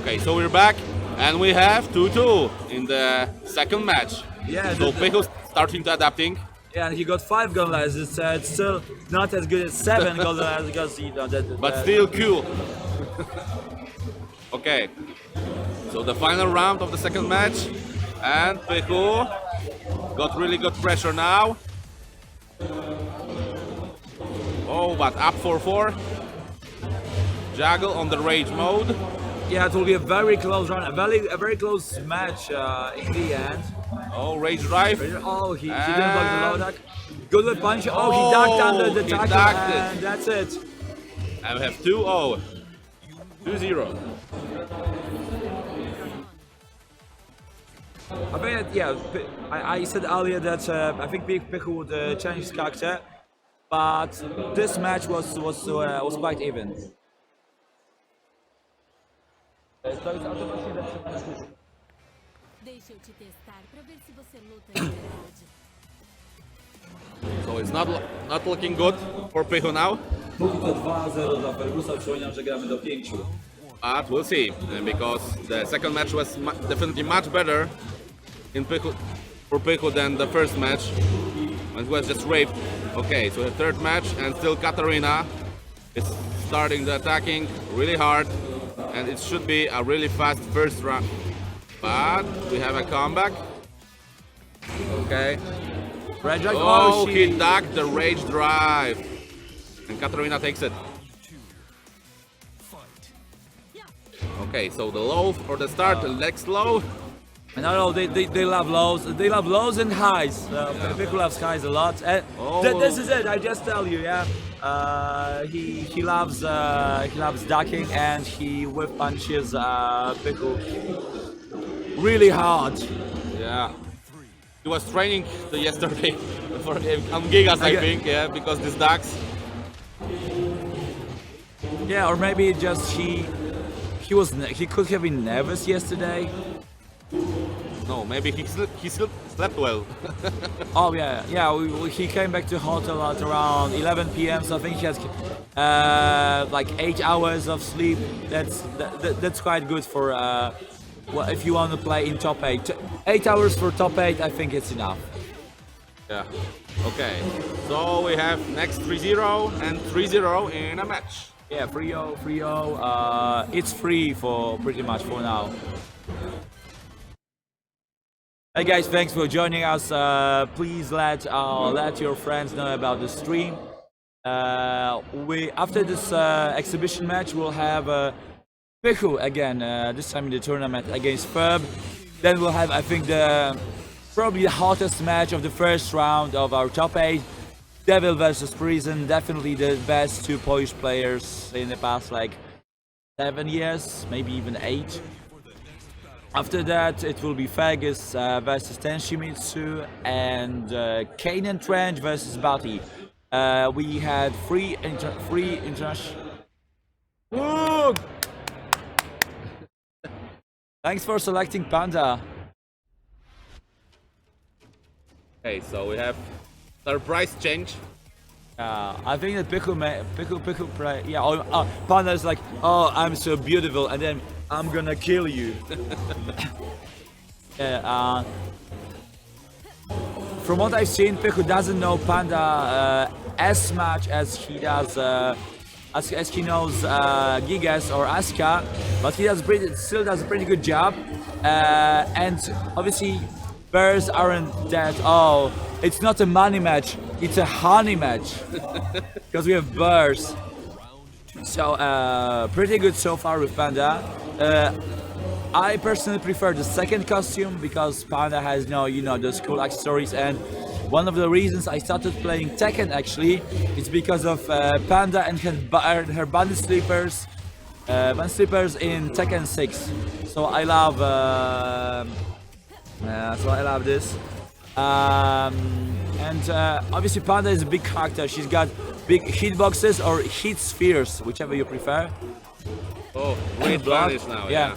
Okay, so we're back, and we have 2-2 in the second match. Yeah. So Pychu's starting to adapting. Yeah, and he got 5 gun lights. It's still not as good as 7 gun lights because But still cool. Okay, so the final round of the second match, and Pychu got really good pressure now. Oh, but up 4-4. Juggle on the rage mode. Yeah, it will be a very close round, a very close match in the end. Oh, rage drive. Oh, he didn't block the low duck. Good with punch. Oh, he ducked under the tackle, and that's it. And we have 2-0. 2-0. I think that, yeah, I said earlier that I think Pychu would change his character, but this match was quite even. Deixa eu te testar pra ver se você luta de verdade. So it's not looking good for Pychu now. Póki to 2-0 dla Fergusa, przypominam, że gramy do 5. But we'll see, because the second match was definitely much better for Pychu than the first match, when it was just raped. Okay, so the third match, and still Katarina is starting the attacking really hard, and it should be a really fast first round. But we have a comeback. Okay. Rage drive. Oh, he ducked the rage drive, and Katarina takes it. Okay, so the low for the start, the legs low. No, they love lows. They love lows and highs. Pychu loves highs a lot. This is it. I just tell you, yeah. He loves ducking, and he whip punches Pychu really hard. Yeah. He was training yesterday for on Gigas, I think, yeah, because this ducks. Yeah, or maybe just he could have been nervous yesterday. No, maybe he slept well. Oh yeah. He came back to hotel at around 11 p.m. So I think he has like 8 hours of sleep. That's quite good for well, if you want to play in top 8. 8 hours for top 8, I think it's enough. Yeah. Okay. So we have next 3-0 and 3-0 in a match. Yeah, 3-0. It's free for pretty much for now. Hey guys, thanks for joining us. Please let your friends know about the stream. After this exhibition match, we'll have Pychu again. This time in the tournament against Furb. Then we'll have, I think, probably the hottest match of the first round of our top 8. Devil versus Frizen, definitely the best 2 Polish players in the past like 7 years, maybe even 8. After that, it will be Fergus versus Tenshimitsu, and Kaneandtrench versus Bati. We had free international. Thanks for selecting Panda. Okay, so we have surprise change. I think that Pychu play. Yeah, Panda is like, oh, I'm so beautiful, and then I'm gonna kill you. Yeah, from what I've seen, Pychu doesn't know Panda as much as he does, as he knows Gigas or Asuka, but he still does a pretty good job. And obviously, bears aren't that. Oh, it's not a money match; it's a honey match because we have bears. So pretty good so far with Panda. I personally prefer the second costume because Panda has those cool accessories, and one of the reasons I started playing Tekken actually is because of Panda and her bandit slippers in Tekken 6. So I love this. And obviously Panda is a big character. She's got big hitboxes or hit spheres, whichever you prefer. Oh, great vanish now. Yeah.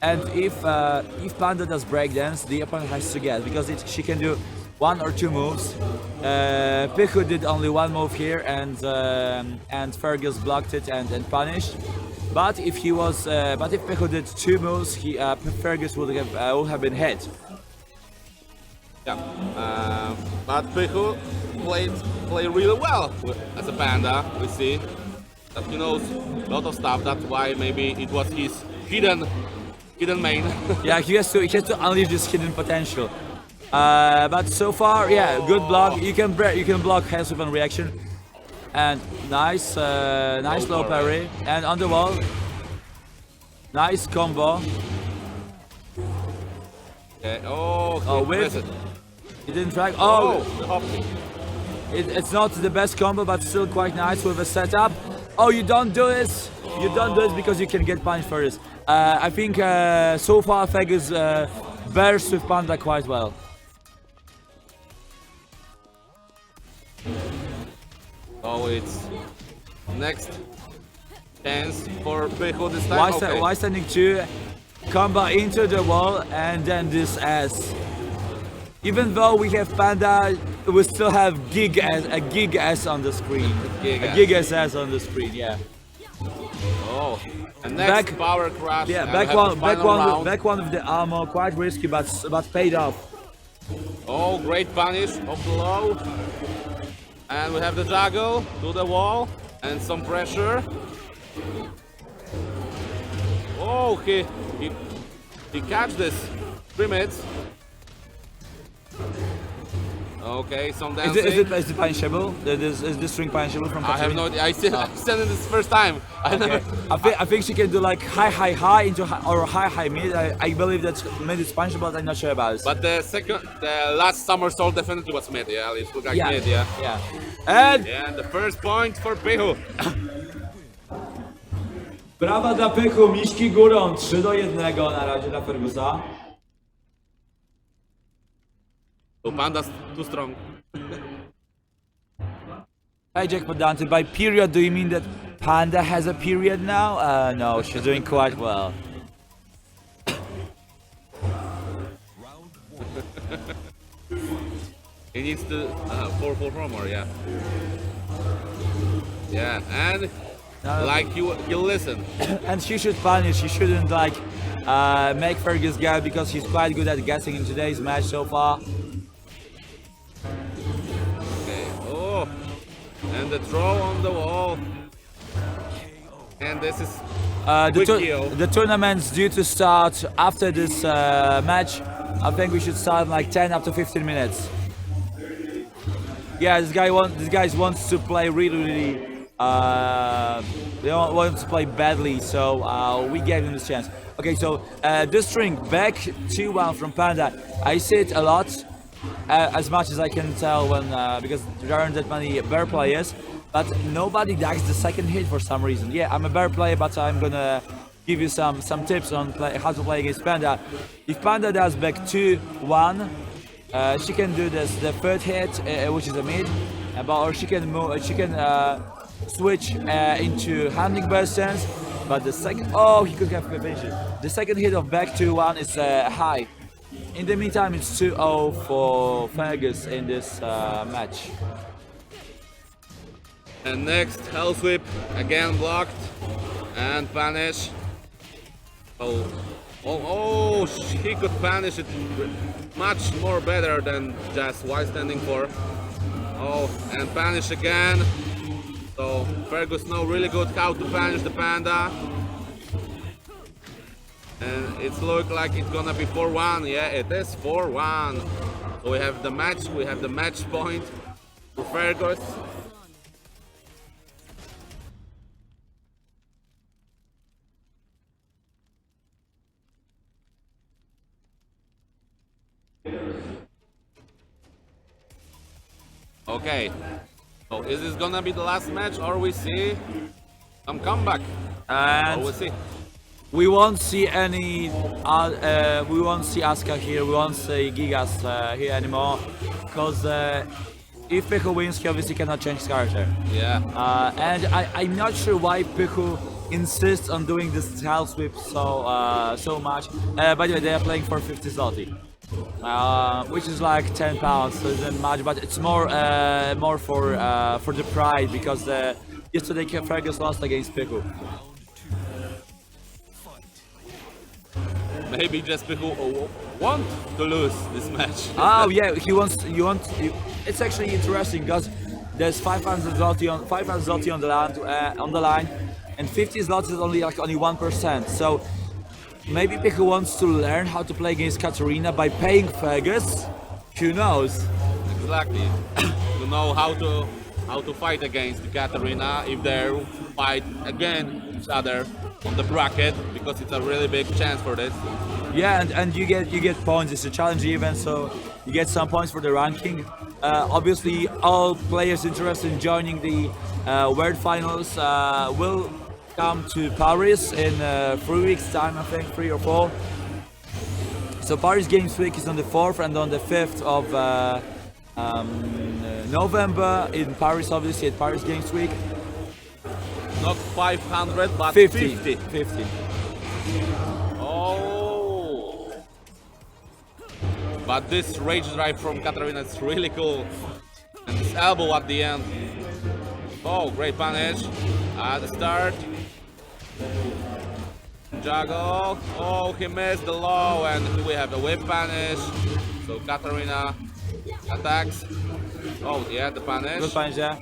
And if Panda does breakdance, the opponent has to guess because she can do 1 or 2 moves. Pychu did only 1 move here, and Fergus blocked it and punished. But if Pychu did 2 moves, Fergus would have been hit. Yeah, but Pychu played really well as a panda. We see that he knows a lot of stuff. That's why maybe it was his hidden main. Yeah, he has to unleash this hidden potential. But so far, yeah, good block. You can block hands with reaction, and nice low parry, and on the wall, nice combo. Okay. Oh, With it. he didn't track. The hop kick. It's not the best combo, but still quite nice with a setup. Oh, you don't do this. You don't do this because you can get punished for this. I think so far Fergus bears with Panda quite well. Oh, it's next chance for Pychu this time. Why standing 2, combo into the wall, and then this S. Even though we have Panda, we still have a gig S on the screen. A gig SS on the screen, yeah. Oh, and next power crash. Yeah, and back one with the armor, quite risky, but paid off. Oh, great punish, up low. And we have the juggle to the wall and some pressure. Oh, he catch this 3 minutes. Okay, some dancing. Is it punishable? Is this string punishable from I have no idea. I stand in this first time. Okay. I think she can do like high into or high mid. I believe that mid is punishable, but I'm not sure about it. But the last somersault definitely was mid. Yeah, it looked like mid. Yeah. And the first point for Pychu. brawa dla Pychu, miśki górą, 3-1 na razie dla Fergusa. So Panda's too strong. Hey Jackpot Dante, by period do you mean that Panda has a period now? No, she's doing quite well. He needs to 4 more, yeah. Yeah, and like you listen. And she should punish. She shouldn't like make Fergus guy because he's quite good at guessing in today's match so far. Okay. Oh, and the throw on the wall. And this is the tournament's due to start after this match. I think we should start in like 10 up to 15 minutes. Yeah, this guy wants to play really they want to play badly, so we gave him this chance. Okay, so this string back 2-1 from Panda. I see it a lot, as much as I can tell when because there aren't that many bear players, but nobody does the second hit for some reason. Yeah, I'm a bear player, but I'm gonna give you some tips on how to play against Panda. If Panda does back 2-1, she can do the third hit, which is a mid, or she can switch into handling burst stance. But the second, he could have finished it. The second hit of back 2-1 is high. In the meantime, it's 2-0 for Fergus in this match. And next, Hell Sweep, again blocked, and punish. Oh, he could punish it much more better than just while standing for. Oh, and punish again. So Fergus knows really good how to punish the Panda. And it looks like it's gonna be 4-1. Yeah, it is 4-1. So we have the match point for Fergus. Okay, so is this gonna be the last match, or we see some comeback? And we'll see. We won't see any. We won't see Asuka here. We won't see Gigas here anymore, because if Pychu wins, he obviously cannot change his character. Yeah. And I'm not sure why Pychu insists on doing this hell sweep so much. By the way, they are playing for 50 zloty. Which is like £10, so it's not much, but it's more for the pride, because yesterday Fergus lost against Pychu. maybe just Pychu want to lose this match. Oh yeah, it's actually interesting because there's 500 zloty on the line, and 50 zloty is only 1%. So maybe Pychu wants to learn how to play against Katarina by paying Fergus. Who knows? Exactly. To know how to fight against Katarina if they fight again each other on the bracket, because it's a really big chance for this. Yeah, and you get points. It's a challenge event, so you get some points for the ranking. Obviously, all players interested in joining the World Finals will come to Paris in 3 weeks' time, I think, 3 or 4. So Paris Games Week is on the 4th and on the 5th of November in Paris, obviously at Paris Games Week. Not 500, but 50. 50. 50. Oh! But this rage drive from Katarina is really cool. And this elbow at the end. Oh, great punish at the start. Juggle. Oh, he missed the low, and we have the whip punish. So Katarina attacks. Oh, yeah, the punish. Good punch there.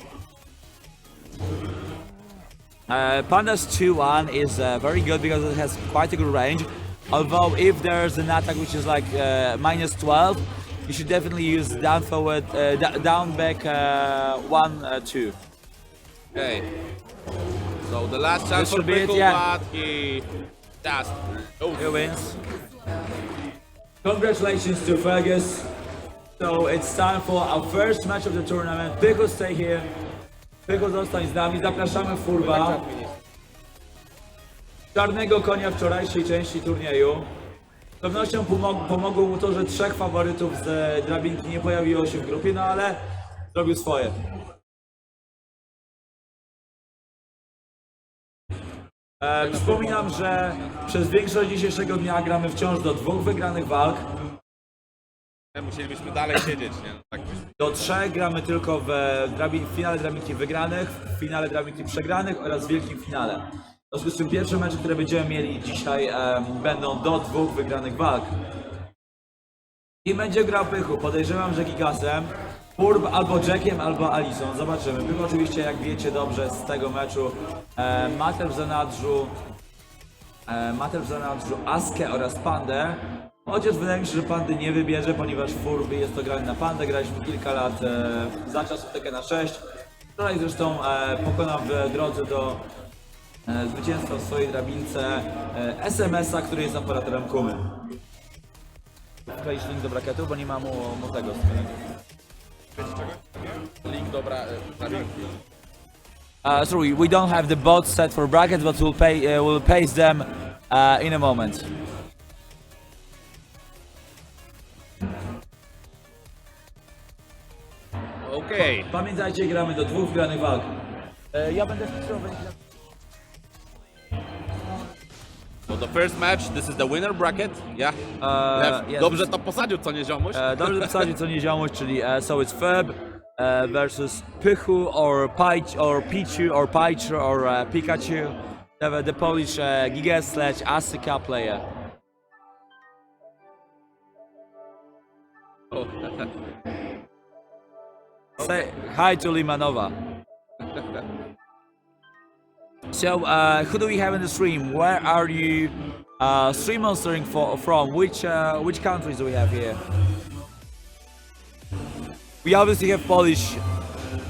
Panda's 2-1 is very good because it has quite a good range. Although if there's an attack which is like -12, you should definitely use down forward, down back 1-2. Okay. So the last chance for should be it, Pychu, yeah. but he just He wins. Congratulations to Fergus. So it's time for our first match of the tournament. Pychu, stay here. Pychu, zostań z nami. Zapraszamy Furba. Czarnego konia wczorajszej części turnieju. Z pewnością pomogło mu to, że 3 faworytów z drabinki nie pojawiło się w grupie, no ale zrobił swoje. Przypominam, że przez większość dzisiejszego dnia gramy wciąż do 2 wygranych walk. musielibyśmy dalej siedzieć, nie? Tak myślę. Do 3 gramy tylko w finale drabinki wygranych, w finale drabinki przegranych oraz w wielkim finale. W związku z czym pierwsze mecze, które będziemy mieli dzisiaj, będą do 2 wygranych walk. I będzie grał Pychu. Podejrzewam, że Gigasem, Furb albo Jackiem, albo Alisą. Zobaczymy. Pychu oczywiście, jak wiecie dobrze z tego meczu, ma też w zanadrzu Askę oraz Pandę. Chociaż wydaje mi się, że Pandy nie wybierze, ponieważ Furb jest to granie na Pandę. Graliśmy kilka lat za czasów Tekkena 6. Wczoraj zresztą pokonał w drodze do zwycięstwa w swojej drabince SMS-a, który jest operatorem Kumy. Wkleisz link do bracketu, bo nie ma mu tego swojego. Link do drabinki. Sorry, we don't have the bot set for brackets, but we'll paste them in a moment. Okej. Pamiętajcie, gramy do 2 wygranych walk. Ja będę wpisywał. So the first match, this is the winner bracket, yeah? Yes. Dobrze to posadził, co nie ziomuś? Dobrze zasadzie co nie ziomuś, czyli so it's Furb versus Pychu or Pychu or Pychu or Pikachu, the Polish Giga/Asuka player. Oh. Say hi to Limanova. So, who do we have in the stream? Where are you stream monstering from? Which countries do we have here? We obviously have Polish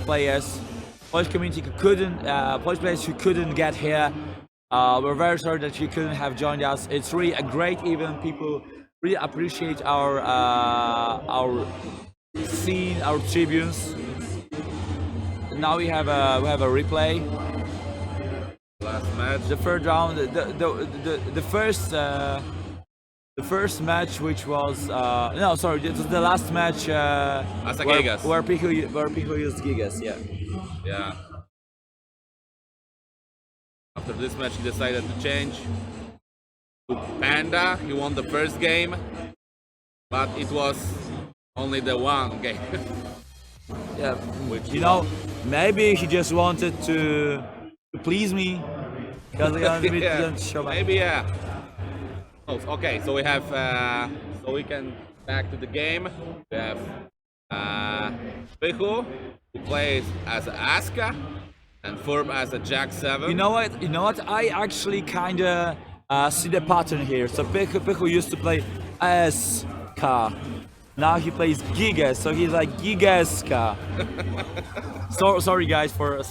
players, Polish community who couldn't, Polish players who couldn't get here. We're very sorry that you couldn't have joined us. It's really a great event. People really appreciate our scene, our tribunes. Now we have a replay. Last match. The third round, the first match, which was no, sorry, it was the last match As a where, Gigas. where Pychu used Gigas, yeah. Yeah. After this match, he decided to change to Panda. He won the first game, but it was only the one game. Yeah, Which you know, maybe he just wanted to please me because he wanted me to show my. Maybe, yeah. Oh, okay, so we have, so we can back to the game. We have Pychu, who plays as Asuka, and Furb as a Jack 7. You know what? You know what? I actually kinda see the pattern here. So Pychu used to play Asuka. Now he plays Giga, so he's like Gigaska. Sorry guys for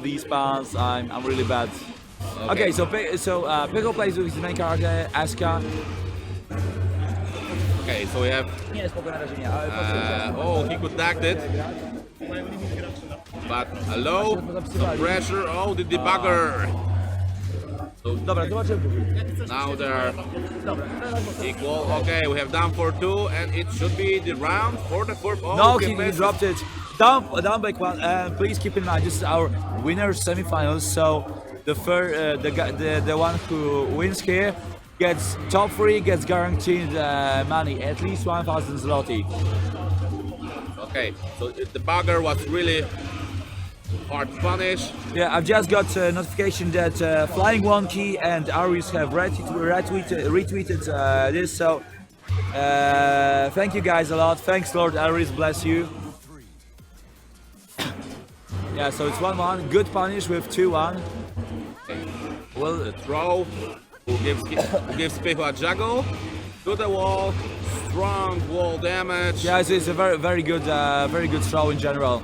these puns. I'm really bad. Okay, so Pychu plays with his main character Asuka. Okay, so we have. Oh, he could tag it. But hello, some pressure. Oh, the debugger. So now they're equal. Okay, we have down for 2, and it should be the round for the Furb. Oh, no, he dropped it. Down back one. Please keep in mind, this is our winner semifinals. So the one who wins here gets top 3, gets guaranteed money, at least 1,000 zloty. Okay, so the bugger was really hard to punish. Yeah, I've just got a notification that Flying Wonky and Aris have retweeted this, so thank you guys a lot. Thanks, Lord Aris, bless you. Yeah, so it's 1-1, good punish with 2-1. Okay. Well, the throw, who gives Pychu a juggle to the wall, strong wall damage. Yeah, it's a very good throw in general.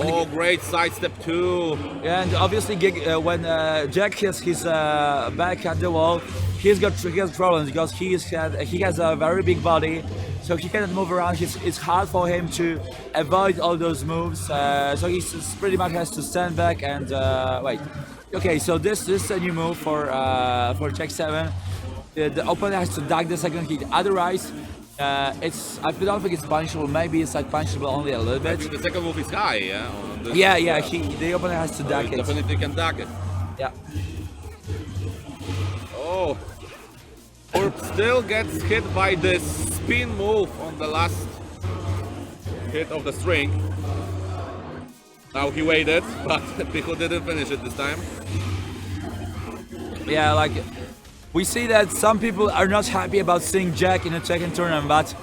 Oh, great sidestep too. And obviously, when Jack hits his back at the wall, he has problems because he has a very big body, so he cannot move around. It's hard for him to avoid all those moves. So he pretty much has to stand back and wait. Okay, so this is a new move for Jack 7. The opponent has to duck the second hit. Otherwise, I don't think it's punishable. Maybe it's like punishable only a little bit. The second move is high, yeah. The opponent has to duck it. Definitely can duck it. Yeah. Oh, Furb still gets hit by this spin move on the last hit of the string. Now he waited, but Pychu didn't finish it this time. Yeah, like we see that some people are not happy about seeing Jack in a Tekken tournament, but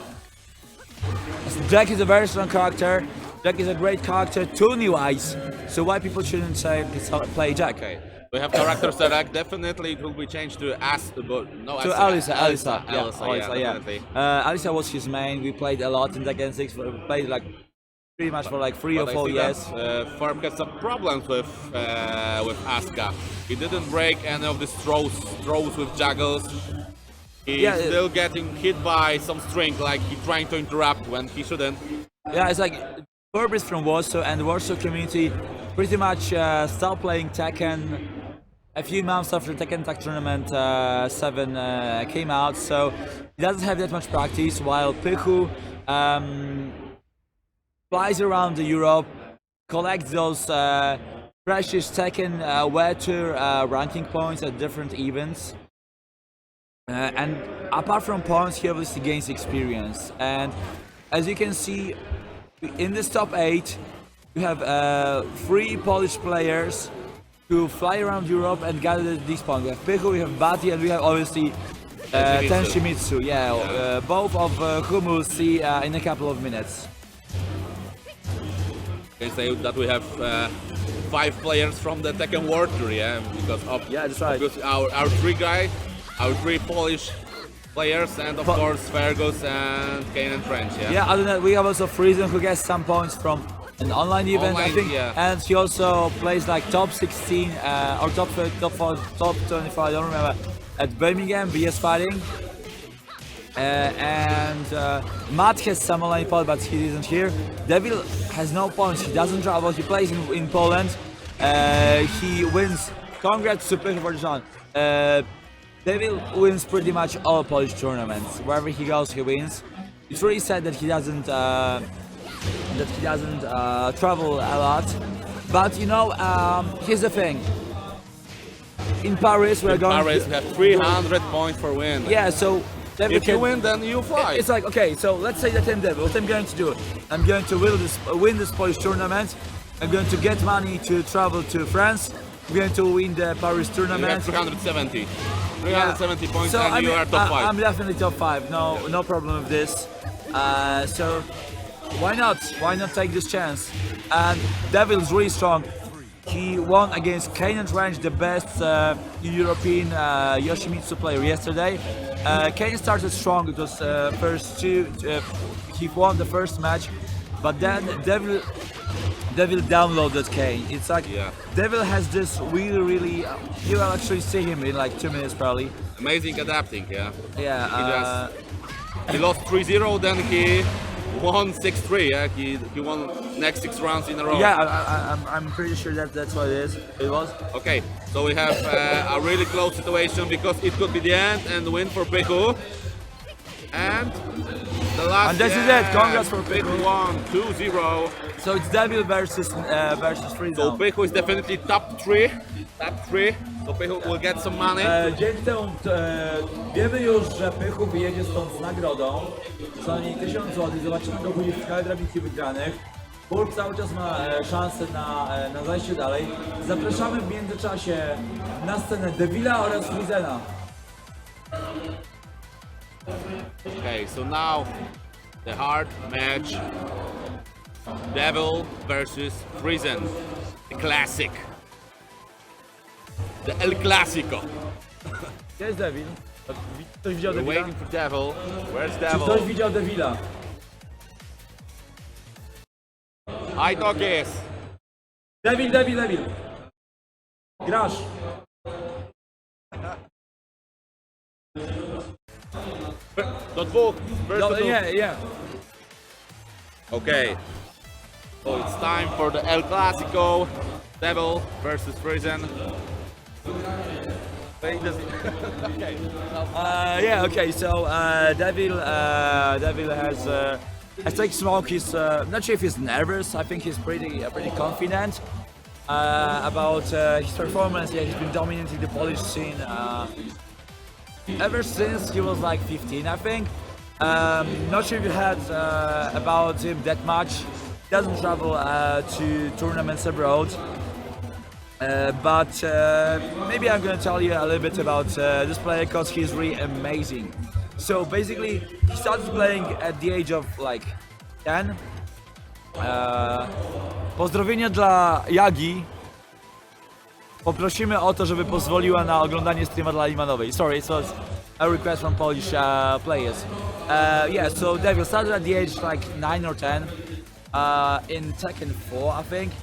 Jack is a very strong character. Jack is a great character tuning-wise, so why people shouldn't say play Jack? Okay, we have character select. Definitely it will be changed to Alisa. Definitely. Alisa was his main. We played a lot in Tekken 6. We played like pretty much for like 3 or 4 years. Furb has some problems with Asuka. He didn't break any of these throws with juggles. He's still getting hit by some string, like he's trying to interrupt when he shouldn't. Yeah, it's like Furb is from Warsaw, and the Warsaw community pretty much stopped playing Tekken a few months after Tekken Tag Tournament 7 came out, so he doesn't have that much practice, while Pychu flies around Europe, collects those precious Tekken World Tour ranking points at different events. And apart from points, he obviously gains experience. And as you can see, in this top 8, you have 3 Polish players who fly around Europe and gather these points. We have Pychu, we have Bati, and we have obviously Tenshimitsu. Both of whom we'll see in a couple of minutes. Can say that we have 5 players from the Tekken World Tour, because of that's right. our 3 Polish players, and of course Fergus and Kaneandtrench. Other than that, we have also Frizen, who gets some points from an online event, I think, and he also plays like top 16 or top 25, I don't remember, at Birmingham BS Fighting. And Matt has some online points, but he isn't here. Devil has no points, he doesn't travel, he plays in Poland. He wins. Congrats to Pychu for this one. Devil wins pretty much all Polish tournaments. Wherever he goes, he wins. It's really sad that he doesn't travel a lot. But you know, here's the thing. In Paris, we have 300 points for win. Yeah, so if you win, then you fly. It's like, okay, so let's say that I'm Devil. What I'm going to do? I'm going to win this Polish tournament. I'm going to get money to travel to France, going to win the Paris You have tournament. 370. Yeah. 370 points So, and I you mean, are top 5. I'm definitely top 5. No problem with this. So why not? Why not take this chance? And Devil's really strong. He won against Kaneandtrench, the best European Yoshimitsu player yesterday. Kane started strong. It was first two. He won the first match, but then Devil downloaded Kane. It's like Yeah. Devil has this really. You will actually see him in like 2 minutes probably. Amazing adapting, yeah. Yeah. He lost 3-0, then he won 6-3, yeah. He won next 6 rounds in a row. Yeah, I'm pretty sure that's what it is. It was. Okay, so we have a really close situation because it could be the end and win for Pychu. And the last. And this is it. Congrats for Pychu. Pychu. Won 2-0. So it's Devil versus Frizen. So Pychu is definitely top 3. Top 3. So Pychu will get some money. Dzięki temu wiemy już, że Pychu wyjedzie stąd z nagrodą. Co najmniej 1000 zł. Zobaczymy go później w skali drabinki wygranych. Furb cały czas ma szansę na zajście dalej. Zapraszamy w międzyczasie na scenę Devila oraz Frizena. Okay, so now the hard match. Devil versus Frizen. The classic. The El Clasico. Gdzie jest Devil? Ktoś widział We're Devila? waiting for Devil. Where's Czy ktoś Devil? widział Devila? I talk is. Devil! Grasz! Not both. No, nie. Okay. So it's time for the El Clasico. Devil versus Frizen. Okay. Okay. So Devil has taken smoke. He's not sure if he's nervous. I think he's pretty confident about his performance. Yeah, he's been dominating the Polish scene ever since he was like 15, I think. Not sure if you heard about him that much. He doesn't travel to tournaments abroad. But maybe I'm gonna tell you a little bit about this player because he's really amazing. So basically, he started playing at the age of like 10. Pozdrowienia dla Jagi. Poprosimy o to, żeby pozwoliła na oglądanie streama dla Limanowej. Sorry, it was a request from Polish players. Yeah, so Devil started at the age like 9 or 10 in Tekken 4, I think.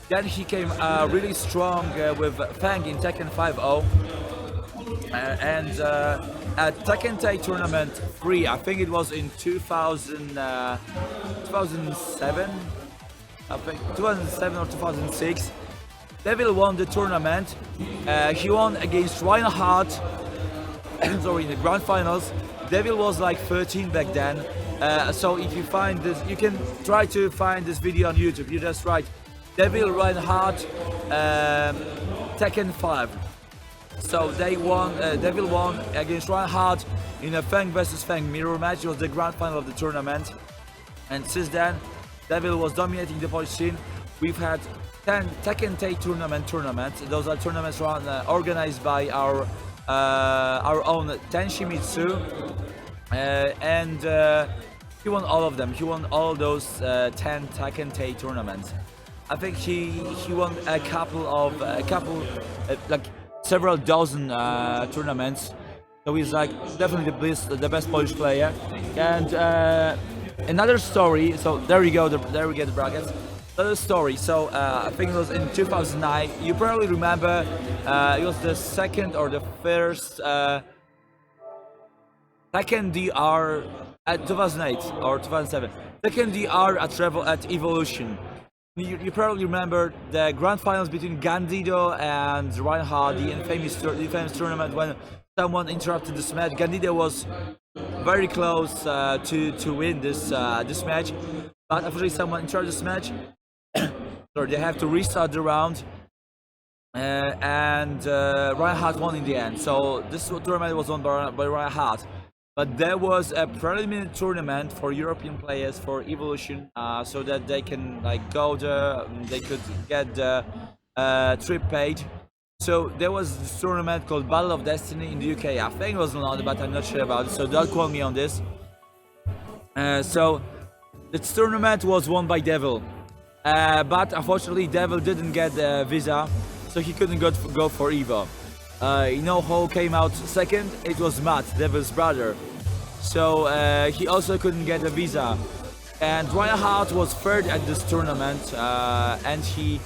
Then he came really strong with Fang in Tekken 5.0 and at Tekken Tournament 3, I think it was in 2007, I think 2007 or 2006. Devil won the tournament. He won against Reinhardt. Sorry, in the grand finals. Devil was like 13 back then. So if you find this, you can try to find this video on YouTube. You just write Devil Reinhardt Tekken 5. So they won. Devil won against Reinhardt in a Fang versus Fang mirror match. It was the grand final of the tournament. And since then, Devil was dominating the Polish scene. We've had 10 Tekken tournaments. Those are tournaments organized by our own Tenshimitsu, and he won all of them. He won all those 10 Tekken tournaments. I think he won a couple like several dozen tournaments. So he's like definitely the best Polish player. And another story. So there we go. There we get the brackets. Another story. So I think it was in 2009. You probably remember. It was the second or the first Tekken DR at 2008 or 2007. Tekken DR at Evolution. You probably remember the grand finals between Gandido and Reinhardt, the infamous tournament when someone interrupted this match. Gandido was very close to win this match, but unfortunately someone interrupted this match. So they have to restart the round, and Reinhardt won in the end. So this tournament was won by Reinhardt. But there was a preliminary tournament for European players for Evolution, so that they can like go there, they could get the trip paid. So there was this tournament called Battle of Destiny in the UK. I think it was in London, but I'm not sure about it. So don't quote me on this. So this tournament was won by Devil, but unfortunately Devil didn't get the visa, so he couldn't go for Evo. You know who came out second? It was Matt, Devil's brother. So he also couldn't get a visa. And Reinhardt was third at this tournament, and he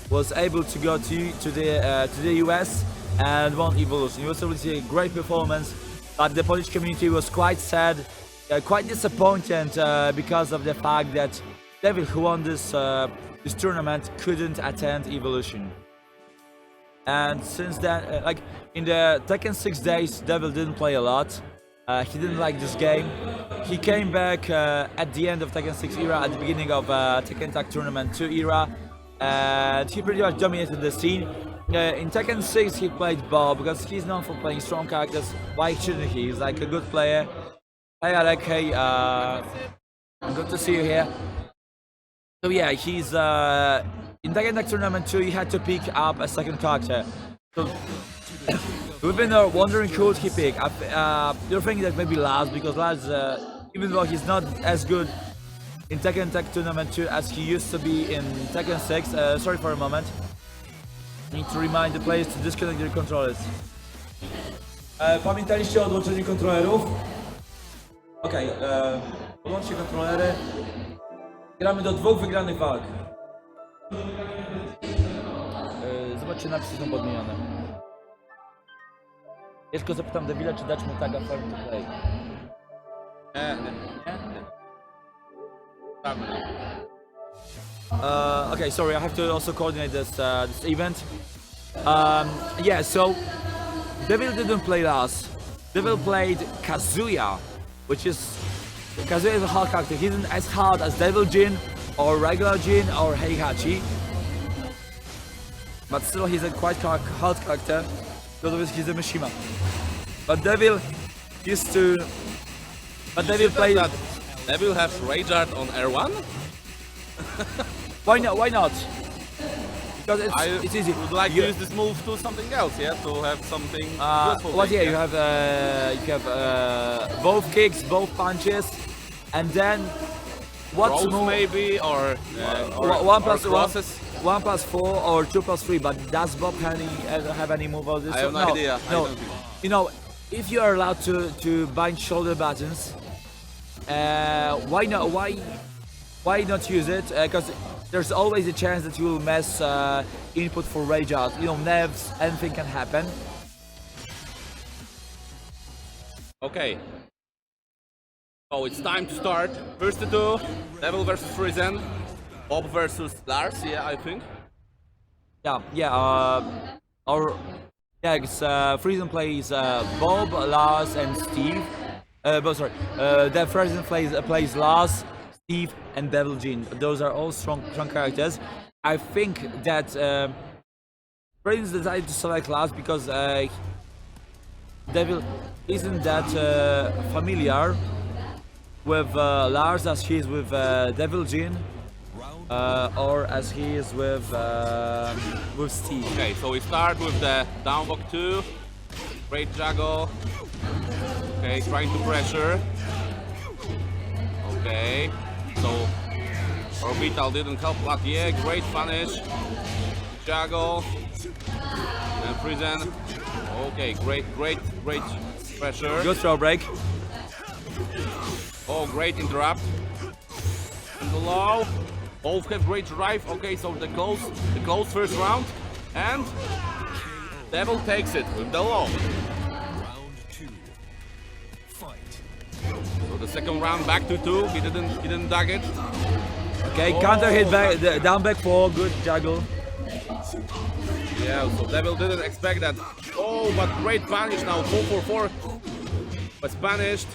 was able to go to the US and won Evolution. It was obviously a great performance, but the Polish community was quite sad, quite disappointed because of the fact that Devil, who won this tournament, couldn't attend Evolution. And since then, like in the Tekken 6 days, Devil didn't play a lot. He didn't like this game. He came back at the end of Tekken 6 era, at the beginning of Tekken Tag Tournament 2 era, and he pretty much dominated the scene. In Tekken 6 he played Bob because he's known for playing strong characters. Why shouldn't he? He's like a good player. Hey Alec, hey, good to see you here. So yeah, he's in Tekken Tag Tournament 2 he had to pick up a second character. So we've been wondering who would he pick. You're thinking that maybe Lars, because Lars, even though he's not as good in Tekken Tag Tournament 2 as he used to be in Tekken 6. Sorry for a moment. Need to remind the players to disconnect their controllers. Pamiętaliście o odłączeniu kontrolerów? Okej, odłączcie kontrolery. Gramy do 2 wygranych walk. Zobaczcie, napisy są podmienione. Ja tylko zapytam Devila, czy dać mu taga Furb to play. Okay, sorry, I have to also coordinate this event. Yeah, so Devil didn't play last. Devil played Kazuya, Kazuya is a hard character. He isn't as hard as Devil Jin or regular Jin or Heihachi, but still he's a quite hard character because he's a Mishima. But Devil used to. But Devil played. That Devil has Rage Art on R1? Why not? Why not? Because it's easy. Would like to use this move to something else, yeah, to have something useful. Well, yeah, you have both kicks, both punches, and then what's Rolls more maybe or 1+4 or 2+3. But does Bob have any move of this? I have no idea. I No, don't think. you know, if you are allowed to bind shoulder buttons, why not? Why not use it? Because there's always a chance that you will mess input for Rage Out. You know, nerves, anything can happen. Okay. So it's time to start. First to do, Devil versus Frizen, Bob versus Lars, yeah, I think. Frizen plays Bob, Lars, and Steve. The Frizen plays Lars, Steve, and Devil Jin. Those are all strong characters. I think that Frizen decided to select Lars because Devil isn't that familiar with Lars as he is with Devil Jin, or as he is with Steve. Okay, so we start with the down block 2, great juggle. Okay, trying to pressure. Okay, so Orbital didn't help, but yeah, great punish. Juggle. And Frizen. Okay, great pressure. Good throw break. Oh, great interrupt. And the low. Both have great drive. Okay, so the close first round. And Devil takes it with the low. So the second round back to 2. He didn't dug it. Okay, counter hit back, down back 4, good juggle. Yeah, so Devil didn't expect that. Oh, but great punish now. 4-4-4 was punished.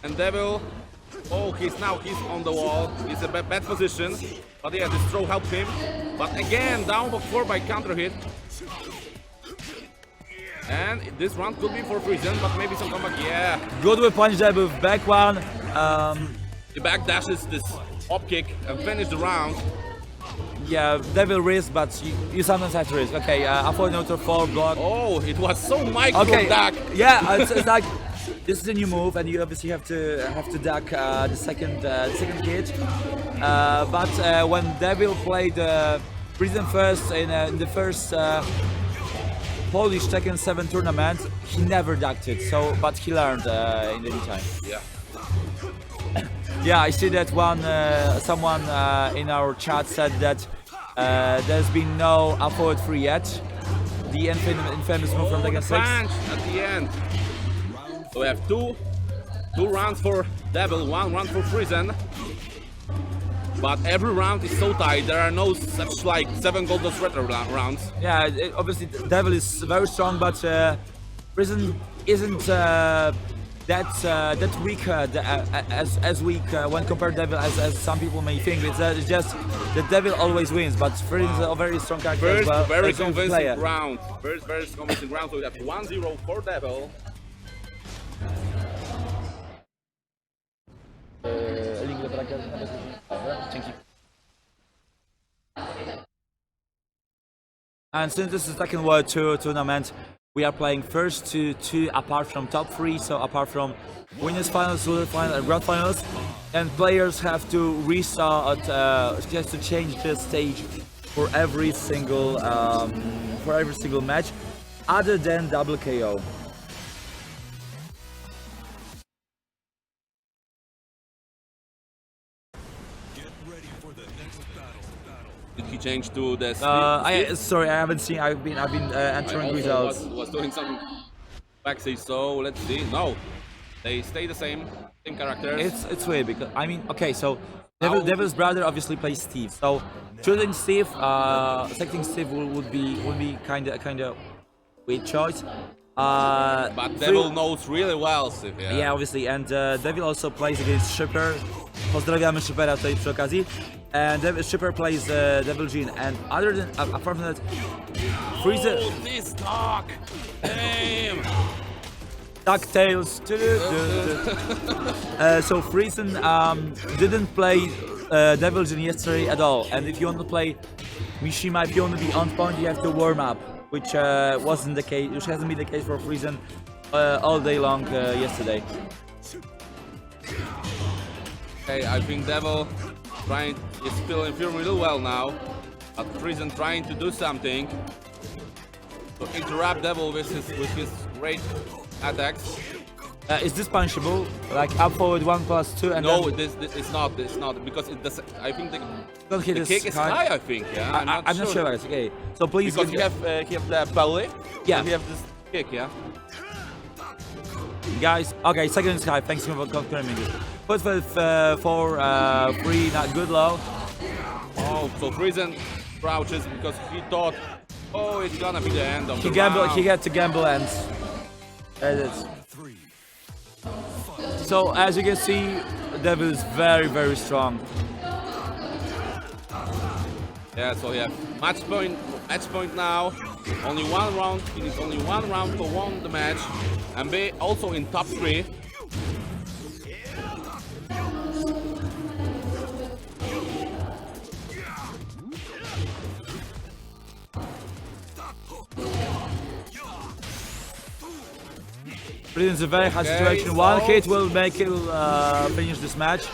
And Devil, oh, he's on the wall. He's in a bad position. But yeah, this throw helped him. But again, down by 4 by counter hit. And this round could be for Frizen, but maybe some comeback. Yeah. Good with punch jab with back one. He back dashes this up kick and finish the round. yeah, devil risk, but you sometimes have to risk. Okay, avoid neutral 4 block. Oh, it was so micro Okay, duck. yeah, it's like this is a new move, and you obviously have to duck the second hit. But when Devil played Frizen first in the first Polish Tekken 7 tournament, he never ducked it. So, but he learned in the meantime. Yeah. Yeah, I see that someone in our chat said that there's been no forward 3 yet. The infamous move from Tekken 6. Punch at the end. So we have two rounds for Devil, 1 round for Frizen. But every round is so tight. There are no such like 7 golden threader rounds. Yeah, obviously Devil is very strong, but Frizen isn't that weak as weak when compared to Devil as some people may think. It's just the Devil always wins, but Frizen is a very strong character as well. Very convincing round. Very convincing round. So we have 1-0 for Devil. And since this is Tekken World Tour tournament, we are playing first to 2 apart from top 3, so apart from winners finals, loser finals, and grand finals, and players have to restart, just to change the stage for every single match, other than double KO. Did he change to the Sorry, I haven't seen. I've been entering results. Was doing some backstage, so let's see. No, they stay the same characters. It's weird because I mean, okay, so Devil's brother obviously plays Steve. So choosing Steve, selecting Steve would be kind of weird choice. But Devil knows really well Steve. Yeah, obviously, and Devil also plays against Shipper. Pozdrawiamy Shippera tutaj przy okazji. And Shipper plays Devil Jean, and other than apart from that, Frizen. Oh, this dog! Damn! DuckTales. So Frizen didn't play Devil Jean yesterday at all, and if you want to play Mishima, if you want to be on point, you have to warm up, which wasn't the case, which hasn't been the case for Frizen all day long yesterday. Okay, I think Devil is feeling really well now, but Frizen trying to do something to interrupt Devil with his great attacks. Is this punishable? Like up forward 1+2 and no, then... it's not because it does. I think the kick is high. I think. Yeah, I'm not sure. Guys. Okay, so please. Because he have the belly. Yeah. And he have this kick. Yeah. Guys, okay, second is high. Thanks for confirming it. Put with 4, 3, not good low. Oh, so Frizen crouches because he thought, oh, it's gonna be the end of the round. round. He had to gamble and there it is. So as you can see, Devil is very strong. Yeah, so yeah, match point now. Only 1 round. It is only 1 round to win the match, and be also in top 3. Frizen's a very hard situation. 1 hit will make him finish this match.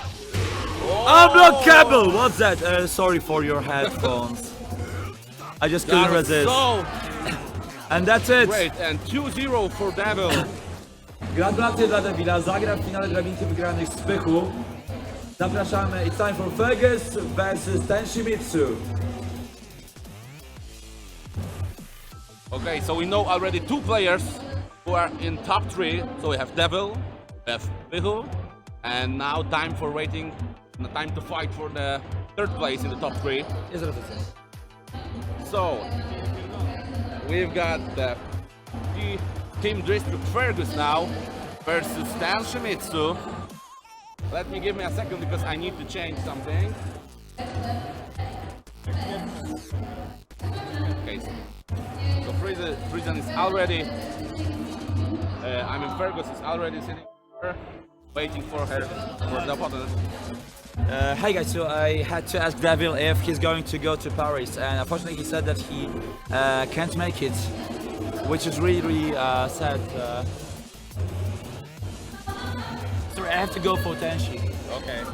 Unblockable! What's that? Sorry for your headphones. I just couldn't resist. So and that's it. great, and 2-0 for Devil. Gratulacje dla Devila. Zagra w finale drabinki wygranych z Pychu. Zapraszamy. It's time for Fergus versus Tenshimitsu. Okay, so we know already 2 players who are in top 3. So we have Devil, we have Pychu, and now time for waiting, time to fight for the 3rd place in the top 3. So we've got the Team District Fergus now versus Tenshimitsu. Let me give me a second because I need to change something. Okay, so Frizen is already, Fergus is already sitting here, waiting for the opponent. Hi guys, so I had to ask Devil if he's going to go to Paris, and unfortunately he said that he can't make it, which is really sad. Sorry, I have to go for Tenshi. Okay.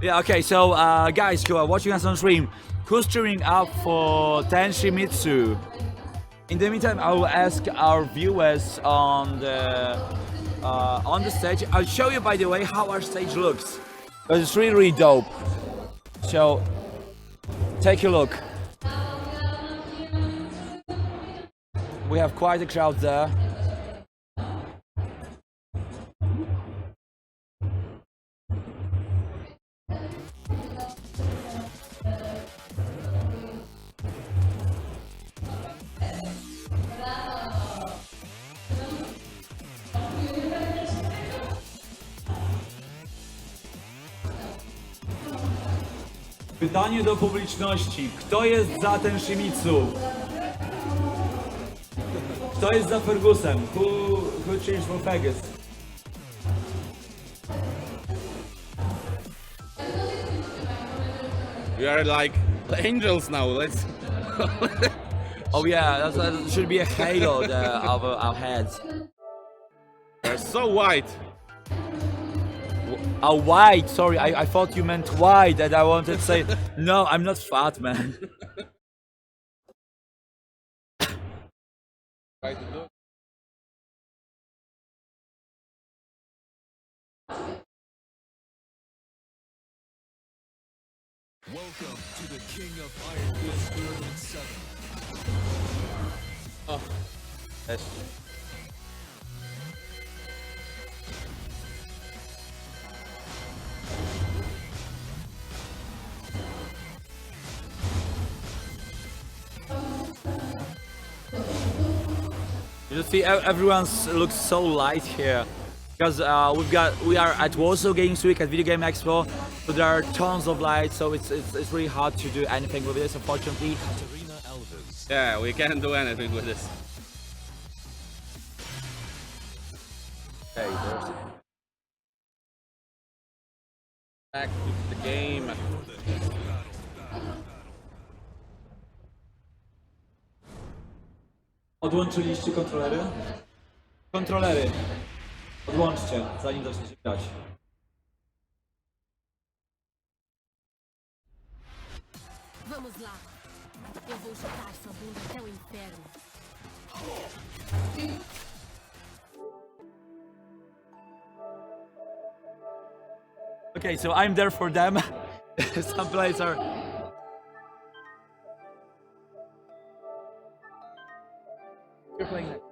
Yeah, okay, so guys who are watching us on stream, who's cheering up for Tenshimitsu? In the meantime, I will ask our viewers on the stage. I'll show you, by the way, how our stage looks, because it's really dope. So take a look. We have quite a crowd there. Pytanie do publiczności. Kto jest za Tenshimitsu? Kto jest za Fergusem? Who cheers for Fergus? We are like angels now. Let's. Oh yeah, that should be a halo over our heads. They're so white. White, sorry, I thought you meant white, and I wanted to say, no, I'm not fat, man. Try to do. Welcome to the King of Iron Fist Tournament 7. Oh. Yes. You see, everyone looks so light here, because we are at Warsaw Games Week at Video Game Expo, so there are tons of lights. So it's really hard to do anything with this, unfortunately. Yeah, we can't do anything with this. Okay, there's Back to the game. Odłączyliście kontrolery? Kontrolery! Odłączcie, zanim zaczniecie grać. Vamos lá. Eu vou chutar sua bunda até o inferno. Okay, so I'm there for them. Some players are... You're playing next.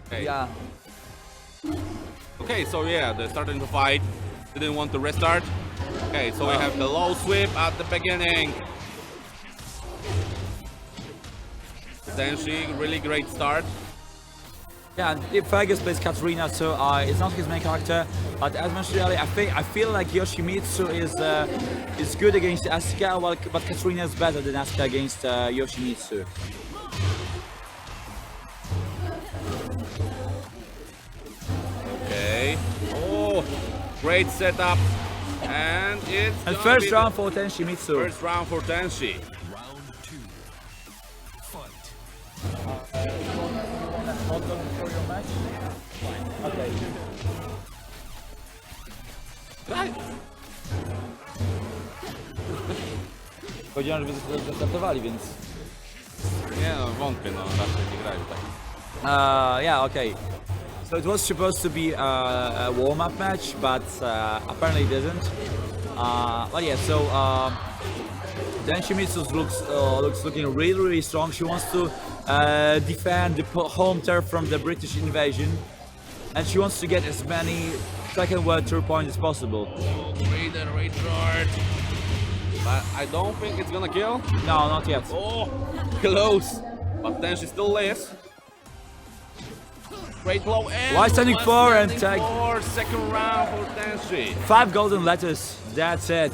Okay. Yeah. Okay, so yeah, they're starting to fight. Didn't want to restart. Okay, so we have the low sweep at the beginning. Tenshi, really great start. Yeah, and if Fergus plays Katarina, so it's not his main character. But as mentioned earlier, I feel like Yoshimitsu is good against Asuka, but Katarina is better than Asuka against Yoshimitsu. Okay. Oh, great setup. And it's And gonna first be round for Tenshimitsu. First round for Tenshi. Round 2. Fight. Okay. Right. Powiedziałem, żeby zastartowali, więc... Nie no, wątpię, no raczej nie grają tak. Yeah, okay. So it was supposed to be a warm-up match, but apparently it didn't. But yeah, so Tenshimitsu looks looking really strong. She wants to defend the home turf from the British invasion, and she wants to get as many Tekken World Tour points as possible. Oh, great retard. But I don't think it's gonna kill. No, not yet. Oh, close. But Tenshi still lives. Great blow and Why standing for and tag? for second round for Tenshi. 5 golden letters. That's it.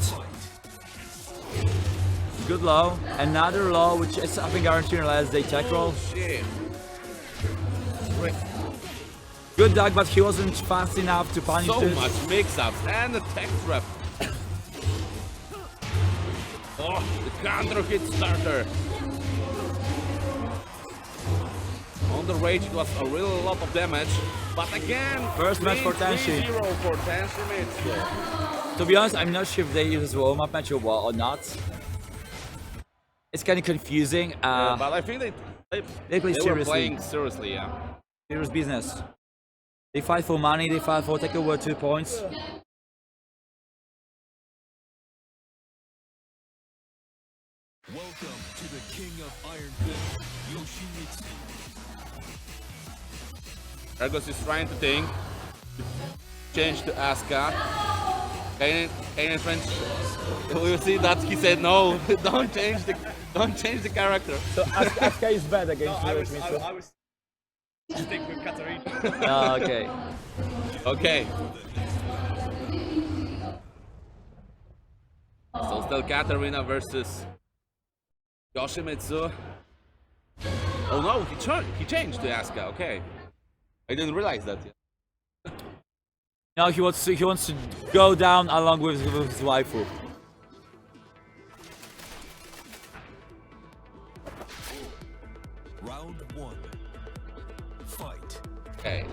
Good low. Another low, which is I think guaranteed unless they tech roll. Shit. Good dog, but he wasn't fast enough to punish So it. much mix-ups and a tech trap. Oh, the counter hit starter. On the rage, it was a real lot of damage. But again, First match for Tenshi. 0 for Tenshimitsu. To be honest, I'm not sure if they use this warm-up match or not. It's kind of confusing. But I think They play were seriously. playing seriously, yeah. Serious business. They fight for money, they fight for Tekken World 2 points. Welcome to the king of Iron Fist, Yoshimitsu. Fergus is trying to think. Change to Asuka. Kaneandtrench. We see that he said no. don't change the character. So Asuka is bad against I was stick with Katarina. Oh, okay. Okay. So still Katarina versus Yoshimitsu. Oh no, he changed to Asuka. Okay, I didn't realize that yet. Now he wants to go down along with his waifu. Round 1. Fight. Okay.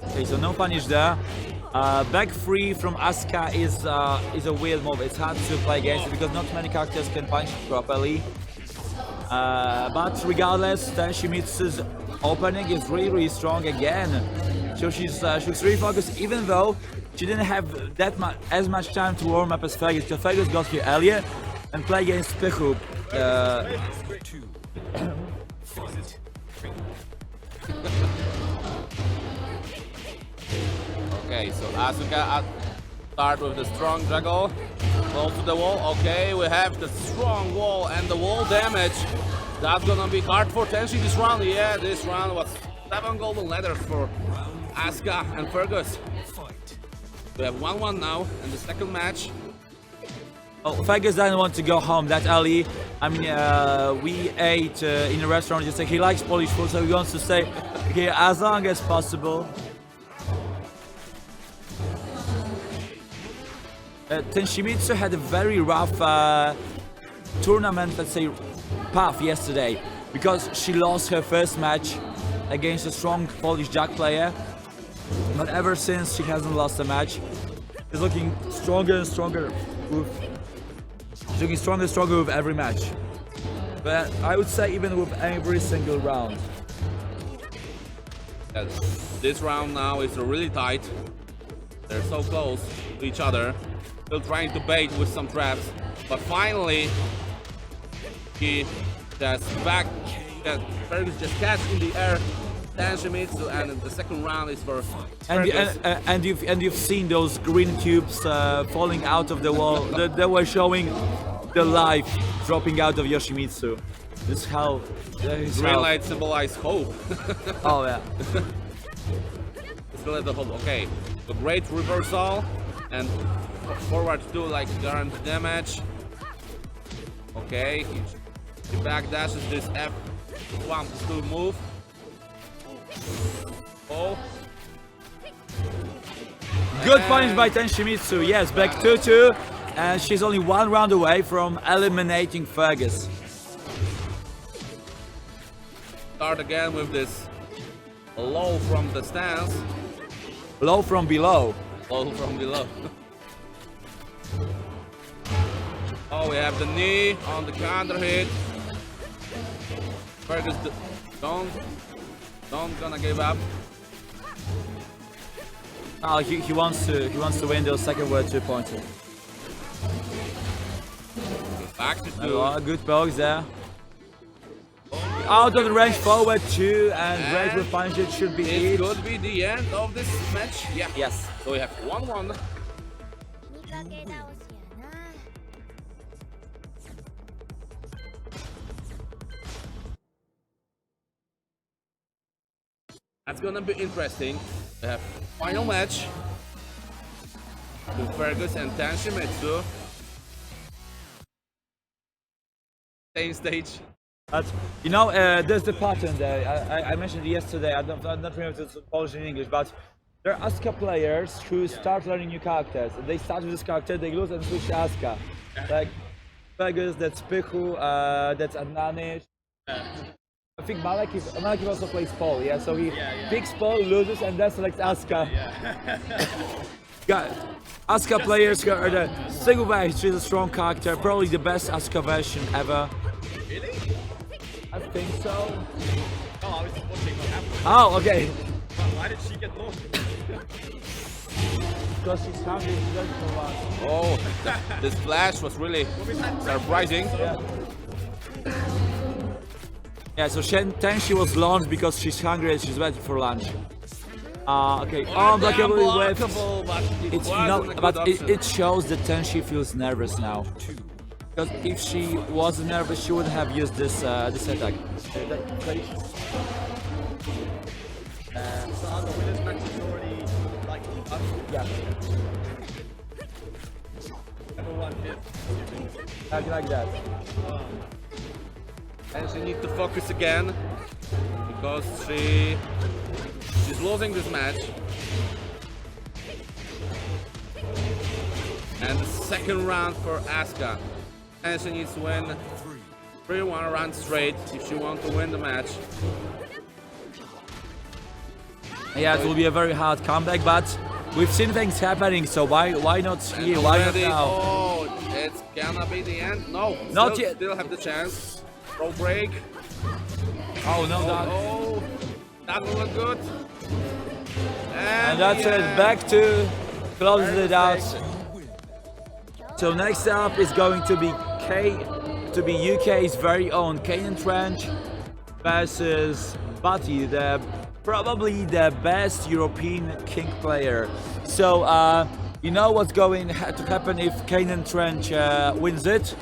Okay, so no punish there. Back free from Asuka is a weird move. It's hard to play against it because not many characters can punish it properly. But regardless, Tenshimitsu's opening is really strong again. So she's really focused, even though she didn't have as much time to warm up as Fergus. Because Fergus got here earlier and played against Pychu. 2. Fight. Okay, so Asuka start with the strong juggle. Close to the wall. Okay, we have the strong wall and the wall damage. That's gonna be hard for Tenshi this round. Yeah, this round was 7 golden letters for Asuka and Fergus. Fight. We have 1-1 now in the second match. Oh, Fergus doesn't want to go home that early. I mean, we ate in a restaurant. Just like he likes Polish food, so he wants to stay here as long as possible. Tenshimitsu had a very rough tournament, let's say, path yesterday because she lost her first match against a strong Polish Jack player. But ever since, she hasn't lost a match. She's looking stronger and stronger with every match. But I would say even with every single round. This round now is really tight. They're so close to each other. Still trying to bait with some traps, but finally he just Fergus just catch in the air Tenshimitsu, and the second round is for Fergus. And you've seen those green tubes falling out of the wall. They were showing the life dropping out of Yoshimitsu. This is how. Green light symbolize hope. Oh yeah. Still at the hope. Okay, a great reversal and forward to like guaranteed damage. Okay, he back dashes this F1 to still move. Oh. Good punish by Tenshimitsu. Yes, back 2-2, and she's only 1 round away from eliminating Fergus. Start again with this low from the stance. Low from below. Low from below. Oh, we have the knee on the counter hit. Fergus, don't gonna give up. Oh, he wants to win those second world 2 points. Back to 2. Oh, good pokes there. Out of the range, forward 2, and range with punish it should be It it. could be the end of this match. Yeah. Yes. So we have 1-1. That's gonna be interesting. We have final match with Fergus and Tenshimitsu. Same stage. But you know, there's the pattern there. I mentioned it yesterday. I'm not remember if it's Polish and English, but there are Asuka players who start learning new characters. They start with this character, they lose and switch to Asuka. Like Fergus, that's Pychu, that's Kaneandtrench. I think Malek also plays Paul, yeah. So he picks Paul, loses, and then selects Asuka. Yeah. Asuka players are the single way. She's a strong character, probably the best Asuka version ever. Really? I think so. Oh, I was just watching what happened. Oh, okay. Why did she get lost? Because she's hungry, she doesn't know what. Oh, this flash was really surprising. Yeah, so Tenshi was launched because she's hungry and she's ready for lunch. Okay, unblockable with. It's it shows that Tenshi feels nervous now. Because if she wasn't nervous, she wouldn't have used this this attack. So the winner's match is already like up. Yeah, Everyone hit. like that. And she needs to focus again because she's losing this match. And the second round for Asuka. And she needs to win 3-1 rounds straight if she wants to win the match. Yeah, it will be a very hard comeback, but we've seen things happening, so why not here? Why not now? Oh, it's gonna be the end. No, Not yet. Still have the chance. Pro break. Oh no, Oh, that will look good. and that's it. Back to close it out. So next up is going to be UK's very own Kaneandtrench versus Bati, probably the best European king player. So you know what's going to happen if Kaneandtrench wins it?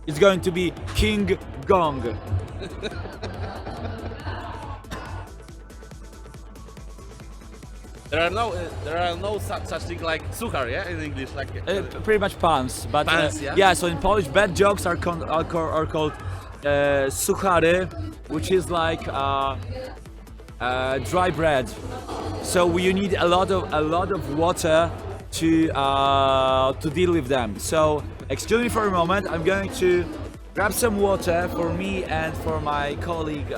It's going to be King Gong. There are no such thing like suchar, yeah, in English, like Pretty much puns, but Puns, yeah? So in Polish, bad jokes are called suchary, which is like dry bread. So you need a lot of water to deal with them. So excuse me for a moment. I'm going to grab some water for me and for my colleague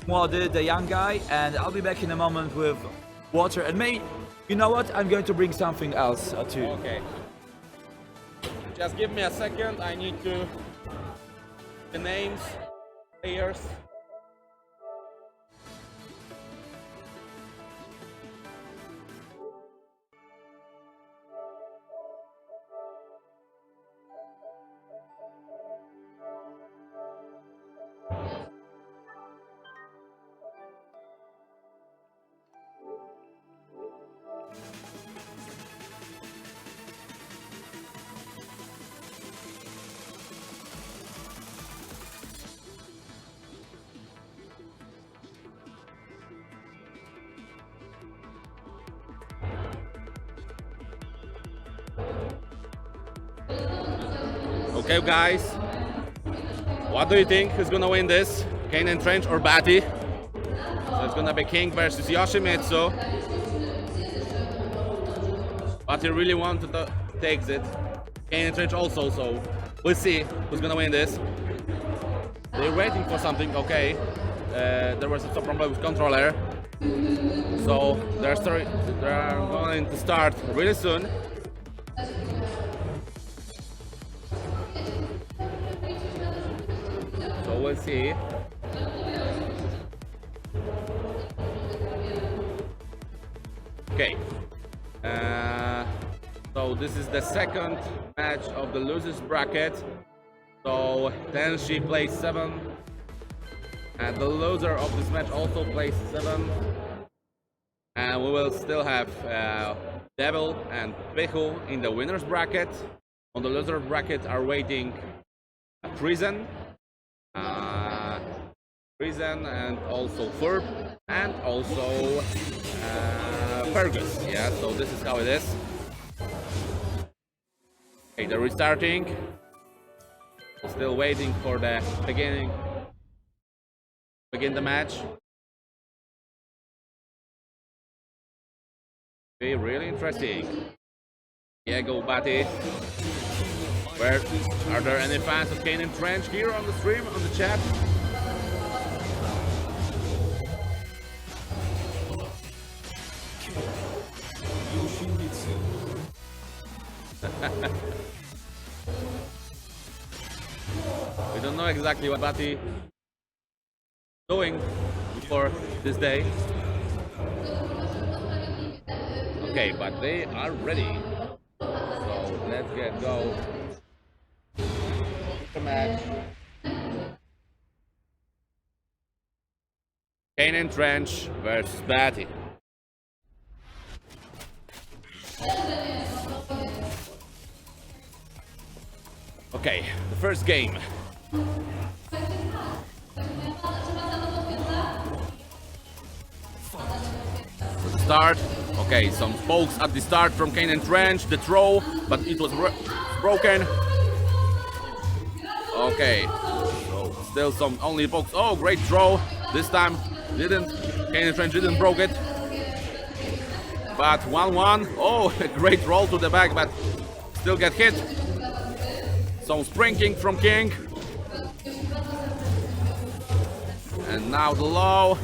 Młody, the young guy, and I'll be back in a moment with water and maybe, you know what? I'm going to bring something else too. Okay. Just give me a second. I need to the names, players. Okay, guys, what do you think? Who's gonna win this? Kaneandtrench or Bati? So it's gonna be King versus Yoshimitsu. Bati really wanted to take it. Kaneandtrench also, so we'll see who's gonna win this. They're waiting for something, okay. There was some problem with controller. So they're going to start really soon. So we'll see. Okay. So this is the second match of the losers bracket. So Tenshi plays 7. And the loser of this match also plays 7. And we will still have Devil and Pychu in the winners bracket. On the loser bracket are waiting Frizen, Frizen and also Furb and also Fergus. Yeah, so this is how it is. Okay, they're restarting. Still waiting for the begin the match. Okay, really interesting. Diego, Bati. Where are there any fans of Kaneandtrench here on the stream, on the chat? We don't know exactly what Bati doing before this day. Okay, but they are ready. So let's get go. The match. Kaneandtrench versus Bati. Okay, the first game. Start. Okay, some pokes at the start from Kaneandtrench, the throw, but it was broken. Okay, so still some only pokes. Oh, great throw. This time Kaneandtrench didn't broke it. But 1-1. Oh, a great roll to the back, but still get hit. Some sprinting from King. And now the low.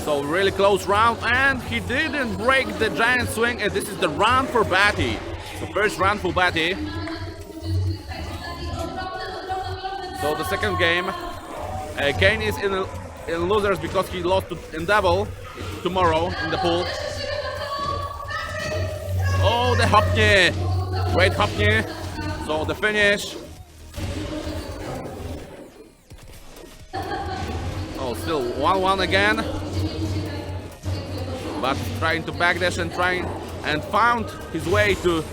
So really close round, and he didn't break the giant swing, and this is the round for Bati. The first round for Bati. So the second game, Kane is in losers because he lost to Endeavor tomorrow in the pool. Oh, the Hopney! Great Hopney. So the finish. Oh, still 1-1 again. But trying to backdash and found his way to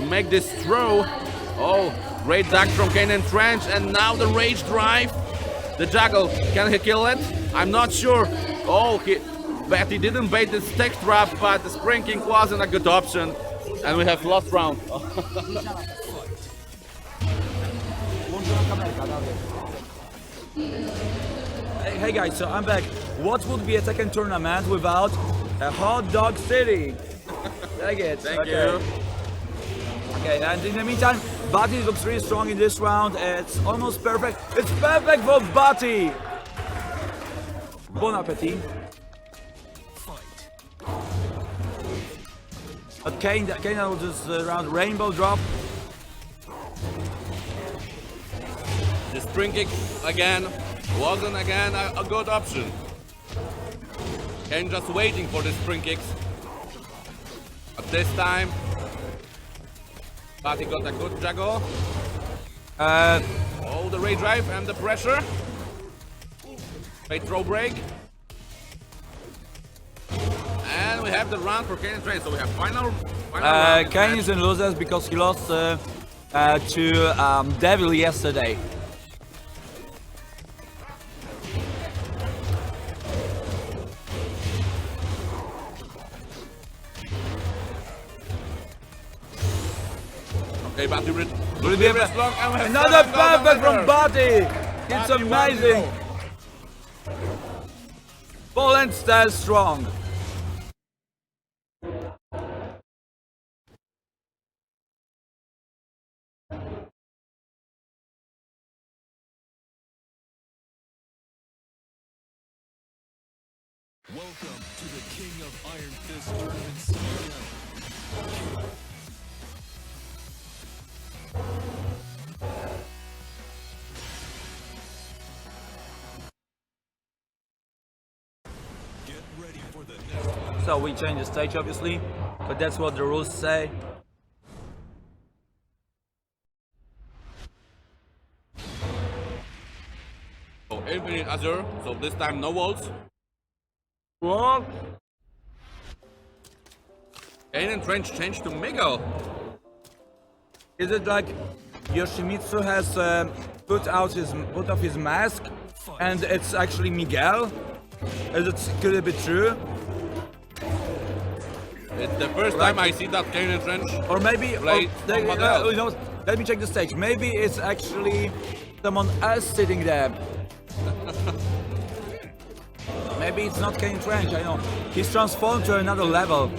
make this throw. Oh, great duck from Kaneandtrench, and now the rage drive. The juggle, can he kill it? I'm not sure. Oh, Bati didn't bait the stick trap, but the sprinting wasn't a good option. And we have lost round. Hey guys, so I'm back. What would be a Tekken tournament without a hot dog city? Take it. Thank you. Okay, and in the meantime, Bati looks really strong in this round. It's almost perfect. It's perfect for Bati. Bon appetit. But Kane will just round rainbow drop. The spring kick again wasn't a good option. Kane just waiting for the spring kicks. But this time, Bati got a good juggle. Oh, the rage drive and the pressure. Great throw break. And we have the round for Kaneandtrench. So we have final round. Kane is in losers because he lost to Devil yesterday. Okay, Bati Will be another perfect from Bati. It's amazing. Poland stands strong. Welcome to the King of Iron Fist Tournament CDL. Get ready for the next one. So we change the stage obviously, but that's what the rules say. So Infinite Azure, so this time no walls. What? Kaneandtrench changed to Miguel. Is it like Yoshimitsu has put off his mask and it's actually Miguel. Could it be true? It's the first time I see that Kaneandtrench. Or maybe, Play someone else. you know, let me check the stage. Maybe it's actually someone else sitting there. Maybe it's not Kaneandtrench, I know. He's transformed to another level.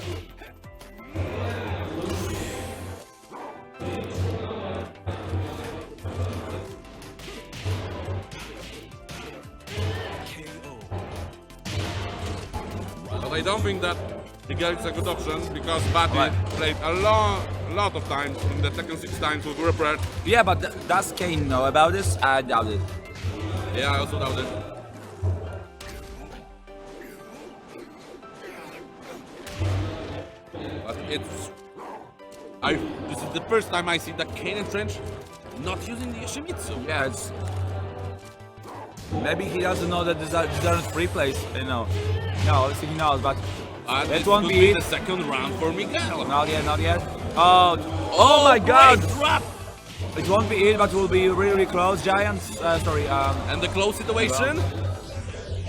But I don't think that Miguel is a good option because Bati Right. played a lot of times in the Tekken 6 times with Rupert. Yeah, but does Kane know about this? I doubt it. Yeah, I also doubt it. But this is the first time I see that Kaneandtrench not using the Tenshimitsu. Yeah, it's... Maybe he doesn't know that these aren't free plays, you know. No, obviously he knows, but This it won't could be the second round for Miguel. not yet, not yet. Oh my God! Great drop! It won't be it, but it will be really close. Giants, sorry. And the close situation.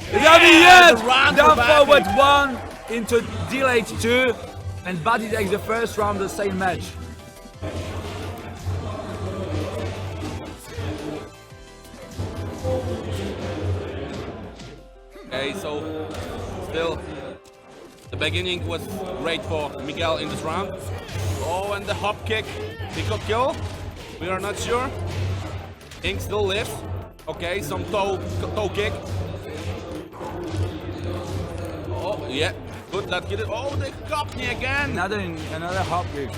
It's not yet! round Down for forward Bati. 1 into delayed 2, and Bati takes the first round of the same match. Okay, so still the beginning was great for Miguel in this round. Oh, and the hop kick, he could kill. We are not sure. Ink still lives. Okay, some toe kick. Oh yeah, good that hit it. Oh, the Cockney again. Another hop kick.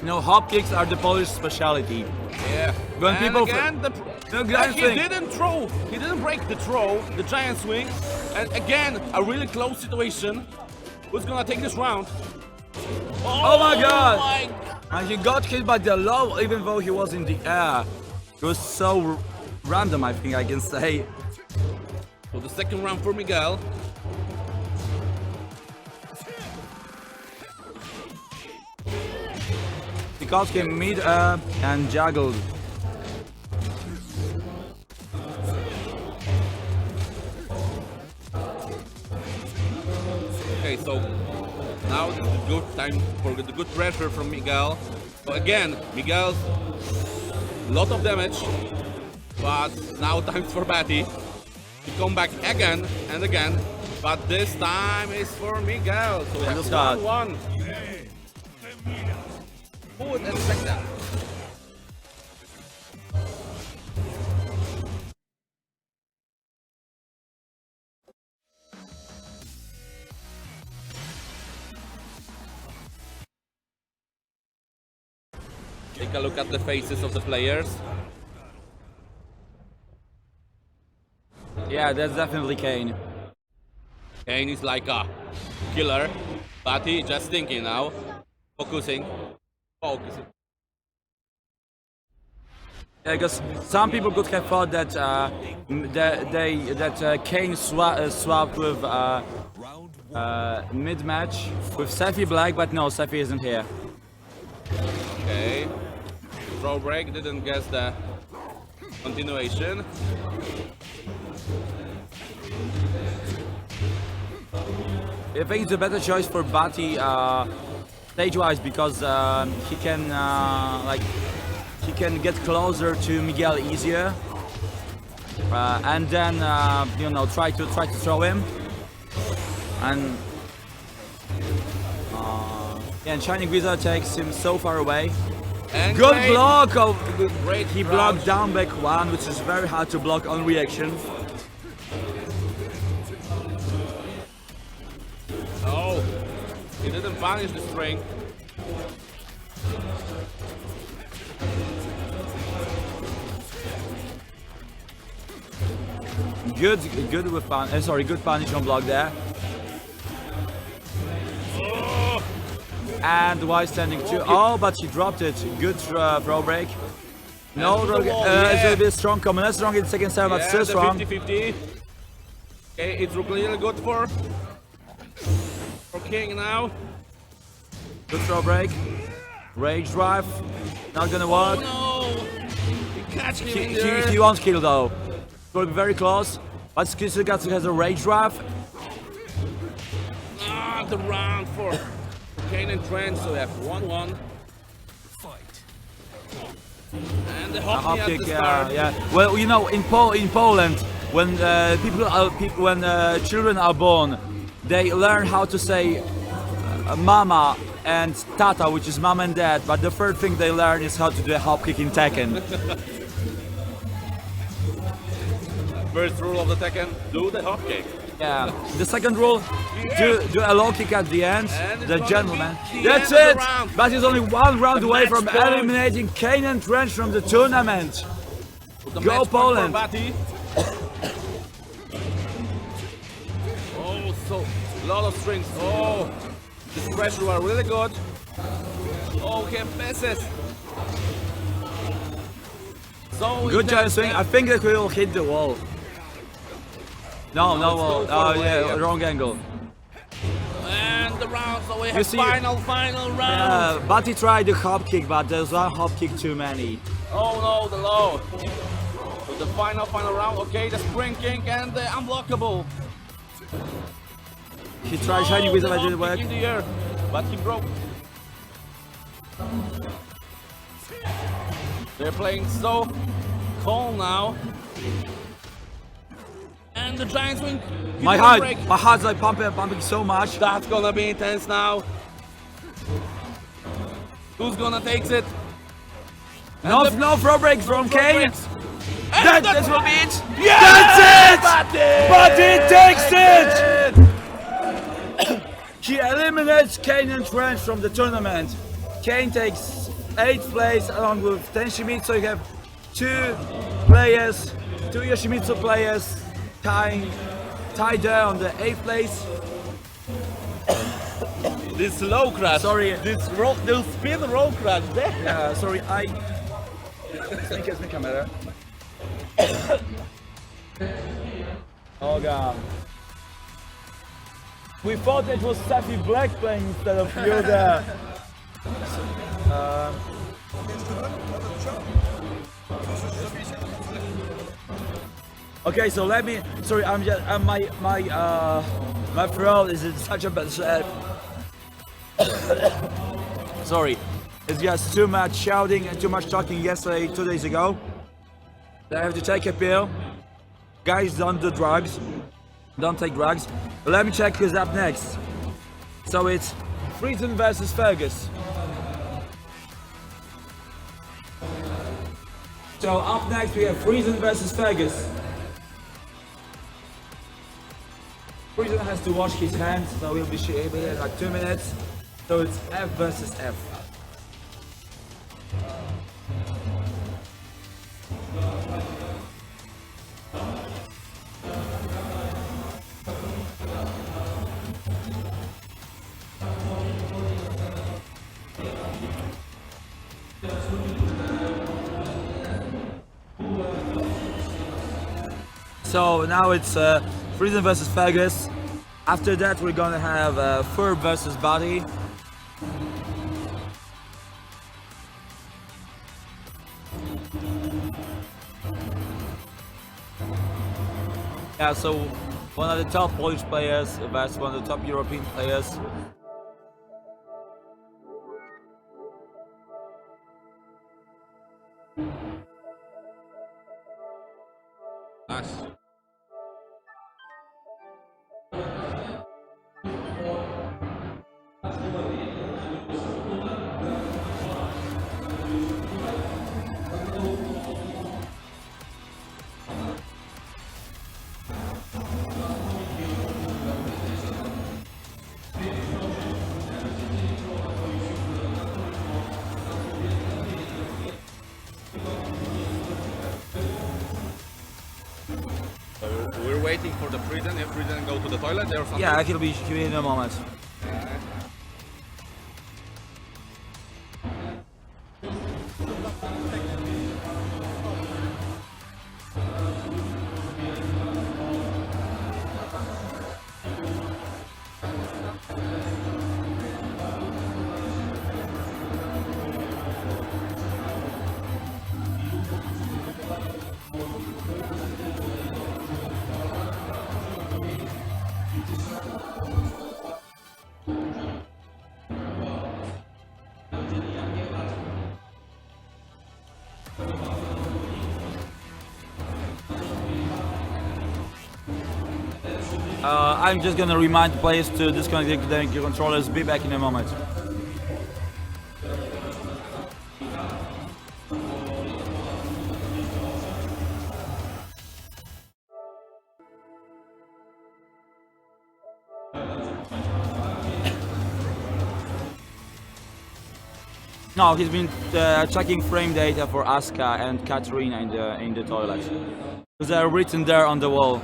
You know, hop kicks are the Polish specialty. Yeah. When and people again, giant he swing. didn't throw. He didn't break the throw, the giant swing. And again, a really close situation. Who's gonna take this round? Oh my God! my And he got hit by the low, even though he was in the air. It was so random, I think I can say. So the second round for Miguel. He got him mid-air and juggled. Okay, so now is the good time for the good pressure from Miguel. So again, Miguel's lot of damage, but now time for Bati to come back again and again. But this time is for Miguel. So we have start. 1-1. Who would expect that? Take a look at the faces of the players. Yeah, that's definitely Kane. Kane is like a killer, but he just thinking now, focusing. Yeah, because some people could have thought that Kane swapped with mid-match with Sephi Black, but no, Sephi isn't here. Okay, throw break, didn't guess the continuation. I think it's a better choice for Bati stage-wise because he can get closer to Miguel easier, and then you know try to throw him, and yeah, and Shining Wizard takes him so far away. And Good great, block! great He crouch. blocked down back one, which is very hard to block on reaction. Oh, he didn't punish the string. Good with good punish on block there. And Y standing too. Oh, but he dropped it. Good throw break. No, And to the wall, it's yeah. a bit strong coming. That's strong in the second set, but Yeah, still the strong. 50-50. Okay, it's really good for King now. Good throw break. Rage drive. Not gonna work. Oh no! He catch him in there. He won't kill though. will be very close. But Kisukatsu has a rage drive. The round for Kaneandtrench, so we have 1-1. Fight. And the A hop hop at kick, the start. yeah. Well, you know, in Poland, when children are born, they learn how to say mama and tata, which is mom and dad. But the third thing they learn is how to do a hop kick in Tekken. First rule of the Tekken, do the hop kick. Yeah. The second rule, do a low kick at the end. And it's The gonna gentleman. be the That's end of it. the round. But he's only one round The away match from point. eliminating Kaneandtrench from the tournament. The Go match point Poland. for Bati. Oh, so lot of strings. Oh, this pressure are really good. Oh, he passes. So Good giant intense. swing. I think that we will hit the wall. No, no wall. going for Oh the way, yeah, yeah. wrong angle. And the round, so we have see- final round. Bati tried the hop kick, but there's one hop kick too many. Oh no, the low. So the final round. Okay, the spring king and the unblockable. He tried shiny with it, the but it didn't hop work. kick in the air, but he broke. They're playing so calm now. And the giant swing. He My didn't break. heart's like pumping so much. That's gonna be intense now. Who's gonna take it? No, the- no throw break from Throw Kane. breaks. And That will be it. Yeah! That's it! Bati takes it! He eliminates Kaneandtrench from the tournament. Kane takes 8th place along with Tenshimitsu. You have two Yoshimitsu players tied there on the 8th place. This low crash. Sorry. This spin roll crash there. Sorry, Znikaj mi kamerę. Oh god. We thought it was Safi Black playing instead of you there. Okay, so let me. Sorry, I'm just my throat is in such a bad shape. Sorry, it's just too much shouting and too much talking yesterday, 2 days ago. I have to take a pill. Guys, don't do drugs. Don't take drugs. But let me check who's up next. So it's Frizen versus Fergus. So up next we have Frizen versus Fergus. Frizen has to wash his hands, so we'll be able in like 2 minutes. So it's F versus F. So now it's Frizen versus Fergus. After that we're gonna have Furb versus Bati. Yeah, so one of the top Polish players versus one of the top European players. Nice. So we're waiting for the Frizen. If Frizen go to the toilet or something. Yeah, he'll be in a moment. I'm just gonna remind the players to disconnect their controllers. Be back in a moment. No, he's been checking frame data for Asuka and Katarina in the toilet. Because they're written there on the wall.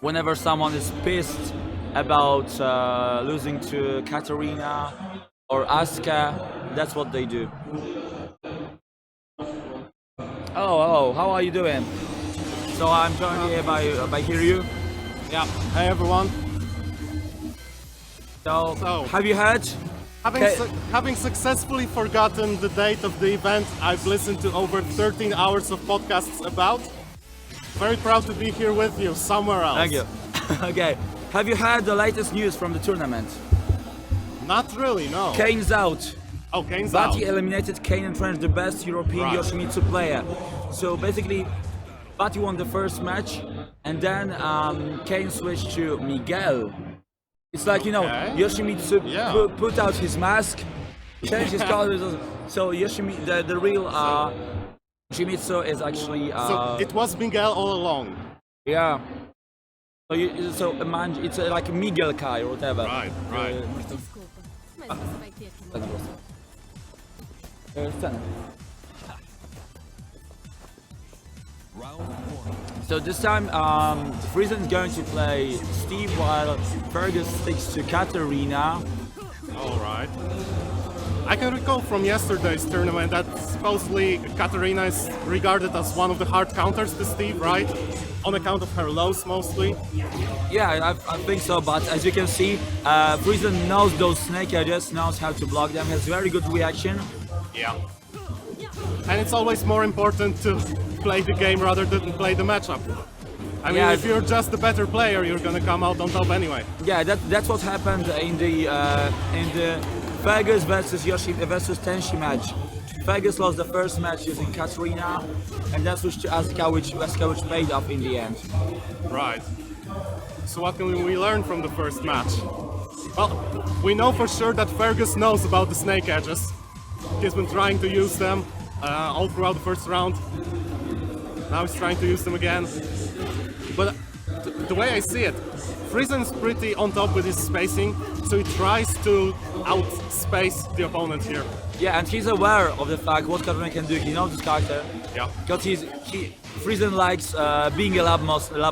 Whenever someone is pissed about losing to Katarina or Asuka, that's what they do. Oh, how are you doing? So I'm joined here by Hiryu. Yeah. Hey everyone. So, So- have you heard? Having successfully forgotten the date of the event, I've listened to over 13 hours of podcasts about. Very proud to be here with you somewhere else. Thank you. Okay. Have you heard the latest news from the tournament? Not really, no. Kane's out. Oh, Kane's out. Bati eliminated Kaneandtrench, the best European Right. Yoshimitsu player. So basically, Bati won the first match, and then Kane switched to Miguel. It's like, you know, Okay. Yoshimitsu Yeah. put out his mask, changed his colors. So the real Yoshimitsu is actually So it was Miguel all along. yeah. It's like Miguel Kai or whatever. Right, right. Desculpa, mas você vai ter que mudar. Scena. Round one. So this time, Frizen is going to play Steve while Fergus sticks to Katarina. All right. I can recall from yesterday's tournament that supposedly Katarina is regarded as one of the hard counters to Steve, right? On account of her lows mostly. Yeah, I think so, but as you can see, Frizen knows those snake edges, knows how to block them, has very good reaction. Yeah. And it's always more important to play the game rather than play the matchup. I mean, Yeah. if you're just the better player, you're gonna come out on top anyway. Yeah, that's what happened in the Fergus versus Tenshi match. Fergus lost the first match using Katarina, and then switched to Asuka, which paid off in the end. Right. So what can we learn from the first match? Well, we know for sure that Fergus knows about the snake edges. He's been trying to use them all throughout the first round. Now he's trying to use them again. But the way I see it, Frizen's pretty on top with his spacing, so he tries to outspace the opponent here. Yeah, and he's aware of the fact what Katarina can do. He knows his character. Yeah. Because Frizen likes being a lab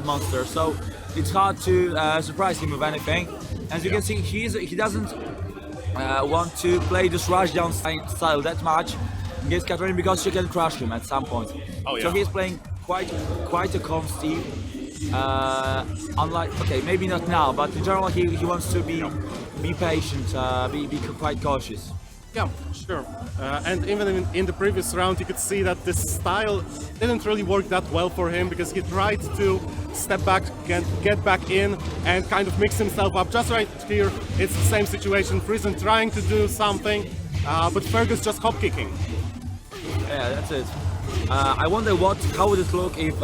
monster, so it's hard to surprise him with anything. As you can see, he doesn't want to play this rushdown style that much against Katarina because she can crush him at some point. Oh, yeah. So he's playing quite a calm Steve. Unlike, okay, maybe not now, but in general he wants to be patient, be quite cautious. Yeah, sure. And even in the previous round, you could see that this style didn't really work that well for him because he tried to step back, get back in, and kind of mix himself up. Just right here, it's the same situation. Frizen trying to do something, but Fergus just hop kicking. Yeah, that's it. I wonder how would it look if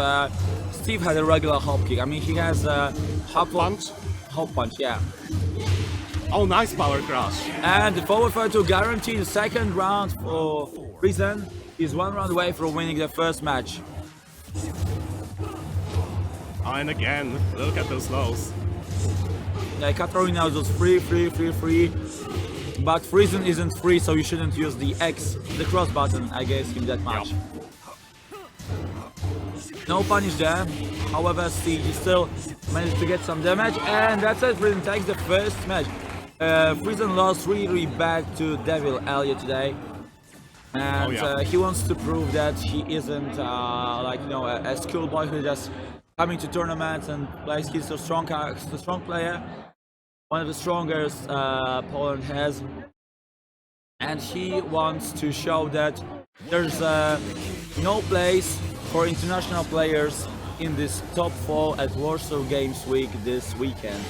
Steve had a regular hop kick. I mean, he has a hop punch? Hop punch, yeah. Oh, nice power crash. And the forward fire to guarantee the second round for Frizen. He's one round away from winning the first match. And again, look at those lows. Yeah, Katarina was free. But Frizen isn't free, so you shouldn't use the cross button against him that much. No punish there. However, Steve still managed to get some damage, and that's it. Frizen takes the first match. Frizen lost really bad to Devil earlier today, and he wants to prove that he isn't a schoolboy who just coming to tournaments and plays. He's a strong player, one of the strongest Poland has, and he wants to show that there's no place for international players in this top 4 at Warsaw Games Week this weekend.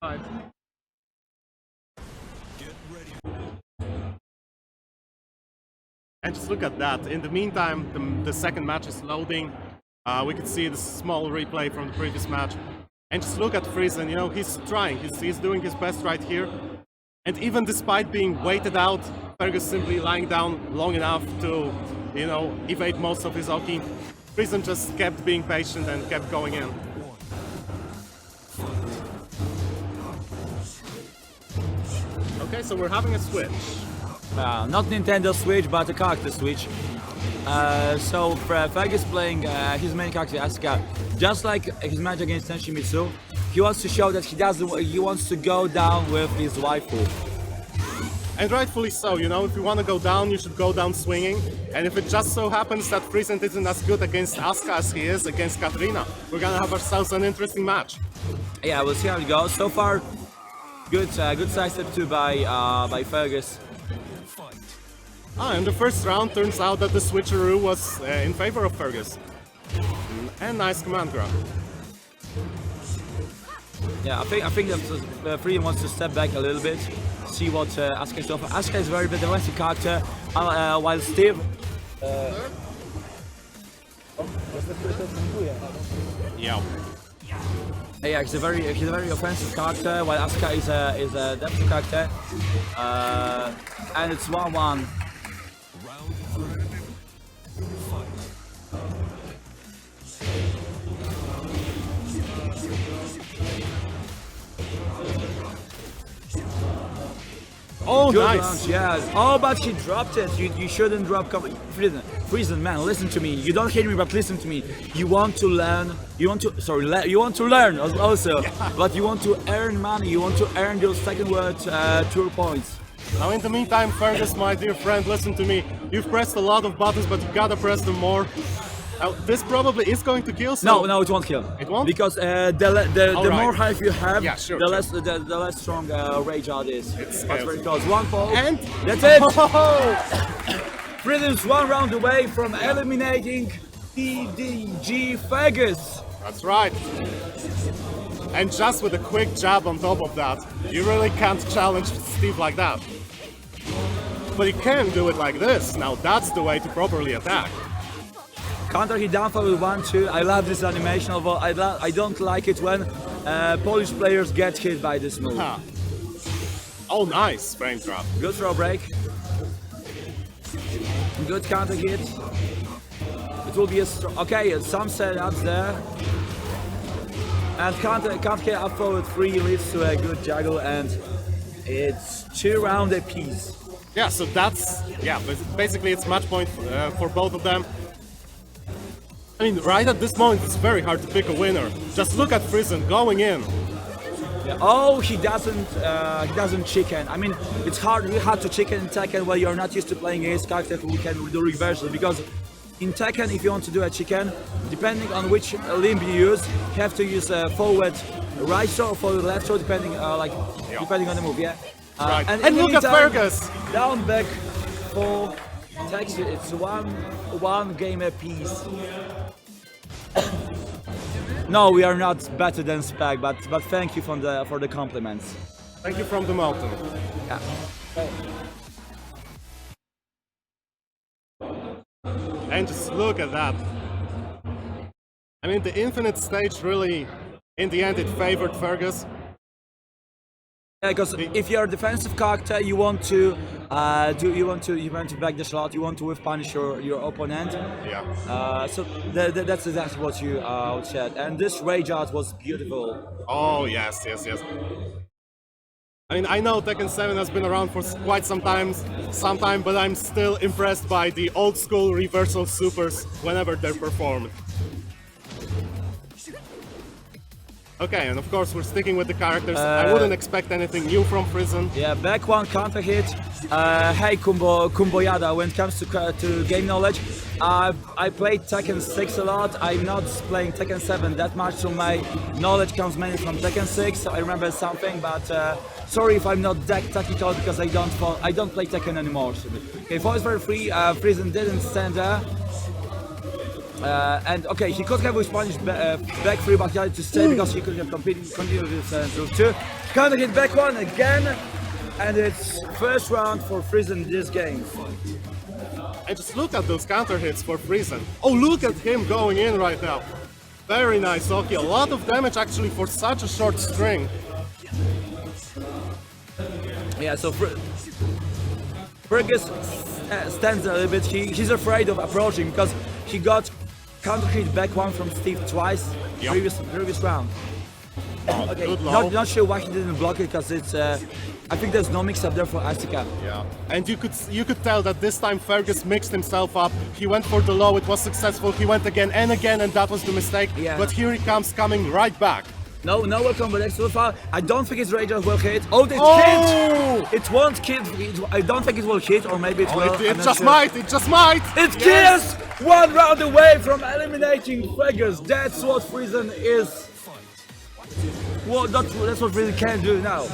Right. Get ready. And just look at that. In the meantime, the second match is loading. We could see the small replay from the previous match. And just look at Frizen, you know, he's trying, he's doing his best right here. And even despite being waited out, Fergus simply lying down long enough to, you know, evade most of his Oki. Frizen just kept being patient and kept going in. Okay, so we're having a switch. Not Nintendo Switch, but a character switch. So Fergus playing his main character Asuka, just like his match against Tenshimitsu. He wants to show that he wants to go down with his waifu. And rightfully so, you know, if you want to go down, you should go down swinging. And if it just so happens that Frizen isn't as good against Asuka as he is against Katarina, we're gonna have ourselves an interesting match. Yeah, we'll see how it goes. So far, good side step 2 by Fergus. In the first round, turns out that the switcheroo was in favor of Fergus. And nice command grab. Yeah, I think that Frieden wants to step back a little bit, see what Asuka has to offer. Asuka is a very defensive character, while Steve. Yeah. Yeah, he's a very offensive character, while Asuka is a defensive character. And it's 1-1. Oh, Good nice! launch, yeah. Oh, but he dropped it. You shouldn't drop. Frizen, man, listen to me. You don't hate me, but listen to me. You want to learn. You want to learn also, but you want to earn money. You want to earn those Tekken World Tour points. Now, in the meantime, Fergus, my dear friend, listen to me. You've pressed a lot of buttons, but you gotta press them more. Now, this probably is going to kill. So No, it won't kill. It won't? Because the more health you have, Yeah, sure, the less strong rage out is. It's That's very close. One fall. And That's it. Oh! Frizen's one round away from eliminating PDG Fergus. That's right. And just with a quick jab on top of that, you really can't challenge Steve like that. But you can do it like this. Now that's the way to properly attack. Counter hit down with 1-2. I love this animation, although I don't like it when Polish players get hit by this move. Huh. Oh, nice frame drop. Good throw break. Good counter hit. It will be a okay. Some setups there. And counter hit up forward 3 leads to a good juggle, and it's 2 rounds apiece. Yeah, so that's basically it's match point for both of them. I mean, right at this moment, it's very hard to pick a winner. Just look at Frizen going in. Yeah. Oh, he doesn't chicken. I mean, it's really hard to chicken in Tekken while you're not used to playing against character who can do reversal. Because in Tekken, if you want to do a chicken, depending on which limb you use, you have to use forward right throw or forward left throw, depending depending on the move. Yeah. Right. And And look at meantime, Fergus. Down back for Texas. It's one game apiece. No, we are not better than Spag, but thank you for the compliments. Thank you from the mountain. Yeah. And just look at that. I mean, the infinite stage really, in the end, it favored Fergus. Yeah, because if you're a defensive character, you want to back the shot, you want to whiff punish your opponent. Yeah. So that's exactly what you said. And this rage out was beautiful. Oh, yes. I mean, I know Tekken 7 has been around for quite some time, but I'm still impressed by the old school reversal supers whenever they're performed. Okay, and of course we're sticking with the characters. I wouldn't expect anything new from Frizen. Yeah, back one counter hit. Hey Kumboyada, when it comes to game knowledge, I played Tekken 6 a lot. I'm not playing Tekken 7 that much, so my knowledge comes mainly from Tekken 6. So I remember something, but sorry if I'm not that technical because I don't play Tekken anymore. Okay, force for free. Frizen didn't stand there. And okay, he could have responded back 3, but he had to stay because he could have continued this move 2. Counter hit back 1 again, and it's first round for Frizen in this game. And just look at those counter hits for Frizen. Oh, look at him going in right now. Very nice, Oki. A lot of damage actually for such a short string. Yeah, so Fergus stands a little bit. He's afraid of approaching because he got counter hit back one from Steve twice Yep. previous round. Okay, Good low. not sure why he didn't block it because it's. I think there's no mix up there for Asuka. Yeah. And you could tell that this time Fergus mixed himself up. He went for the low, it was successful. He went again, and that was the mistake. Yeah. But here he comes, coming right back. No welcome back so far. I don't think his Rager will hit. Oh, it hit! It won't hit. I don't think it will hit, or maybe it will. It just might, it just might! It Yes! kills! 1 round away from eliminating Fergus. That's what Frizen is. Well, that's what Frizen can do now.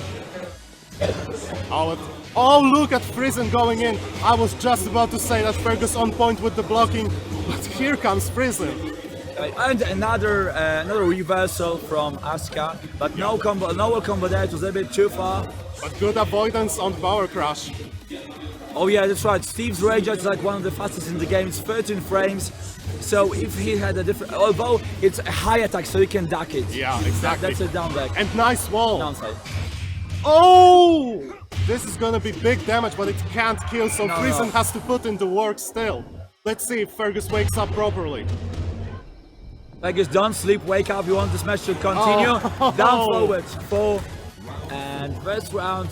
Oh, look at Frizen going in. I was just about to say that Fergus on point with the blocking, but here comes Frizen. And another reversal from Asuka, but no combo there. It was a bit too far. But good avoidance on Power Crush. Oh yeah, that's right. Steve's Rage is like one of the fastest in the game. It's 13 frames. So if he had a different, although it's a high attack, so you can duck it. Yeah, exactly. That's a down back. And nice wall. Downside. Oh! This is gonna be big damage, but it can't kill, so No, Frizen no. has to put in the work still. Let's see if Fergus wakes up properly. Fergus, don't sleep, wake up. You want this match to continue. Oh. Down forward 4. And first round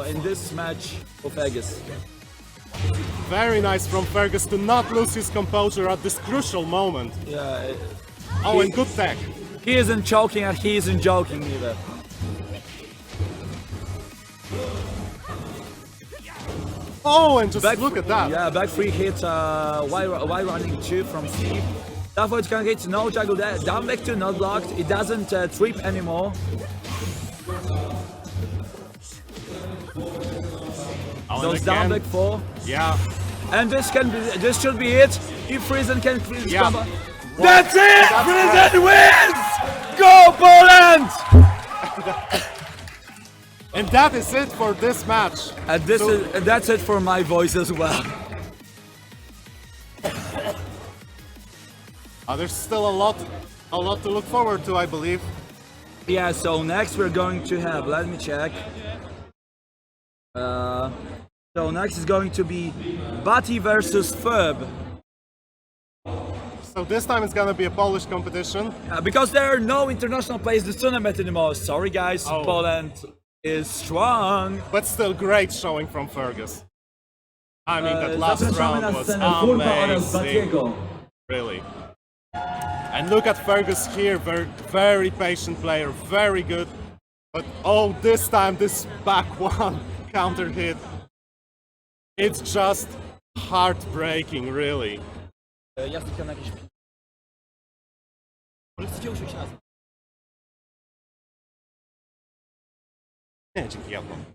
in this match for Fergus. Very nice from Fergus to not lose his composure at this crucial moment. Yeah, Oh, and good tech. he isn't choking and he isn't joking either. Oh, and just look at that. Yeah, back 3 hit, Y running 2 from Steve. Therefore it's gonna get no juggle there. Down back 2 not blocked. It doesn't trip anymore. Oh, So and it's down again, back 4. yeah. And this should be it. If Frizen can freeze Yeah. combo. That's it! Frizen wins! Go Poland! And that is it for this match. And that's it for my voice as well. There's still a lot to look forward to, I believe. Yeah, so next we're going to have, let me check. So next is going to be Bati versus Furb. So this time it's gonna be a Polish competition. Because there are no international players in this tournament anymore. Sorry guys, Oh. Poland is strong. But still great showing from Fergus. I mean, that last Zapraszamy na round was scenę Furba oraz amazing. Batiego. Really. And look at Fergus here, very patient player, very good. But oh, this time, this back one counter hit. It's just heartbreaking, really. Ja stykam jakieś... Ale chcecie usiąść razem. Nie, dzięki jabłkom.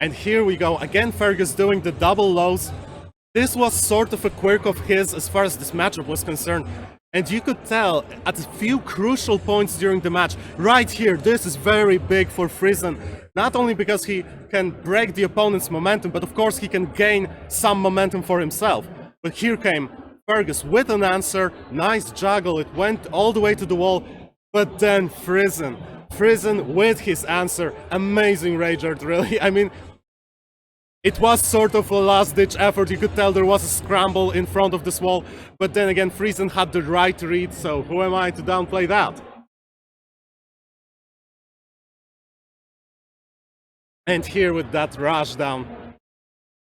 And here we go, again Fergus doing the double lows. This was sort of a quirk of his as far as this matchup was concerned. And you could tell at a few crucial points during the match, right here, this is very big for Frizen. Not only because he can break the opponent's momentum, but of course he can gain some momentum for himself. But here came Fergus with an answer, nice juggle, it went all the way to the wall, but then Frizen with his answer, amazing Ragert, really. I mean, it was sort of a last-ditch effort, you could tell there was a scramble in front of this wall, but then again Frizen had the right read, so who am I to downplay that? And here with that rush down,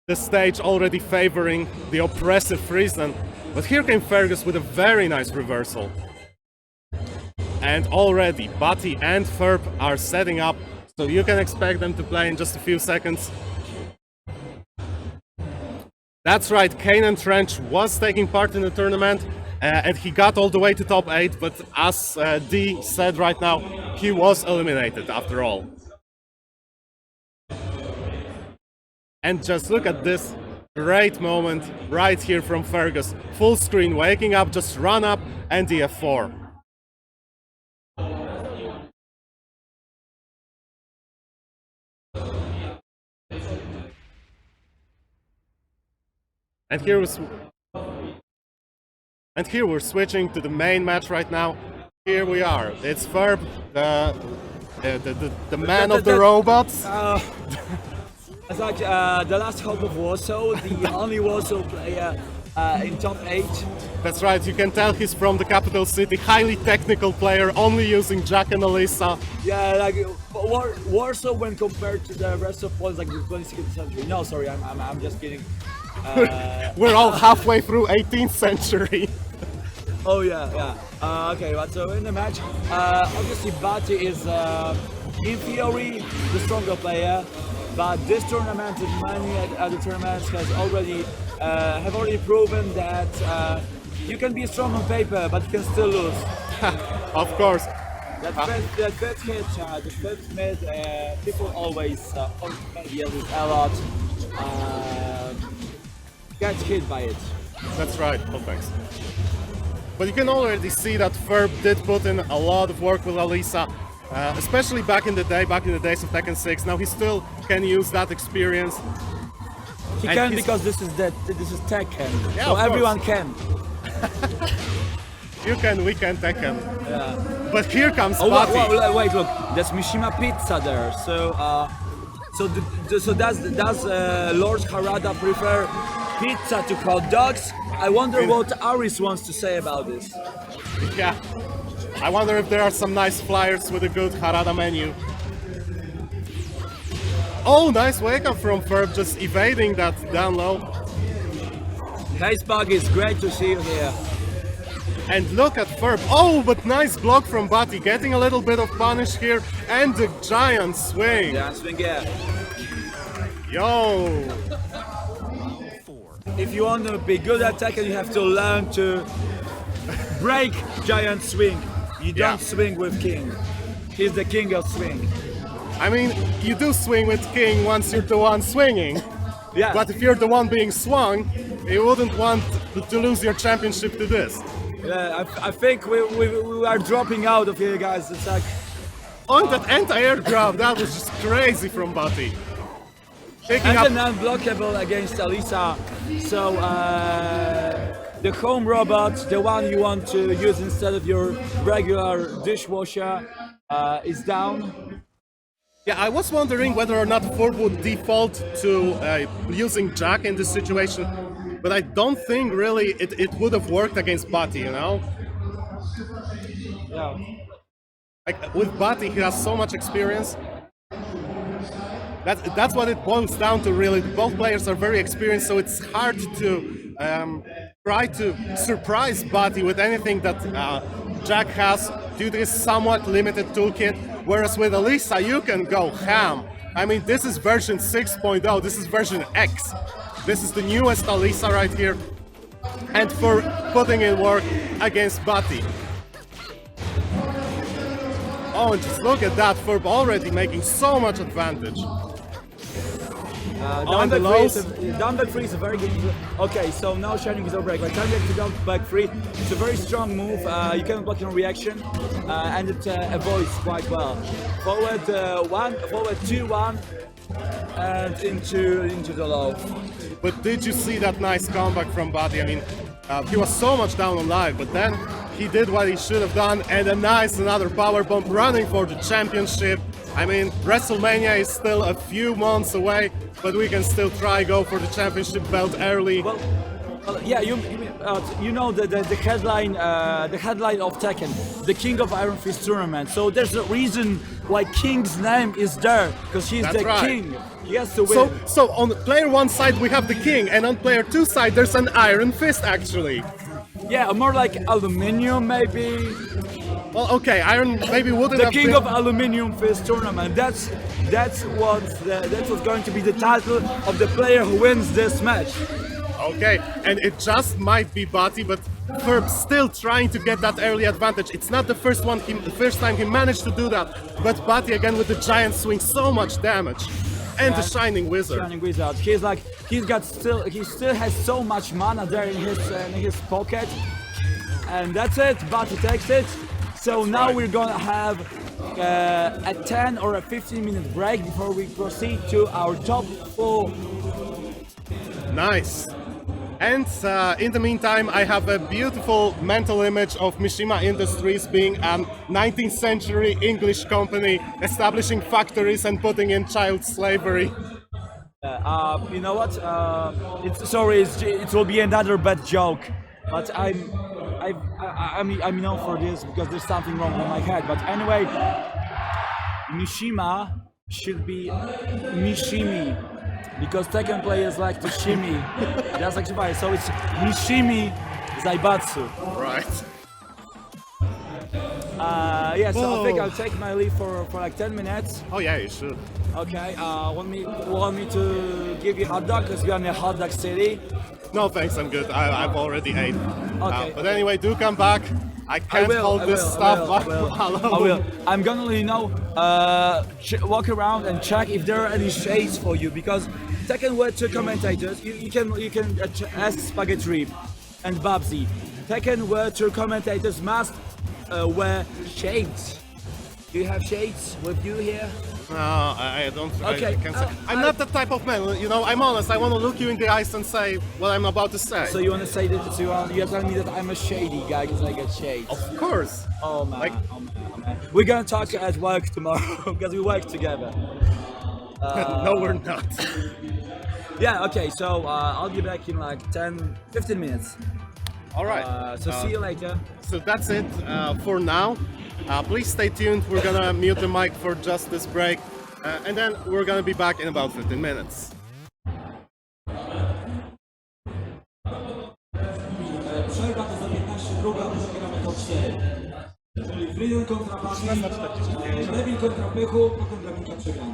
the stage already favoring the oppressive Frizen, but here came Fergus with a very nice reversal. And already Bati and Furb are setting up, so you can expect them to play in just a few seconds. That's right, Kaneandtrench was taking part in the tournament and he got all the way to top 8, but as D said right now, he was eliminated after all. And just look at this great moment right here from Fergus. Full screen, waking up, just run up and the F4. And here we're switching to the main match right now. Here we are. It's Furb, the man of the robots. It's like the last hope of Warsaw, the only Warsaw player in top 8. That's right, you can tell he's from the capital city, highly technical player, only using Jack and Alyssa. Yeah, like Warsaw when compared to the rest of Poland, like the 22nd century. No, sorry, I'm just kidding. We're all halfway through 18th century. Oh yeah. Okay, but so in the match, obviously Bati is in theory the stronger player, but this tournament and many other tournaments have already proven that you can be strong on paper, but you can still lose. Of course. That first hit, the first mid, people always maybe a lot get hit by it. That's right. Oh, thanks. But you can already see that Furb did put in a lot of work with Alyssa, especially back in the days of Tekken 6. Now he still can use that experience. He can because this is Tekken, Yeah, so of everyone can. You can, we can, Tekken. Yeah. But here comes Oh Bati. wait, look, there's Mishima Pizza there. So does Lord Harada prefer pizza to hot dogs? I wonder what Aris wants to say about this. Yeah. I wonder if there are some nice flyers with a good Harada menu. Oh, nice wake up from Furb, just evading that down low. Hey Spug, it's great to see you here. And look at Furb. Oh, but nice block from Bati, getting a little bit of punish here, and the giant swing. Yeah, swing, yeah. Yo. If you want to be good at Tekken, you have to learn to break giant swing. You don't swing with King. He's the king of swing. I mean, you do swing with King once you're the one swinging. Yeah. But if you're the one being swung, you wouldn't want to lose your championship to this. Yeah, I think we are dropping out of here, guys. It's like On that anti-air grab, that was just crazy from Bati. Picking up. and unblockable against Alyssa. So the home robot, the one you want to use instead of your regular dishwasher, is down. Yeah, I was wondering whether or not Furb would default to using Jack in this situation, but I don't think really it would have worked against Bati, you know? Yeah. Like, with Bati, he has so much experience. That's what it boils down to, really. Both players are very experienced, so it's hard to try to surprise Bati with anything that Jack has due to his somewhat limited toolkit. Whereas with Alyssa, you can go ham. I mean, this is version 6.0, this is version X. This is the newest Alyssa right here. And for putting in work against Bati. Oh, and just look at that, Furb already making so much advantage. On the lows. Down back 3 is a very good move. Okay, so now Shining is over. By time to down back 3, it's a very strong move. You can block your reaction, and it avoids quite well. Forward 1, forward 2, 1, and into the low. But did you see that nice comeback from Bati? I mean, he was so much down on life, but then he did what he should have done, and another power bomb running for the championship. I mean, WrestleMania is still a few months away, but we can still try go for the championship belt early. Well yeah, you know the headline of Tekken, the King of Iron Fist tournament. So there's a reason why King's name is there, because he's That's the right. king. He has to win. So on player 1 side we have the king, and on player 2 side there's an Iron Fist actually. Yeah, more like aluminium maybe. Well, okay, Iron maybe wouldn't The have King been... of Aluminium Fist tournament. That's what's going to be the title of the player who wins this match. Okay, and it just might be Bati, but Furb still trying to get that early advantage. It's not the first time he managed to do that, but Bati again with the giant swing, so much damage. And the Shining Wizard. Shining Wizard. He still has so much mana there in his pocket, and that's it. Bati takes it. So now we're gonna have a 10 or a 15-minute break before we proceed to our top 4. Nice. And in the meantime, I have a beautiful mental image of Mishima Industries being a 19th century English company establishing factories and putting in child slavery. You know what? It will be another bad joke, but I'm known for this because there's something wrong in my head. But anyway, Mishima should be Mishimi because Tekken players like to shimmy. That's like Shibari, so it's Mishimi Zaibatsu. Right. Yeah, so I think Whoa. I'll take my leave for like 10 minutes. Oh yeah, you should. Okay, want me to give you hot dog because we're in a hot dog city? No thanks, I'm good. I've already ate. Okay. But anyway, do come back. I can't hold this stuff alone. I will. I'm gonna, walk around and check if there are any shades for you because Tekken World Tour commentators, you can ask Spaghetti Rip and Babsy. Tekken World Tour commentators must wear shades. Do you have shades with you here? No, I don't. Okay, I can't say. I'm not that type of man. I'm honest. I want to look you in the eyes and say what I'm about to say. So you want to say that? So you're telling me that I'm a shady guy because I get shades? Of course. Oh man, Like- oh man. We're gonna talk at work tomorrow because we work together. No, we're not. Yeah, okay, so I'll be back in like 15 minutes. All right. So see you later. So that's it for now. Please stay tuned. We're gonna mute the mic for just this break, and then we're gonna be back in about 15 minutes. Przerwa to za 15 druga, gramy to 4. Czyli Frizen kontra Bati, Debil kontra Pychu, potem Drabinka przegrana.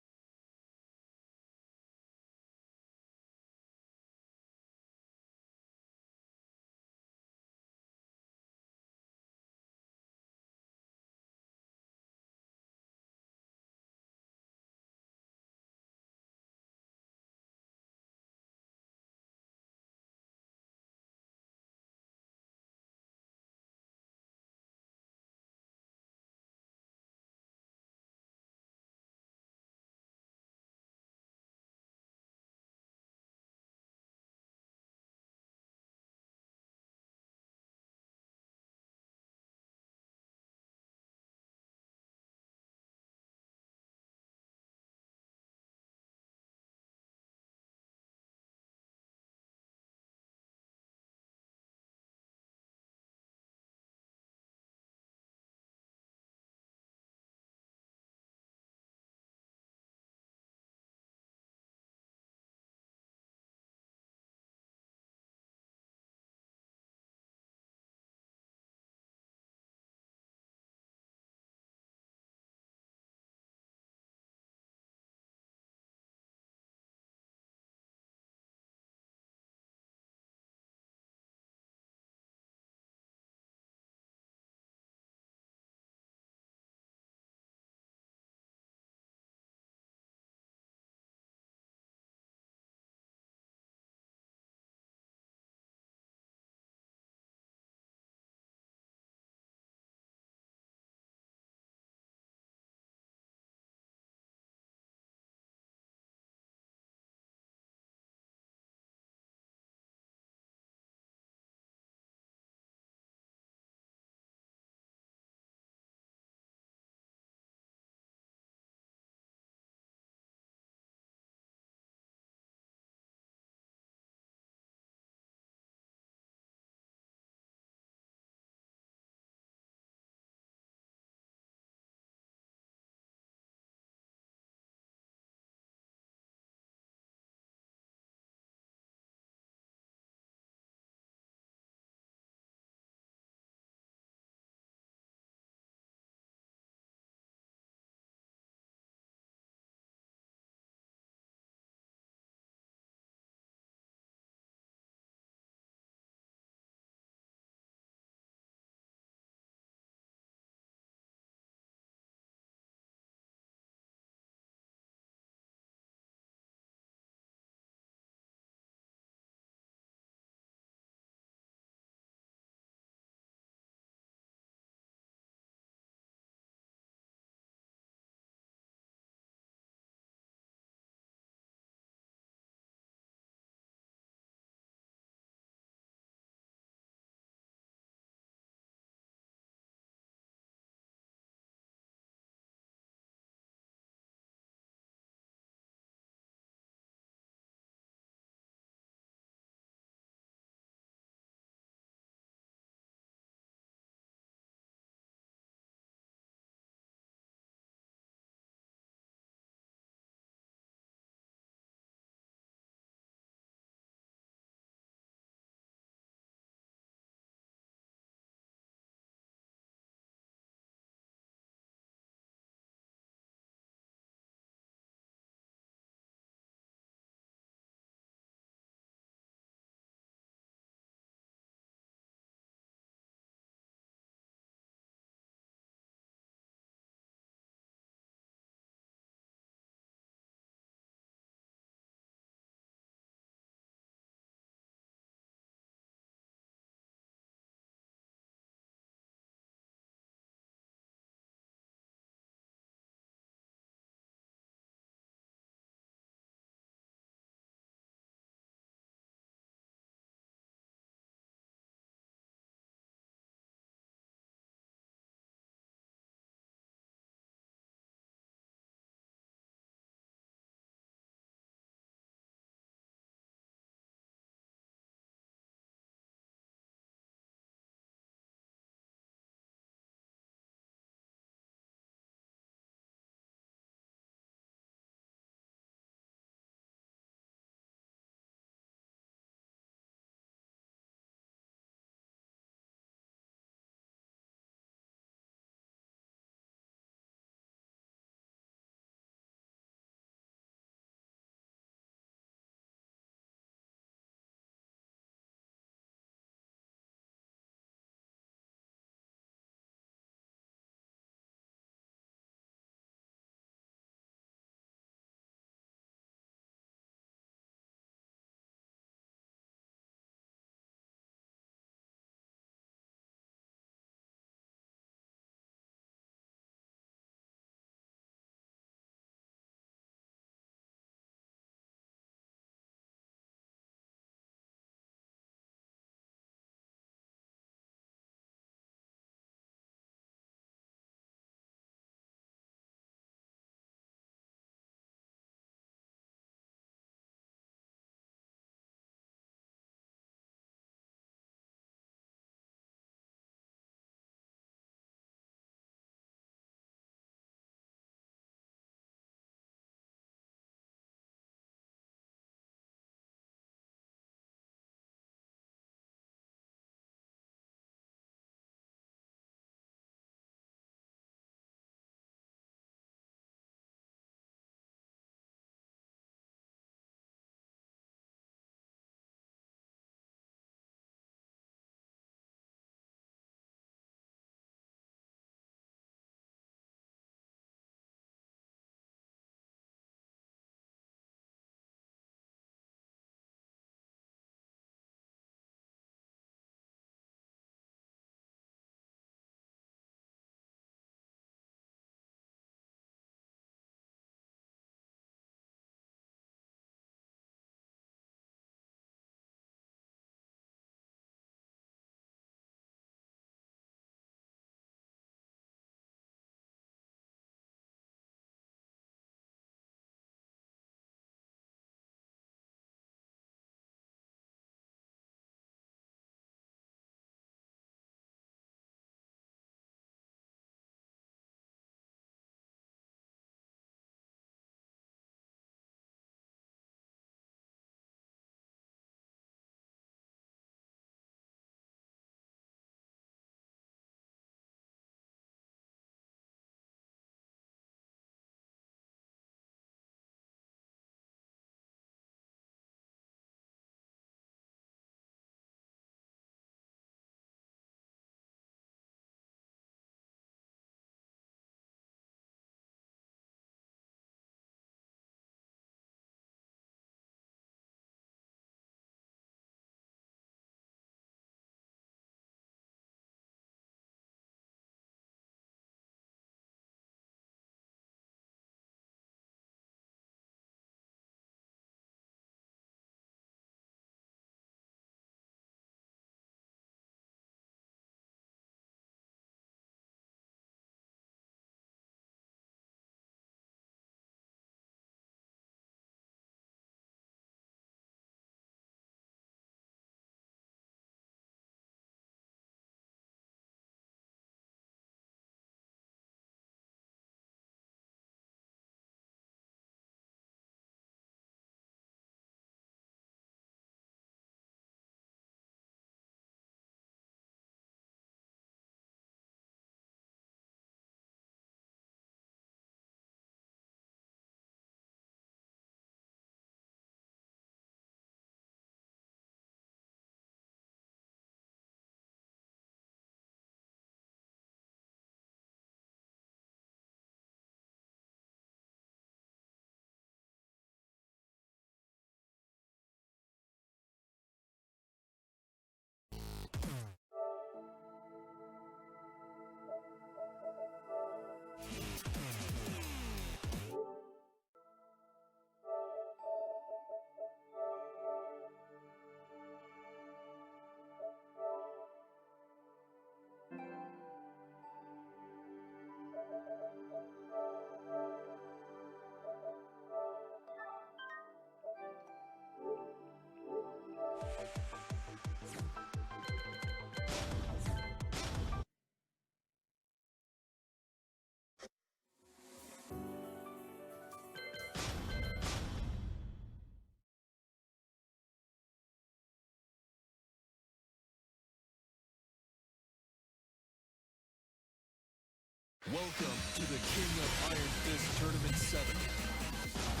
Welcome to the King of Iron Fist Tournament 7.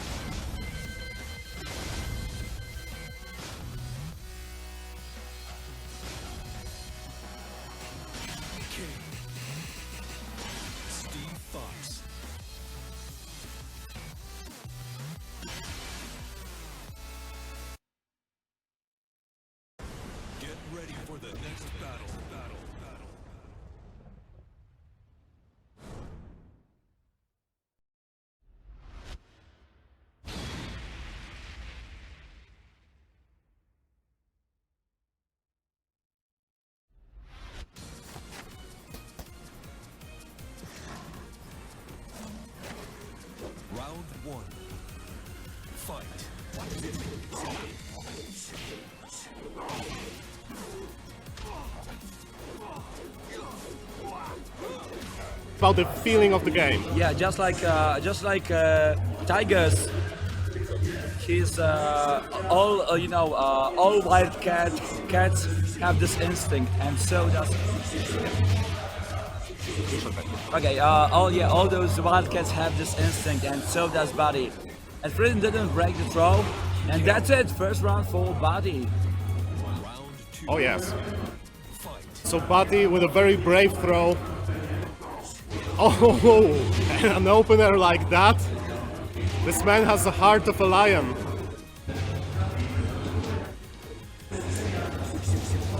King Steve Fox. Get ready for the next battle. Round 1. Fight. About the feeling of the game. Yeah, just like tigers. He's all you know. All cats have this instinct, and so does. Okay. All those wildcats have this instinct, and so does Bati. And Frizen didn't break the throw, and that's it. First round for Bati. Round 2. Oh yes. Fight. So Bati with a very brave throw. Oh, and an opener like that. This man has the heart of a lion.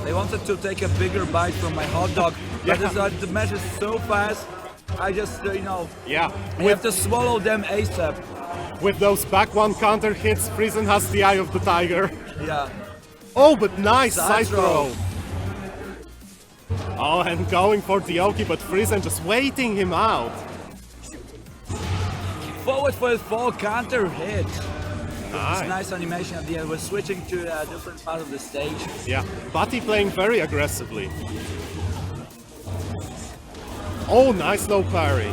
They wanted to take a bigger bite from my hot dog, but the match is so fast. I just Yeah, I have to swallow them ASAP. with those back one counter hits, Frizen has the eye of the tiger. Yeah. Oh, but nice side Side throw. throw. Oh, and going for the Oki, but Frizen just waiting him out. Forward for his 4 counter hit. Nice. It's nice animation at the end. We're switching to a different part of the stage. Yeah, Bati playing very aggressively. Oh, nice low parry.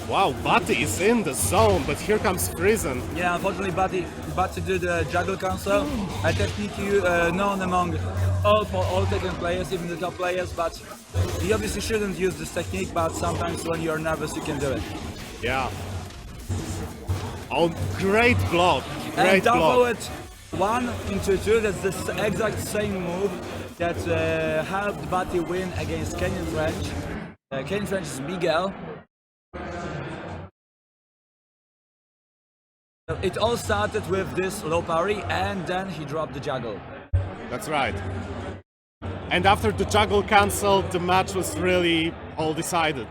Wow, Bati is in the zone, but here comes Frizen. Yeah, unfortunately, Bati did the juggle cancel. A technique known among all Tekken players, even the top players. But you obviously shouldn't use this technique. But sometimes when you're nervous, you can do it. Yeah. Oh, great block. And Great down block. forward 1 into 2. That's the exact same move that helped Bati win against Kaneandtrench. Kaneandtrench is Miguel. It all started with this low parry, and then he dropped the juggle. That's right. And after the juggle cancelled, the match was really all decided.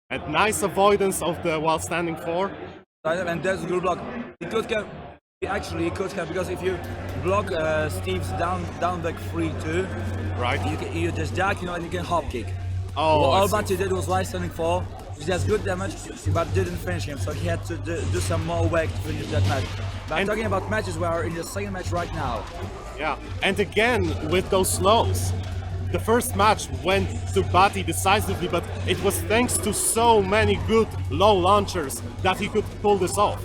And nice avoidance of the while standing 4. And that's a good block. He could have, because if you block Steve's down back 3-2, Right. you just duck, and you can hop kick. Oh, All I see. Bati did was while standing 4, which does good damage, but didn't finish him, so he had to do some more work to finish that match. But And- talking about matches, we are in the second match right now. Yeah, and again with those slows. The first match went to Bati decisively, but it was thanks to so many good low launchers that he could pull this off.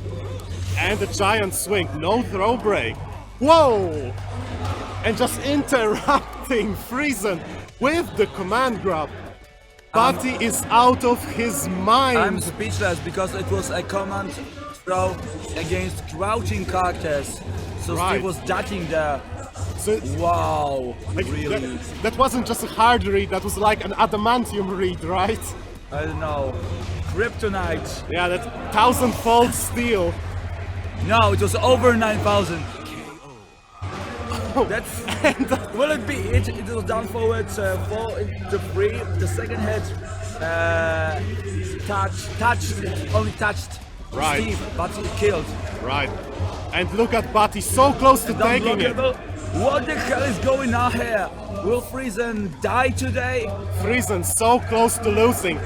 And the giant swing, no throw break. Whoa! And just interrupting Frizen with the command grab. Bati is out of his mind. I'm speechless because it was a command throw against crouching characters. So Right. Steve was ducking there. So, Wow, like, really? that wasn't just a hard read, that was like an adamantium read, right? I don't know. Kryptonite. Yeah, that 1000-fold steel. No, it was over 9,000. That's. Will it be? It was down forward 4 into 3. The second hit only touched Right. Steve, but he killed. Right. And look at Bati, so close to taking it. Unblockable. What the hell is going on here? Will Frizen die today? Frizen so close to losing.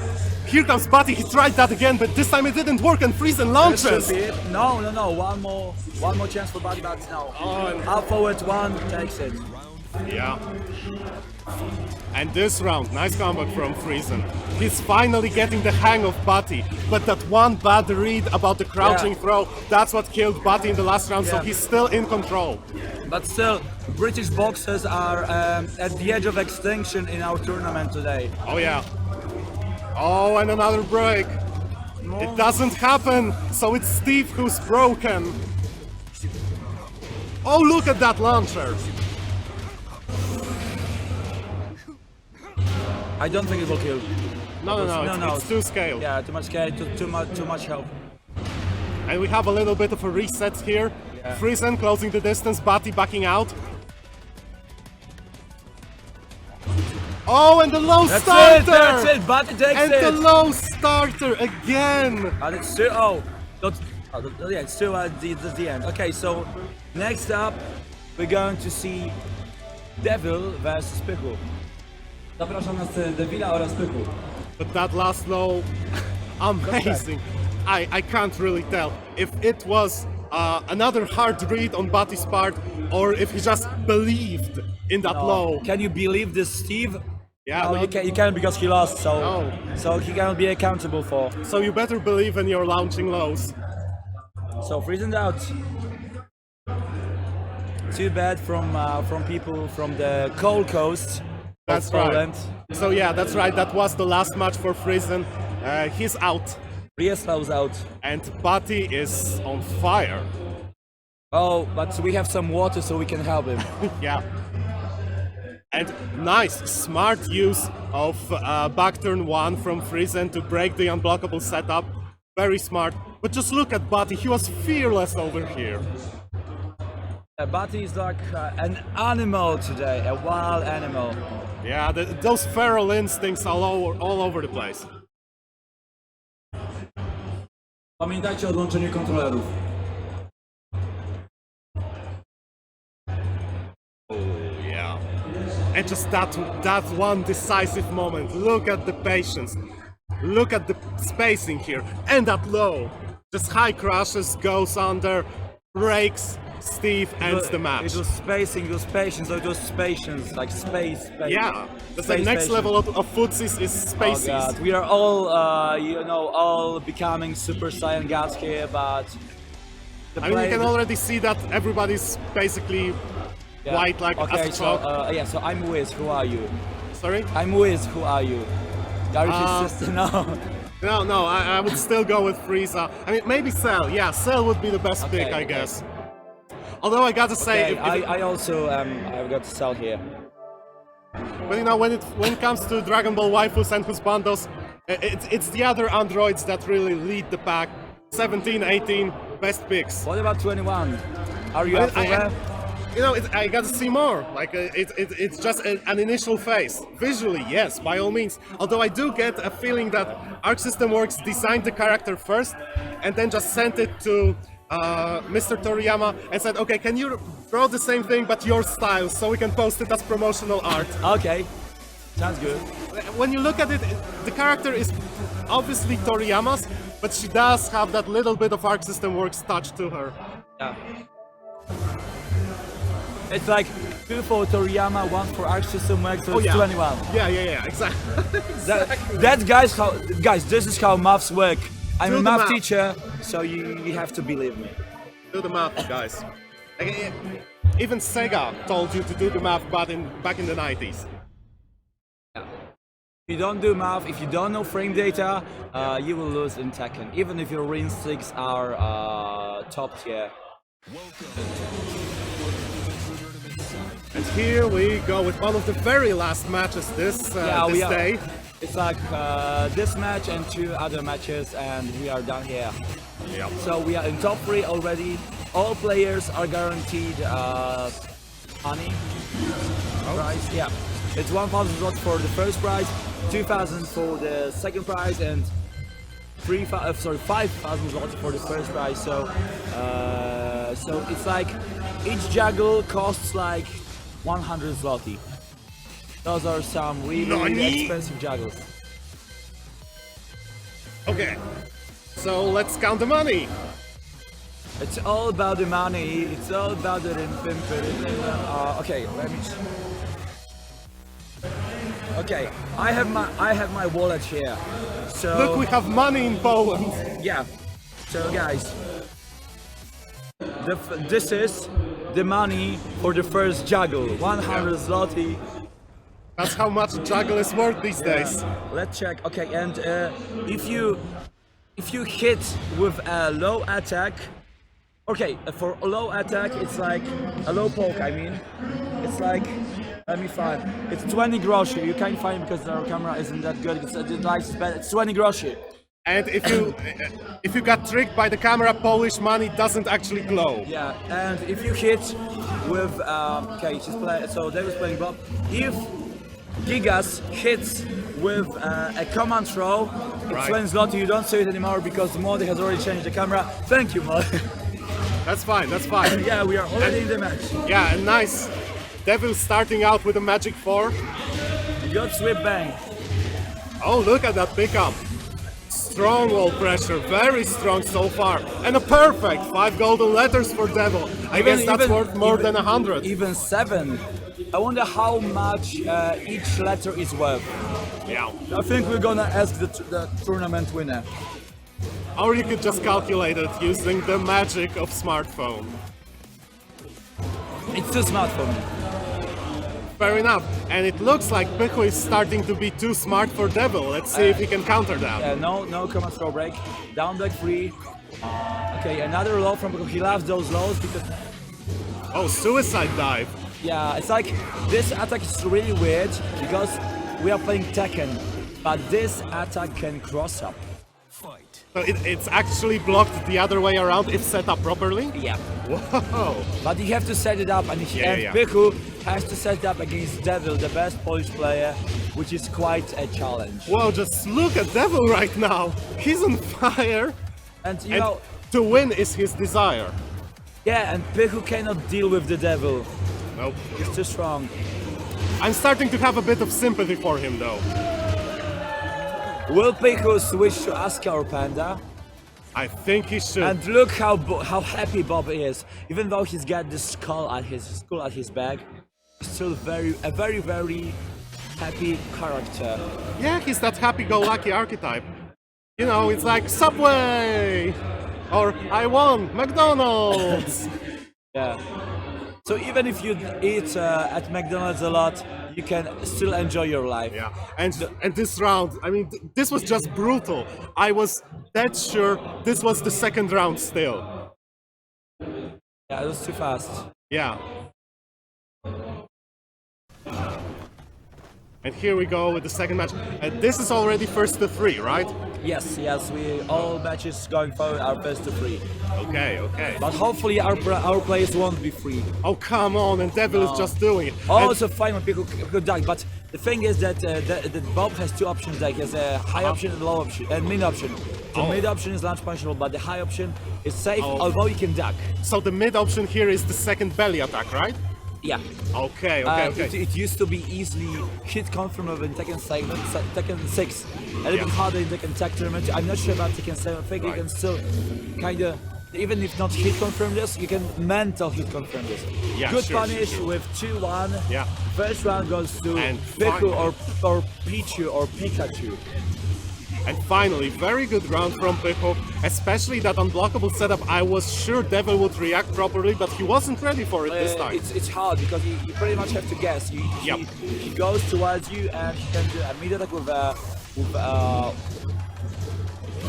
Here comes Bati, he tried that again, but this time it didn't work and Frizen That should launches. be it. No. One more chance for Bati, but no. Oh, and- Up forward 1 takes it. Round Yeah. And this round, nice comeback from Frizen. He's finally getting the hang of Bati, but that one bad read about the crouching throw, that's what killed Bati in the last round, so Yeah. he's still in control. But still, British boxers are at the edge of extinction in our tournament today. Oh yeah. Oh, and another break. It doesn't happen, so it's Steve who's broken. Oh, look at that launcher. I don't think it will kill. No, it's too scaled. Yeah, too much scale, too much help. And we have a little bit of a reset here. Yeah. Frizen closing the distance, Bati backing out. Oh, and the low That's starter! it, that's it, Bati takes And it! the low starter again! And it's still, yeah, it's still at the end. Okay, so next up, we're going to see Devil versus Pychu. Zapraszam nas Devila oraz Pychu. But that last low, amazing. I can't really tell if it was another hard read on Bati's part or if he just believed in that low. Can you believe this, Steve? Yeah, no, no. you can't because he lost, so No. so he cannot be accountable for. So you better believe in your launching lows. So Friesen's out. Too bad from people from the cold coast That's of right. Poland. So yeah, that's right. That was the last match for Frizen. He's out, Rieslav's out. and Bati is on fire. Oh, but we have some water so we can help him. Yeah. And nice, smart use of back turn 1 from Frizen to break the unblockable setup. Very smart. But just look at Bati, he was fearless over here. Bati is like an animal today, a wild animal. Yeah, those feral instincts all over the place. Pamiętajcie o odłączeniu kontrolerów. Yeah. And just that one decisive moment. Look at the patience. Look at the spacing here. And that low. Just high crashes, goes under, breaks, Steve ends the match. It was spacing, it was patience, so it was patience, like space. Yeah, that's the Space next station. level of footsies is Oh spaces. God, we are all, all becoming super saiyan gods here, but the I mean, you play- can already see that everybody's basically yeah. white like okay, as so chalk. yeah, so I'm Wiz. Who are you? Sorry? I'm Wiz. Who are you? Darius' sister? No. No, I would still go with Frieza. I mean, maybe Cell. Yeah, Cell would be the best pick, I okay. guess. Although I gotta say, Okay, I also I've got to sell here. but you know, when it comes to Dragon Ball waifus and husbandos, it's the other androids that really lead the pack. 17, 18, best picks. What about 21? Are you I- up for I- that? You know, I gotta see more. Like, it's just an initial phase. Visually, yes, by all means. Although I do get a feeling that Arc System Works designed the character first and then just sent it to Mr. Toriyama and said, okay, can you draw the same thing but your style so we can post it as promotional art? Okay, sounds good. When you look at it, the character is obviously Toriyama's, but she does have that little bit of Arc System Works touch to her. Yeah. It's like 2 for Toriyama, 1 for Arc System Works, so Oh, it's yeah. 21. Yeah, exactly. That's guys, this is how maths work. I'm Do a the math math. teacher, so you have to believe me. Do the math, guys. Like, even Sega told you to do the math back in the 90s. If you don't do math, if you don't know frame data, you will lose in Tekken. Even if your instincts are top tier. And here we go with one of the very last matches this day. It's like this match and 2 other matches, and we are done here. Yep. So we are in top 3 already. All players are guaranteed money prize. Yeah, it's 1,000 zloty for the first prize, 2,000 for the second prize, and 5,000 zloty for the first prize. So it's like each juggle costs like 100 zloty. Those are some really expensive juggles. Okay, so let's count the money. It's all about the money. It's all about the okay, let me. Okay, I have my wallet here. So Look, we have money in Poland. yeah. So guys, this is the money for the first juggle. 100 zloty. That's how much juggle is worth these days. Let's check. Okay, and if you hit with a low attack, okay, for a low attack it's like a low poke. I mean, it's like, let me find. It's 20 groszy. You can't find it because our camera isn't that good. The light is bad. It's 20 groszy. And if you got tricked by the camera, Polish money doesn't actually glow. Yeah, and if you hit with okay, so David's playing Bob. If Gigas hits with a command throw, it's Right. 20 zloty. You don't see it anymore because Modi has already changed the camera. Thank you, Modi. That's fine, that's fine. Yeah, we are already in the match. Yeah, and nice. Devil starting out with a magic 4. Good sweep bang. Oh, look at that pickup. Strong wall pressure, very strong so far. And a perfect 5 golden letters for Devil. I guess that's worth more than 100. Even 7. I wonder how much each letter is worth. Yeah. I think we're gonna ask the tournament winner. Or you could just calculate it using the magic of smartphone. It's too smart for me. Fair enough. And it looks like Pychu is starting to be too smart for Devil. Let's see if he can counter that. No command throw break. Down back 3. Okay, another low from Pychu. He loves those lows because Oh, suicide dive. yeah, it's like this attack is really weird because we are playing Tekken, but this attack can cross up. Fight. So it's actually blocked the other way around if set up properly? Yeah. Whoa! But you have to set it up, and Yeah. Pychu has to set it up against Devil, the best Polish player, which is quite a challenge. Whoa, just look at Devil right now! He's on fire! And you And know, to win is his desire. yeah, and Pychu cannot deal with the Devil. Nope. He's too strong. I'm starting to have a bit of sympathy for him though. Will Pychu switch to Asuka or Panda? I think he should. And look how happy Bob is. Even though he's got this skull at his back, he's still a very happy character. Yeah, he's that happy-go-lucky archetype. You know, it's like Subway! Or I won! McDonald's! Yeah. So even if you eat at McDonald's a lot, you can still enjoy your life. Yeah, and this round, I mean, this was just brutal. I was dead sure this was the second round still. Yeah, it was too fast. Yeah. And here we go with the second match. And this is already first to 3, right? Yes, we all matches going forward are best to 3. Okay, okay. But hopefully our players won't be free. Oh, come on, and Devil is just doing it. Oh, And- so fine when people could die, but the thing is that that Bob has 2 options. Like, he has a high option and low option, and mid option. The mid option is launch punishable, but the high option is safe, although you can duck. So the mid option here is the second belly attack, right? Yeah. Okay, okay. It used to be easily hit confirmable in Tekken 7, Tekken 6. A little bit harder in Tekken Tag Tournament. I'm not sure about Tekken 7. I think you can still kinda, even if not hit confirm this, you can mental hit confirm this. Yeah, Good sure, punish sure. with 2-1. Yeah. First round goes to And Pychu or Pychu or Pikachu. And finally, very good round from Pychu, especially that unblockable setup. I was sure Devil would react properly, but he wasn't ready for it this time. It's hard because you pretty much have to guess. Yep. He goes towards you and he can do a mid attack with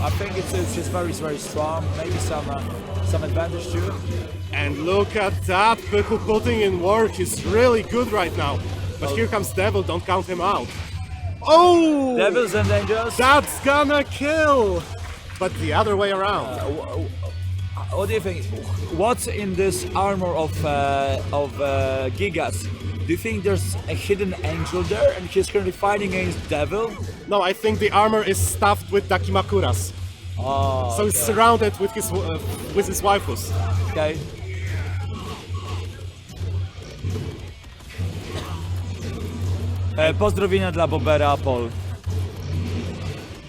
I think it's just very strong. Maybe some advantage too. And look at that, Pychu putting in work. He's really good right now. But here comes Devil, don't count him out. Oh! Devils and Angels. That's gonna kill! But the other way around. What do you think? What's in this armor of Gigas? Do you think there's a hidden angel there and he's currently fighting against Devil? No, I think the armor is stuffed with Dakimakuras. Oh, So he's surrounded with his waifus. okay. Pozdrowienia dla Bobera Apol.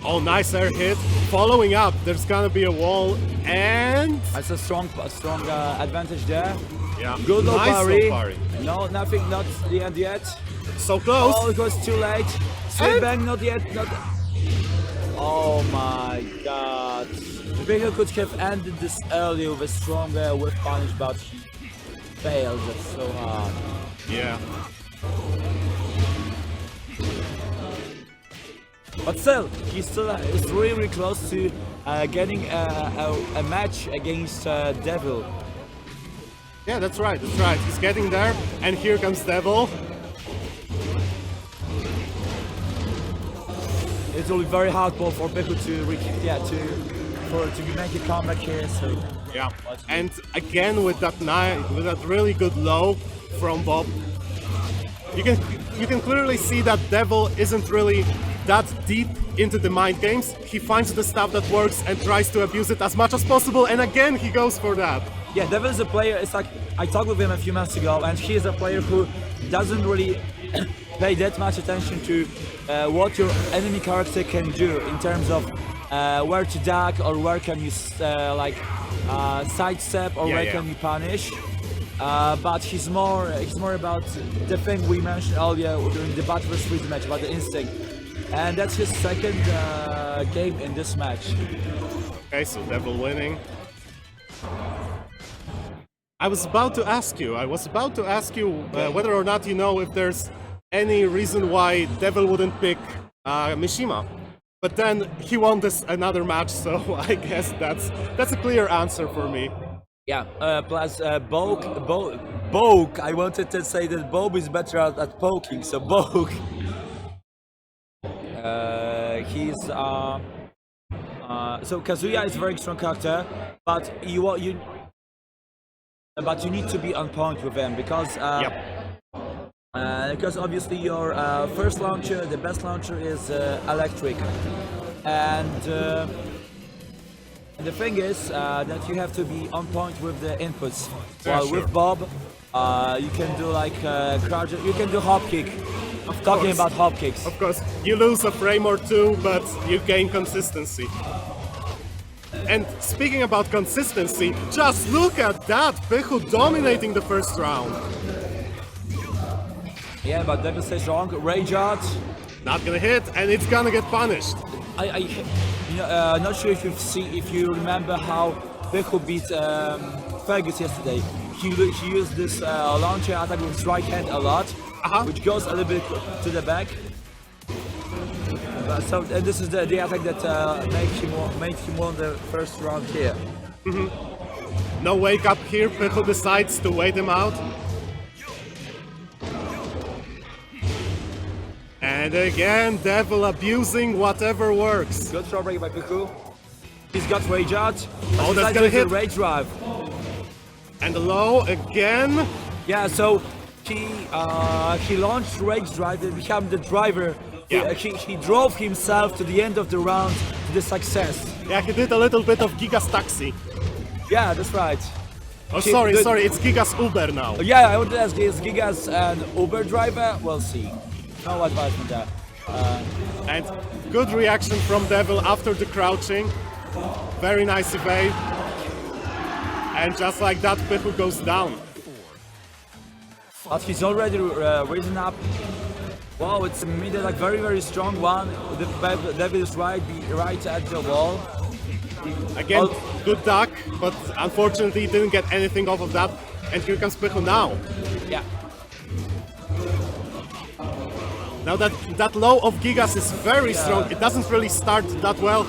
Oh, nice air hit. following up, there's gonna be a wall, and That's a strong advantage there. yeah, Good low nice parry. low parry. No, nothing, not the end yet. So close. Oh, it was too late. Sweep bang, not yet. Not. Oh my God. Pychu could have ended this earlier with a stronger whip punish, but he failed. That's so hard. Yeah. But still, he still is really, really close to getting a match against Devil. Yeah, that's right, that's right. He's getting there, and here comes Devil. It will be very hard for Pychu to make a comeback here. So Yeah. And again with that really good low from Bob. You can clearly see that Devil isn't really that deep into the mind games. He finds the stuff that works and tries to abuse it as much as possible, and again he goes for that. yeah, Devil is a player. It's like I talked with him a few months ago, and he is a player who doesn't really pay that much attention to what your enemy character can do in terms of where to duck or where can you sidestep or where can you punish. But he's more about the thing we mentioned earlier during the Bati vs Frizen match about the instinct, and that's his second game in this match. Okay, so Devil winning. I was about to ask you whether or not you know if there's any reason why Devil wouldn't pick Mishima. But then he won this another match, so I guess that's a clear answer for me. Yeah, plus Boke. I wanted to say that Bob is better at poking, so Boke. So Kazuya is a very strong character, but you need to be on point with him because because obviously your first launcher, the best launcher is electric, and the thing is that you have to be on point with the inputs. While with Bob, you can do like crouch, you can do hop kick. Talking about hop kicks. Of course, you lose a frame or two, but you gain consistency. And speaking about consistency, just look at that! Pychu dominating the first round. Yeah, but Devil stays wrong. Rage out. Not gonna hit, and it's gonna get punished. Not sure if you remember how Pychu beat Fergus yesterday. He used this launcher attack with his right hand a lot, which goes a little bit to the back. So this is the attack that made him won the first round here. No wake up here, Pychu decides to wait him out. And again, Devil abusing whatever works. Good throw break by Pychu. He's got rage out. Oh, that's gonna hit. Rage drive. And low again. Yeah, so he launched rage drive and became the driver. Yeah. He drove himself to the end of the round to the success. Yeah, he did a little bit of Giga's taxi. Yeah, that's right. Oh, sorry, it's Giga's Uber now. Yeah, I would ask, is Giga's an Uber driver? We'll see. No advisement there. And good reaction from Devil after the crouching. Very nice evade. And just like that, Pychu goes down. But he's already risen up. Wow, it's a middle, like very, very strong one. The Devil is right at the wall. Again, good duck, but unfortunately he didn't get anything off of that. And here comes Pychu now. Yeah. Now that low of Gigas is very strong. It doesn't really start that well.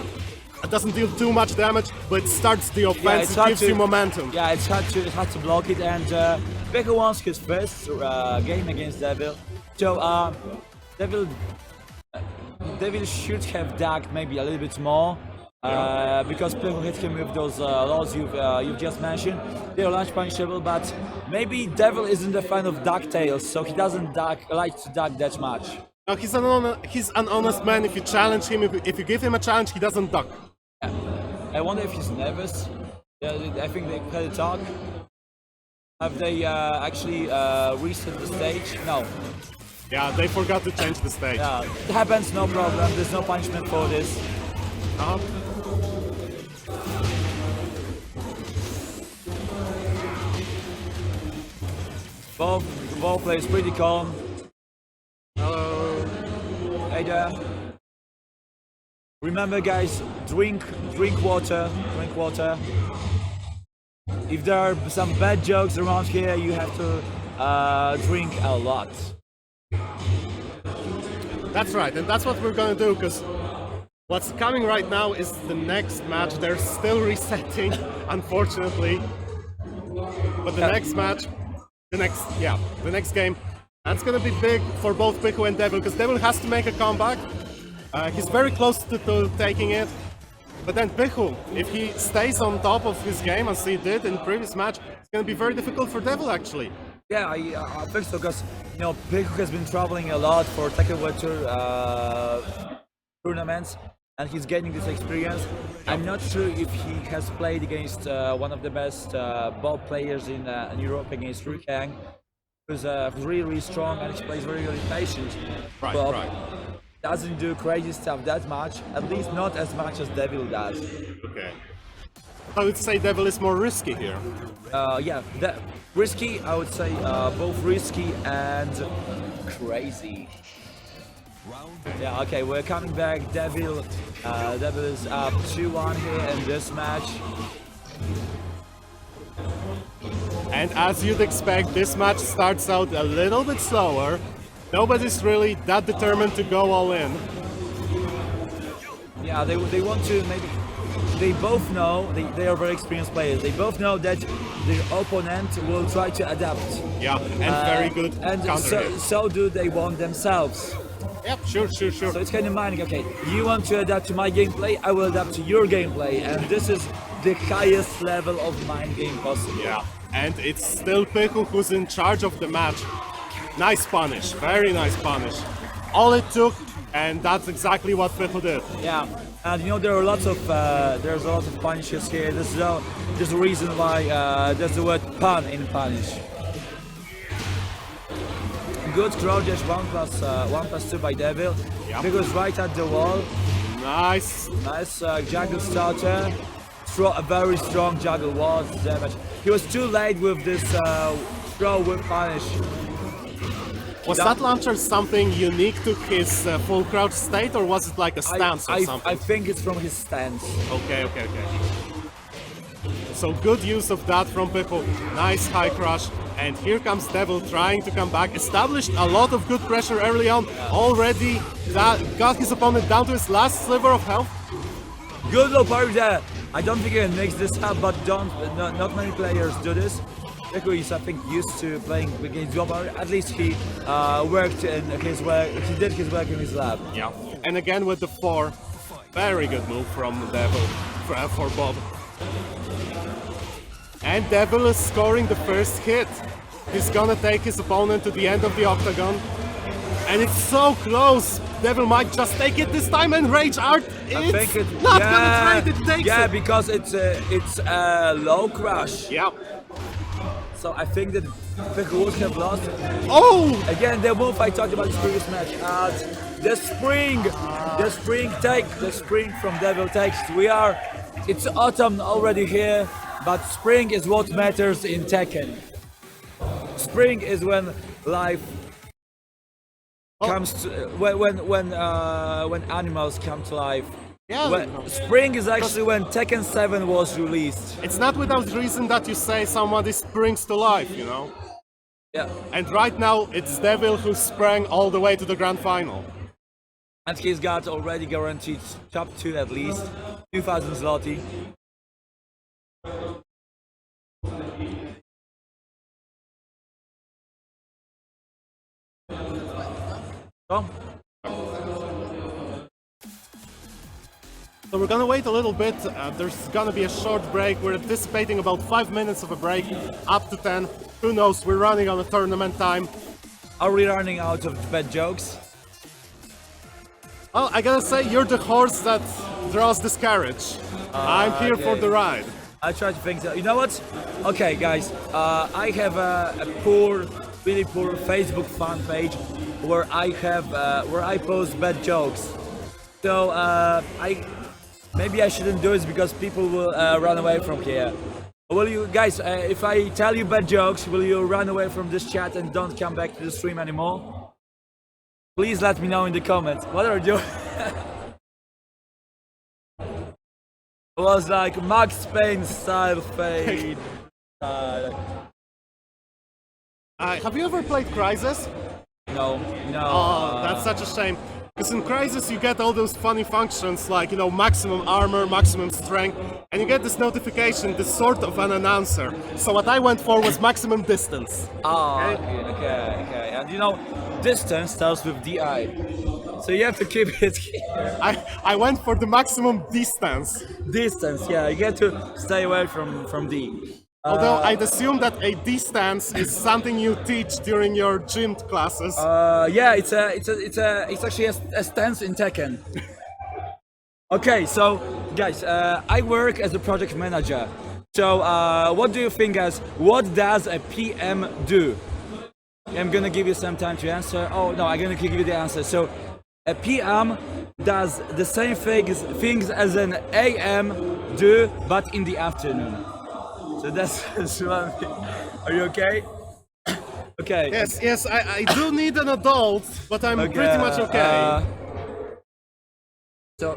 It doesn't deal too much damage, but it starts the offense, it gives you momentum. Yeah, it's hard to block it, and Pychu wants his first game against Devil. So Devil should have ducked maybe a little bit more because Pychu hit him with those laws you've just mentioned. They're launch punishable, but maybe Devil isn't a fan of ducktails, so he doesn't like to duck that much. No, he's an honest man. If you challenge him, if you give him a challenge, he doesn't duck. Yeah. I wonder if he's nervous. I think they had a talk. Have they actually reset the stage? No. Yeah, they forgot to change the stage. Yeah, it happens, no problem. There's no punishment for this. Both players pretty calm. Hello. Hey there. Remember, guys, drink water. Drink water. If there are some bad jokes around here, you have to drink a lot. That's right, and that's what we're gonna do, because what's coming right now is the next match. They're still resetting, unfortunately. But the next match, the next game, that's gonna be big for both Pychu and Devil, because Devil has to make a comeback. He's very close to taking it. But then Pychu, if he stays on top of his game as he did in the previous match, it's gonna be very difficult for Devil actually. Yeah, I think so, because Pychu has been traveling a lot for Tekken World Tour tournaments, and he's gaining this experience. I'm not sure if he has played against one of the best ball players in Europe, against Kang, who's really strong and he plays very patient. Right. Doesn't do crazy stuff that much, at least not as much as Devil does. Okay. I would say Devil is more risky here. Risky, I would say both risky and crazy. Yeah, okay, we're coming back. Devil is up 2-1 here in this match. And as you'd expect, this match starts out a little bit slower. Nobody's really that determined to go all in. Yeah, they want to maybe. They both know they are very experienced players. They both know that their opponent will try to adapt. Yeah, and very good And counter. so do they want themselves. Yep, sure. So it's kind of minding, okay, you want to adapt to my gameplay, I will adapt to your gameplay, and this is the highest level of mind game possible. Yeah, and it's still Pychu who's in charge of the match. Nice punish, very nice punish. All it took, and that's exactly what Pychu did. Yeah, and there are there's a lot of punishes here. There's a reason why there's the word pun in punish. Good crouch dash 1+2 by Devil. Yep. Because right at the wall. Nice. Nice juggle starter. A very strong juggle was damage. He was too late with this throw with punish. Was that launcher something unique to his full crouch state, or was it like a stance or something? I think it's from his stance. Okay. So good use of that from Pychu. Nice high crush. And here comes Devil trying to come back. Established a lot of good pressure early on. Already got his opponent down to his last sliver of health. Good low parry there. I don't think he can mix this up, but not many players do this. Pychu is, I think, used to playing against low parry. At least he worked in his work. He did his work in his lab. Yeah. And again with the 4. Very good move from Devil for Bob. And Devil is scoring the first hit. He's gonna take his opponent to the end of the octagon. And it's so close. Devil might just take it this time, and Rage Art, it's not gonna trade, it takes it. Because it's a low crush. Yeah. So I think that Pychu would have lost. Oh! Again, the move I talked about in this previous match. The spring from Devil takes. It's autumn already here, but spring is what matters in Tekken. Spring is when life comes to, when animals come to life. Yeah. Spring is actually when Tekken 7 was released. It's not without reason that you say somebody springs to life, Yeah. And right now, it's Devil who sprang all the way to the grand final. And he's got already guaranteed top 2 at least, 2,000 zloty. So we're gonna wait a little bit. There's gonna be a short break. We're anticipating about 5 minutes of a break, up to 10. Who knows? We're running on a tournament time. are we running out of bad jokes? Well, I gotta say, you're the horse that draws this carriage. I'm here for the ride. I try to think that. You know what? Okay, guys. I have a really poor Facebook fan page where I post bad jokes. So maybe I shouldn't do this because people will run away from here. Will you guys, if I tell you bad jokes, will you run away from this chat and don't come back to the stream anymore? Please let me know in the comments. What are you? It was like Max Payne style fade. Have you ever played Crysis? No. Oh, that's such a shame. Because in Crysis you get all those funny functions like, you know, maximum armor, maximum strength, and you get this notification, this sort of an announcer. So what I went for was maximum distance. Oh, okay. And you know, distance starts with DI. So you have to keep it here. I went for the maximum distance. Distance, yeah, you get to stay away from D. Although I'd assume that a distance is something you teach during your gym classes. Yeah, it's actually a stance in Tekken. Okay, so guys, I work as a project manager. So what do you think, guys? What does a PM do? I'm gonna give you some time to answer. Oh no, I'm gonna give you the answer. So a PM does the same things as an AM do, but in the afternoon. So that's one thing. Are you okay? Okay. Yes, I do need an adult, but I'm pretty much okay. So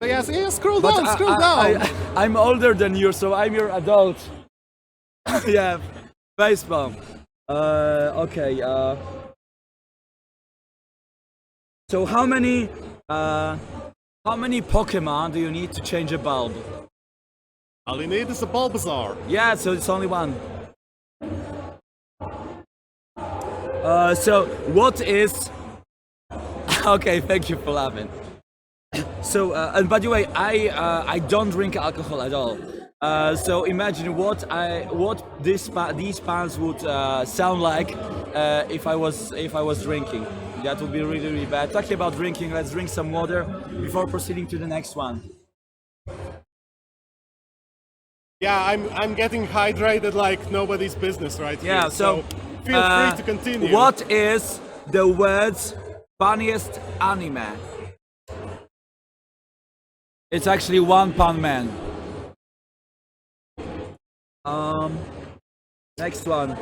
Yes, scroll down. I'm older than you, so I'm your adult. Yeah, facepalm. Okay. So how many Pokemon do you need to change a bulb? All you need is a Bulbasaur. Yeah, so it's only one. So what is? Okay, thank you for laughing. So, and by the way, I don't drink alcohol at all. So imagine what these pants would sound like if I was drinking. That would be really, really bad. Talking about drinking, let's drink some water before proceeding to the next one. Yeah, I'm getting hydrated like nobody's business right here. Yeah, so feel free to continue. What is the world's funniest anime? It's actually One Punch Man. Next one.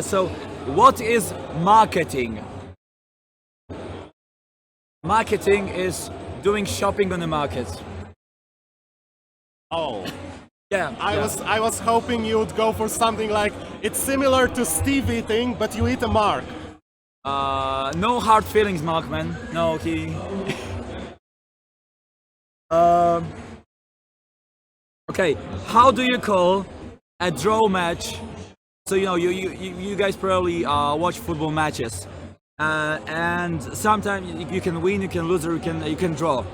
So what is marketing? Marketing is doing shopping on the market. Oh. Yeah. I was hoping you would go for something like it's similar to Steve eating, but you eat a mark. No hard feelings, Markman. No, he. Okay, how do you call a draw match? So you know, you guys probably watch football matches, and sometimes you can win, you can lose, or you can draw.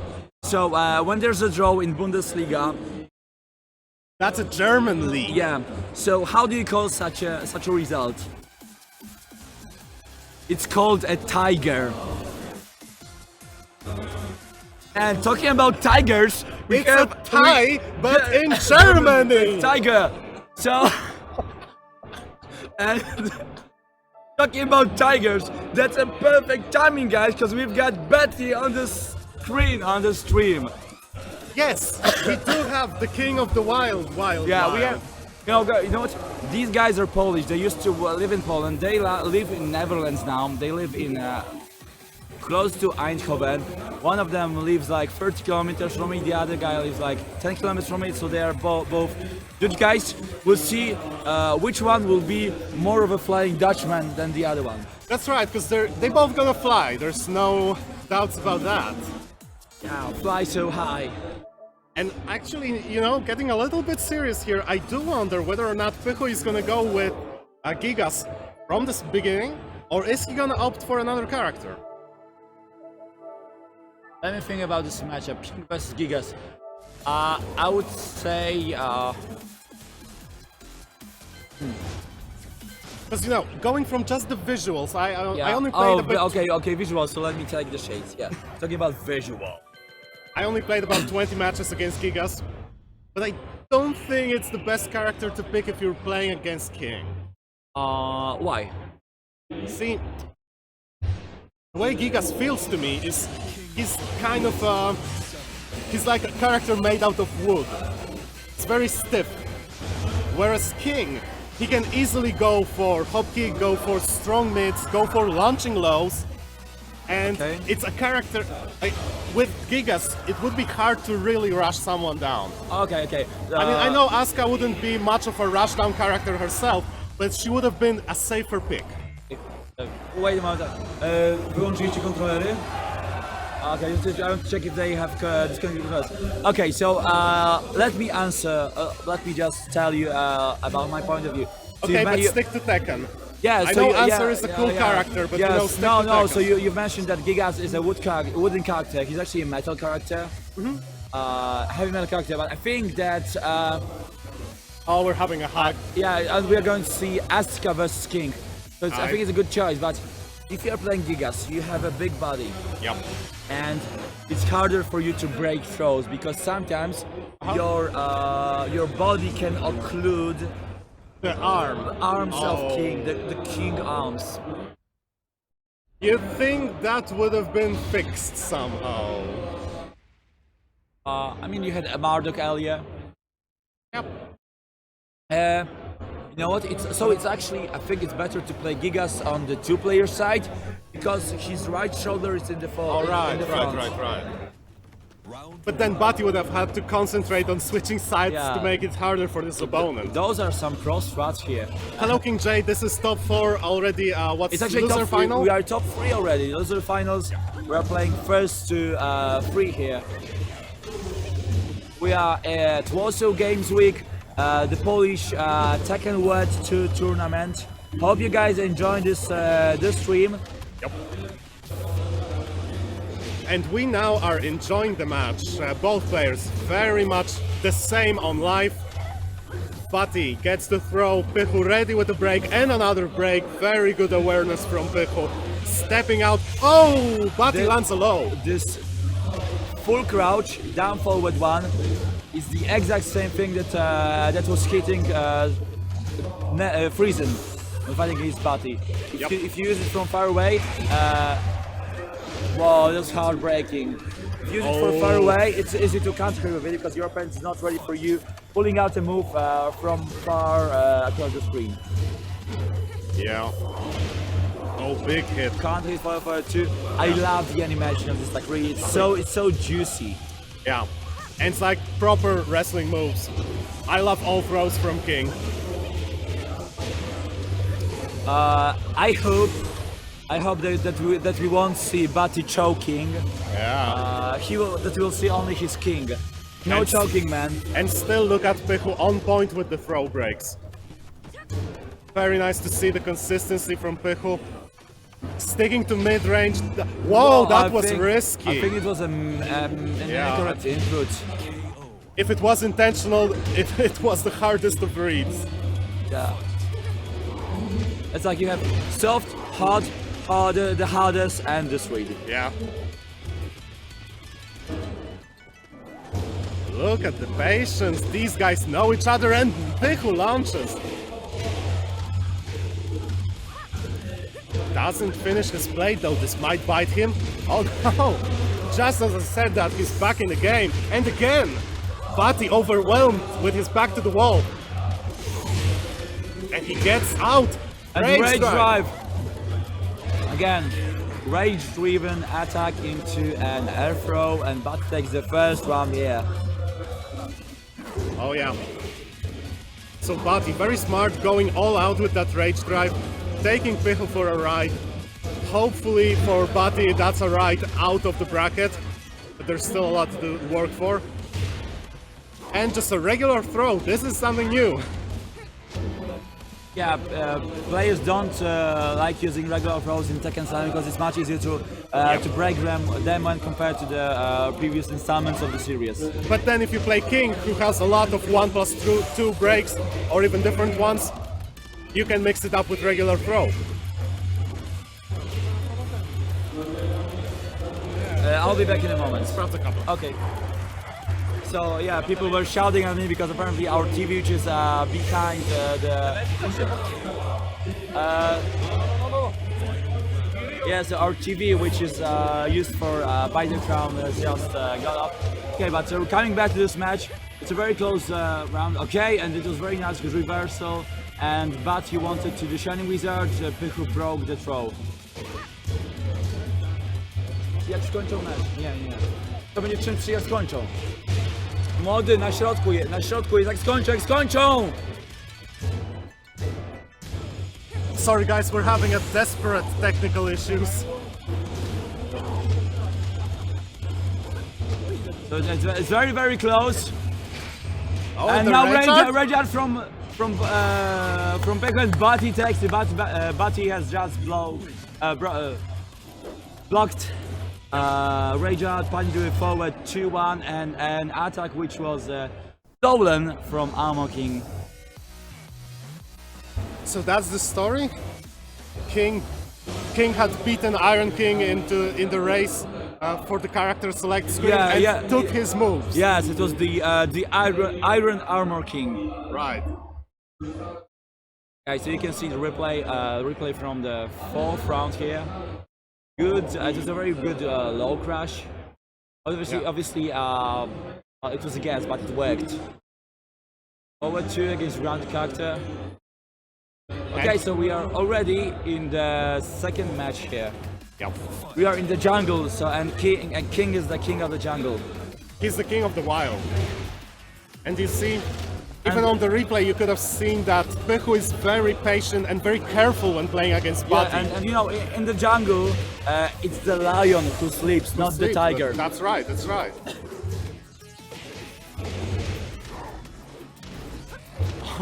So when there's a draw in Bundesliga, that's a German league. yeah. So how do you call such a result? It's called a tiger. And talking about tigers, It's a tie, but in Germany. Tiger. So, and talking about tigers, that's a perfect timing, guys, because we've got Bati on the screen on the stream. Yes, we do have the king of the wild. Yeah, we have. You know what? These guys are Polish. They used to live in Poland. They live in Netherlands now. They live in close to Eindhoven. One of them lives like 30 kilometers from me. The other guy lives like 10 kilometers from me. So they are both good guys. We'll see which one will be more of a Flying Dutchman than the other one. That's right, because they both gonna fly. There's no doubts about that. Yeah, fly so high. And actually, you know, getting a little bit serious here, I do wonder whether or not Pychu is gonna go with Gigas from the beginning, or is he gonna opt for another character? Let me think about this matchup, King versus Gigas. I would say. Because you know, going from just the visuals, I only played a bit. Okay, visual. So let me take the shades. Yeah, talking about visual. I only played about 20 matches against Gigas, but I don't think it's the best character to pick if you're playing against King. Why? See, the way Gigas feels to me is he's kind of He's like a character made out of wood. It's very stiff. Whereas King, he can easily go for hop kick, go for strong mids, go for launching lows. And Okay. it's a character, like, with Gigas, it would be hard to really rush someone down. Okay, okay. I mean, I know Asuka wouldn't be much of a rushdown character herself, but she would have been a safer pick. Wait a moment. Wyłączyliście kontrolery? Okay, I want to check if they have disconnected first. Okay, so let me answer. Let me just tell you about my point of view. So Okay, but you- stick to Tekken. Yeah, I so know you- Answer yeah, is a yeah, cool yeah. character, but yes, you know, stick no, to no. Tekken. So you mentioned that Gigas is a wooden character. He's actually a metal character, heavy metal character. But I think that Oh, we're having a hack. yeah, and we are going to see Asuka versus King. So I think it's a good choice. But if you are playing Gigas, you have a big body, Yep. and it's harder for you to break throws because sometimes your body can occlude The arm. arms Oh. of King, the King arms. You'd think that would have been fixed somehow. I mean, you had a Marduk earlier. Yep. You know what? It's actually, I think it's better to play Gigas on the two-player side because his right shoulder is in the All right, in the right, front. right. But then Bati would have had to concentrate on switching sides Yeah. to make it harder for his opponent. Those are some pro strats here. Hello, King J. This is top 4 already. What's It's actually loser top three. final? We are top 3 already. Those are the finals. We are playing first to 3 here. We are at Warsaw Games Week, the Polish Tekken World Tour Tournament. Hope you guys enjoying this stream. And we now are enjoying the match. Both players very much the same on life. Bati gets the throw, Pychu ready with a break and another break. Very good awareness from Pychu. Stepping out. Oh! Bati lands a low. This full crouch, down forward one, is the exact same thing that was hitting Frizen when fighting against Bati. Yep. If you use it from far away, wow, that's heartbreaking. If you use it from far away, it's easy to counter with it because your opponent is not ready for you pulling out a move from far across the screen. Yeah. Oh, big hit. Can't hit for 2. I love the animation of this, like really, it's so juicy. Yeah. And it's like proper wrestling moves. I love all throws from King. I hope that we won't see Bati choking. Yeah. That we'll see only his king. No And- choking, man. And still look at Pychu on point with the throw breaks. Very nice to see the consistency from Pychu. Sticking to mid-range. Whoa, that I was think- risky. I think it was an Yeah. incorrect input. If it was intentional, it was the hardest of reads. Yeah. It's like you have soft, hard, harder, the hardest, and this read. Yeah. Look at the patience. These guys know each other and Pychu launches. Doesn't finish his blade though. This might bite him. Oh no! Just as I said that, he's back in the game. And again, Bati overwhelmed with his back to the wall. And he gets out. And rage drive. Again, rage-driven attack into an air throw, and Bati takes the first round here. Oh yeah. So Bati, very smart, going all out with that rage drive, taking Pychu for a ride. Hopefully for Bati that's a ride out of the bracket, but there's still a lot to work for. And just a regular throw, this is something new. Yeah, players don't like using regular throws in Tekken style because it's much easier to break them when compared to the previous installments of the series. But then if you play King, who has a lot of 1+2 breaks, or even different ones, you can mix it up with regular throw. I'll be back in a moment. Perhaps a couple. Okay. So yeah, people were shouting at me because apparently our TV, which is behind so our TV, which is used for by the crown, has just got up. Okay, but coming back to this match, it's a very close round. Okay, and it was very nice good reversal. And Bati wanted to the Shining Wizard, Pychu broke the throw. Jak skończą mecz? Nie. To będzie czym jak skończą. Młody na środku jest, jak skończą! Sorry guys, we're having a desperate technical issues. So it's very, very close. Oh, And the now Reinhardt? Reinhardt from Pychu and Bati takes it. Bati has just blocked Reinhardt. Bati do it forward 2-1 and an attack which was stolen from Armor King. So that's the story. King had beaten Iron King in the race for the character select screen and took his moves. Yes, it was the Iron Armor King. Right. Okay, so you can see the replay from the fourth round here. Good, it was a very good low crash. Obviously, it was a guess, but it worked. Forward 2 against round character. Okay, so we are already in the second match here. Yep. We are in the jungle, so and King is the king of the jungle. He's the king of the wild. And you see, even on the replay, you could have seen that Pychu is very patient and very careful when playing against Bati. Yeah, and you know, in the jungle, it's the lion who sleeps, not the tiger. That's right, that's right.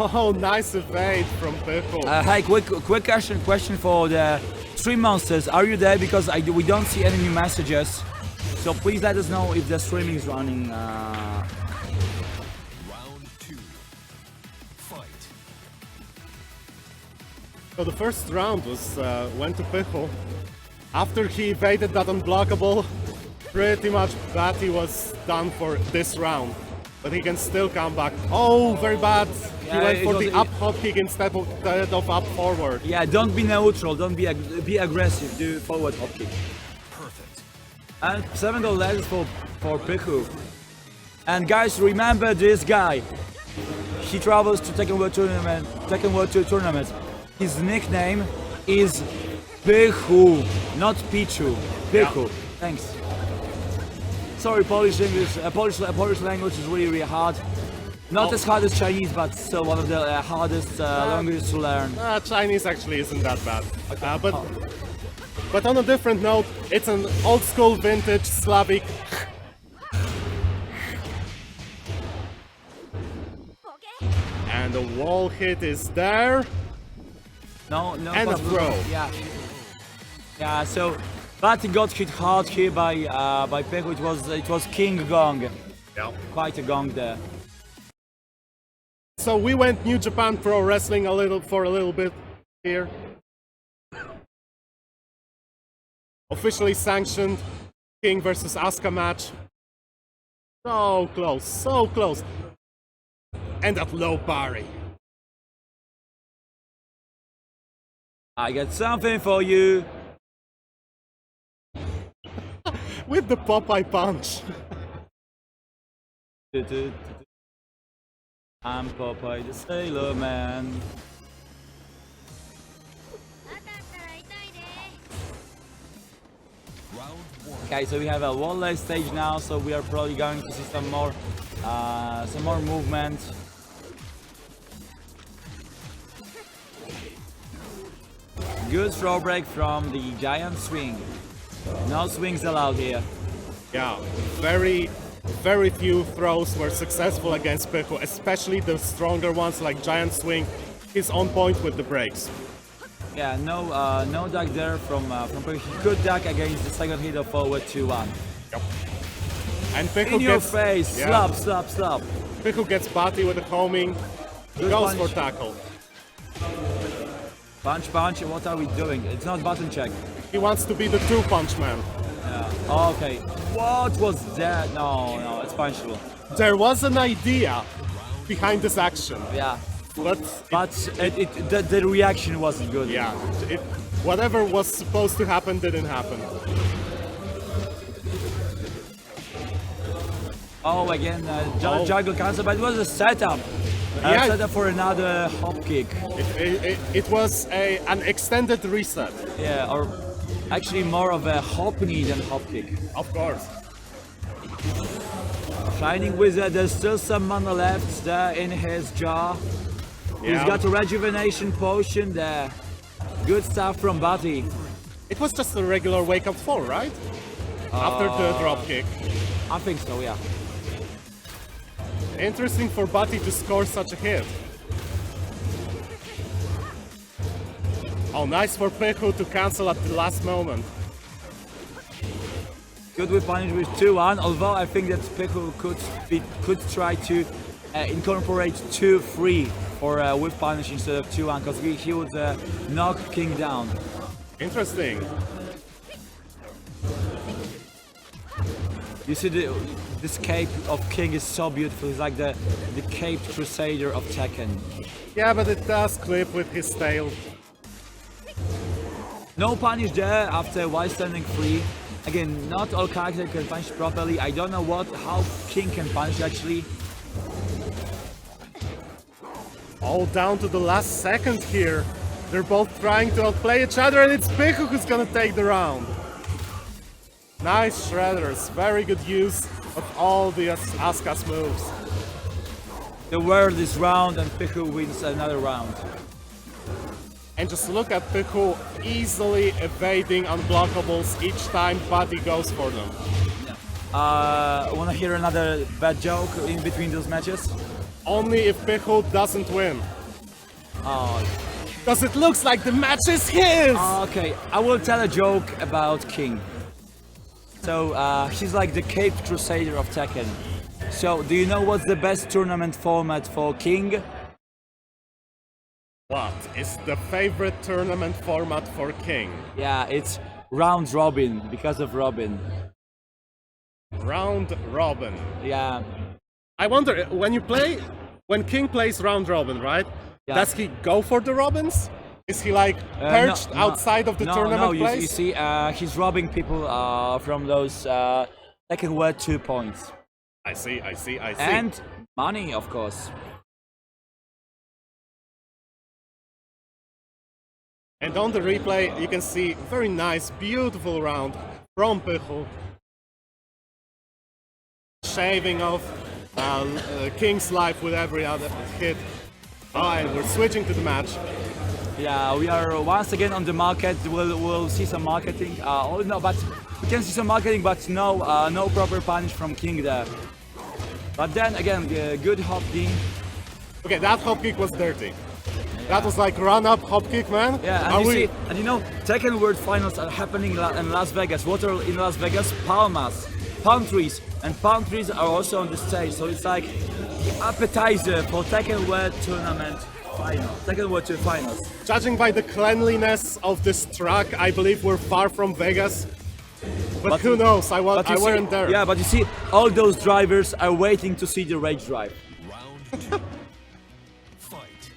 Oh, nice evade from Pychu. Hey, quick question for the stream monsters. Are you there? Because we don't see any new messages. So please let us know if the streaming is running. Round 2. Fight. So the first round went to Pychu. After he evaded that unblockable, pretty much Bati was done for this round. But he can still come back. Oh, very bad. He went for the up hop kick instead of up forward. Yeah, don't be neutral. Don't be aggressive. Do forward hop kick. Perfect. And 7 gold letters for Pychu. And guys, remember this guy. He travels to Tekken World Tour Tournament. His nickname is Pychu, not Pychu. Pychu. Yeah. Thanks. Sorry, Polish English. Polish language is really hard. Not as hard as Chinese, but still one of the hardest languages to learn. Chinese actually isn't that bad. But on a different note, it's an old school vintage Slavic. And the wall hit is there. No. And a throw. Yeah. So Bati got hit hard here by Pychu. It was King Gong. Yeah. Quite a gong there. So we went New Japan Pro Wrestling for a little bit here. Officially sanctioned King versus Asuka match. So close, so close. And that low parry. I got something for you. With the Popeye punch. I'm Popeye the Sailor Man. Round 1. Okay, so we have a one less stage now, so we are probably going to see some more movement. Good throw break from the giant swing. No swings allowed here. Yeah, very few throws were successful against Pychu, especially the stronger ones like Giant Swing. He's on point with the breaks. Yeah, no duck there from Pychu. He could duck against the second hit of forward 2-1. Yep. And Pychu In your gets face, yeah. slap. Pychu gets Bati with a homing, Good goes punch. for tackle. Punch, what are we doing? It's not button check. He wants to be the two-punch man. Yeah. Oh, okay. What was that? No, it's punchable. There was an idea behind this action, Yeah. but The reaction wasn't good. yeah, whatever was supposed to happen didn't happen. Oh, again, juggle cancel, but it was a setup. Yeah. Setup for another hop kick. It was an extended reset. Yeah, or actually more of a hop knee than hop kick. Of course. Shining Wizard, there's still some mana left there in his jaw. He's Yeah. got a rejuvenation potion there. Good stuff from Bati. It was just a regular wake-up fall, right? After the drop kick. I think so, yeah. Interesting for Bati to score such a hit. Oh, nice for Pychu to cancel at the last moment. Good with punish with 2-1, although I think that Pychu could try to incorporate 2-3 for whip punish instead of 2-1, because he would knock King down. Interesting. You see this cape of King is so beautiful. It's like the caped crusader of Tekken. Yeah, but it does clip with his tail. No punish there after while standing free. Again, not all characters can punish properly. I don't know how King can punish actually. All down to the last second here. They're both trying to outplay each other, and it's Pychu who's gonna take the round. Nice shredders, very good use of all the Asuka's moves. The world is round and Pychu wins another round. And just look at Pychu easily evading unblockables each time Bati goes for them. Wanna hear another bad joke in between those matches? Only if Pychu doesn't win. Oh, Because it looks like the match is his! okay, I will tell a joke about King. So, he's like the caped crusader of Tekken. So, do you know what's the best tournament format for King? What is the favorite tournament format for King? Yeah, it's round robin, because of Robin. Round Robin. Yeah, I wonder, when King plays round robin, right? Yeah. Does he go for the robins? Is he like perched outside of the tournament no, place? you see, he's robbing people from those Tekken World 2 points. I see. And money, of course. And on the replay, you can see very nice, beautiful round from Pychu. Shaving off King's life with every other hit. Oh, and we're switching to the match. Yeah, we are once again on the market. We'll see some marketing. No, but we can see some marketing, but no proper punish from King there. But then again, good hop knee. Okay, that hop kick was dirty. That was like run-up hop kick, man. Yeah, and you know, Tekken World Finals are happening in Las Vegas. What are in Las Vegas? Palmas, palm trees, and palm trees are also on the stage. So it's like the appetizer for Tekken World Tournament Final, Tekken World Tour Finals. Judging by the cleanliness of this track, I believe we're far from Vegas. But who knows? I weren't there. Yeah, but you see, all those drivers are waiting to see the rage drive. Round 2. Fight.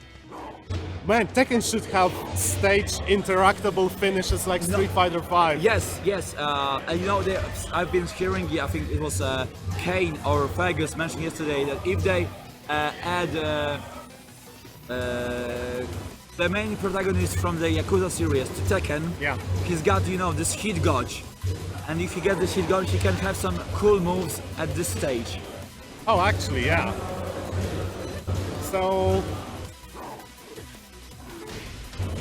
Man, Tekken should have stage interactable finishes like Street Fighter V. Yes, and you know, I've been hearing, I think it was Kane or Fergus mentioned yesterday that if they add the main protagonist from the Yakuza series to Tekken, Yeah. he's got, you know, this hit gauge. And if you get this hit gauge, he can have some cool moves at this stage. Oh, actually, yeah. So,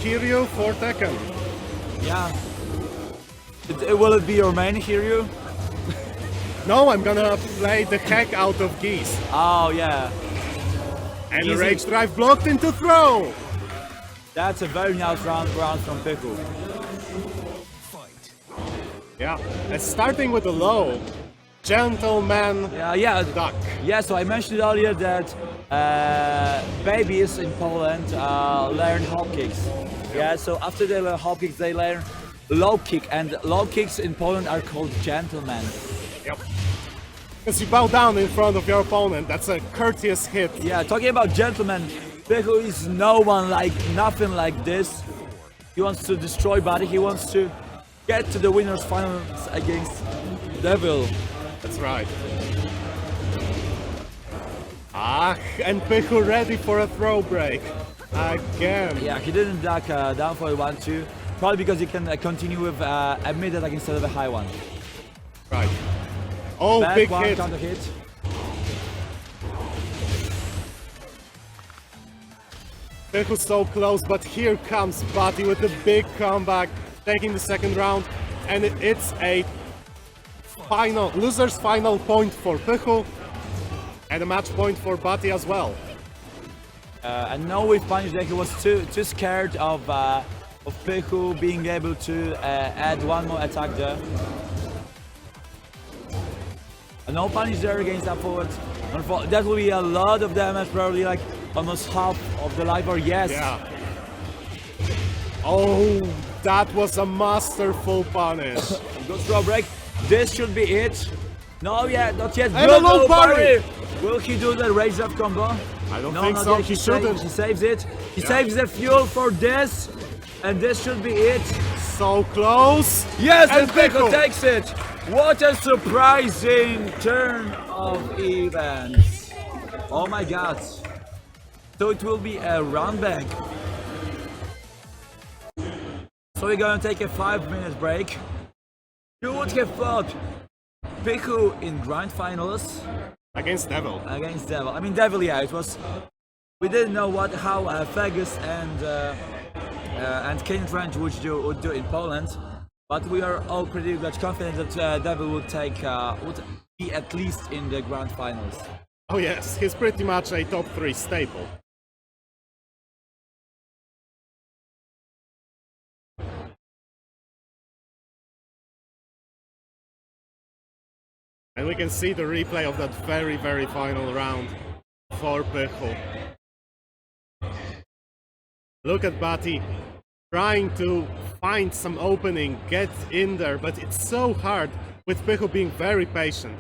Kiryu for Tekken. Yeah. Will it be your main Hiryu? No, I'm gonna play the heck out of Geese. Oh yeah. And the Easy. Rage Drive blocked into throw! That's a very nice round from Pychu. Fight. Yeah, and starting with a low, gentleman Yeah. duck. Yeah, so I mentioned earlier that babies in Poland learn hop kicks. Yeah, so after they learn hop kicks, they learn low kick, and low kicks in Poland are called gentlemen. Yep. Because you bow down in front of your opponent, that's a courteous hit. Yeah, talking about gentlemen, Pychu is nothing like this. He wants to destroy Bati, he wants to get to the winners finals against Devil. That's right. Ah, and Pychu ready for a throw break. Again. Yeah, he didn't duck down for a 1-2. Probably because he can continue with a mid attack instead of a high one. Right. Oh, Back big one, hit. counter hit. Pychu's so close, but here comes Bati with a big comeback, taking the second round, and it's a loser's final point for Pychu, and a match point for Bati as well. And now with punish that he was too scared of Pychu being able to add one more attack there. And no punish there against that forward. That will be a lot of damage, probably like almost half of the life, or yes. Yeah. Oh, that was a masterful punish. Good throw break. This should be it. No, yeah, not yet. And a low parry. Will he do the raise up combo? I don't No, think not so. yet. He shouldn't. He saves it. He saves the fuel for this, and this should be it. So close. Yes, and and Pychu Pychu. takes it. What a surprising turn of events. Oh my god. So it will be a round back. So we're gonna take a 5-minute break. You would have thought Pychu in grand finals Against Devil. against Devil. I mean Devil, yeah, it was. We didn't know how Fergus and Kaneandtrench would do in Poland, but we are all pretty much confident that Devil would be at least in the grand finals. Oh yes, he's pretty much a top 3 staple. And we can see the replay of that very, very final round for Pychu. Look at Bati trying to find some opening, get in there, but it's so hard with Pychu being very patient.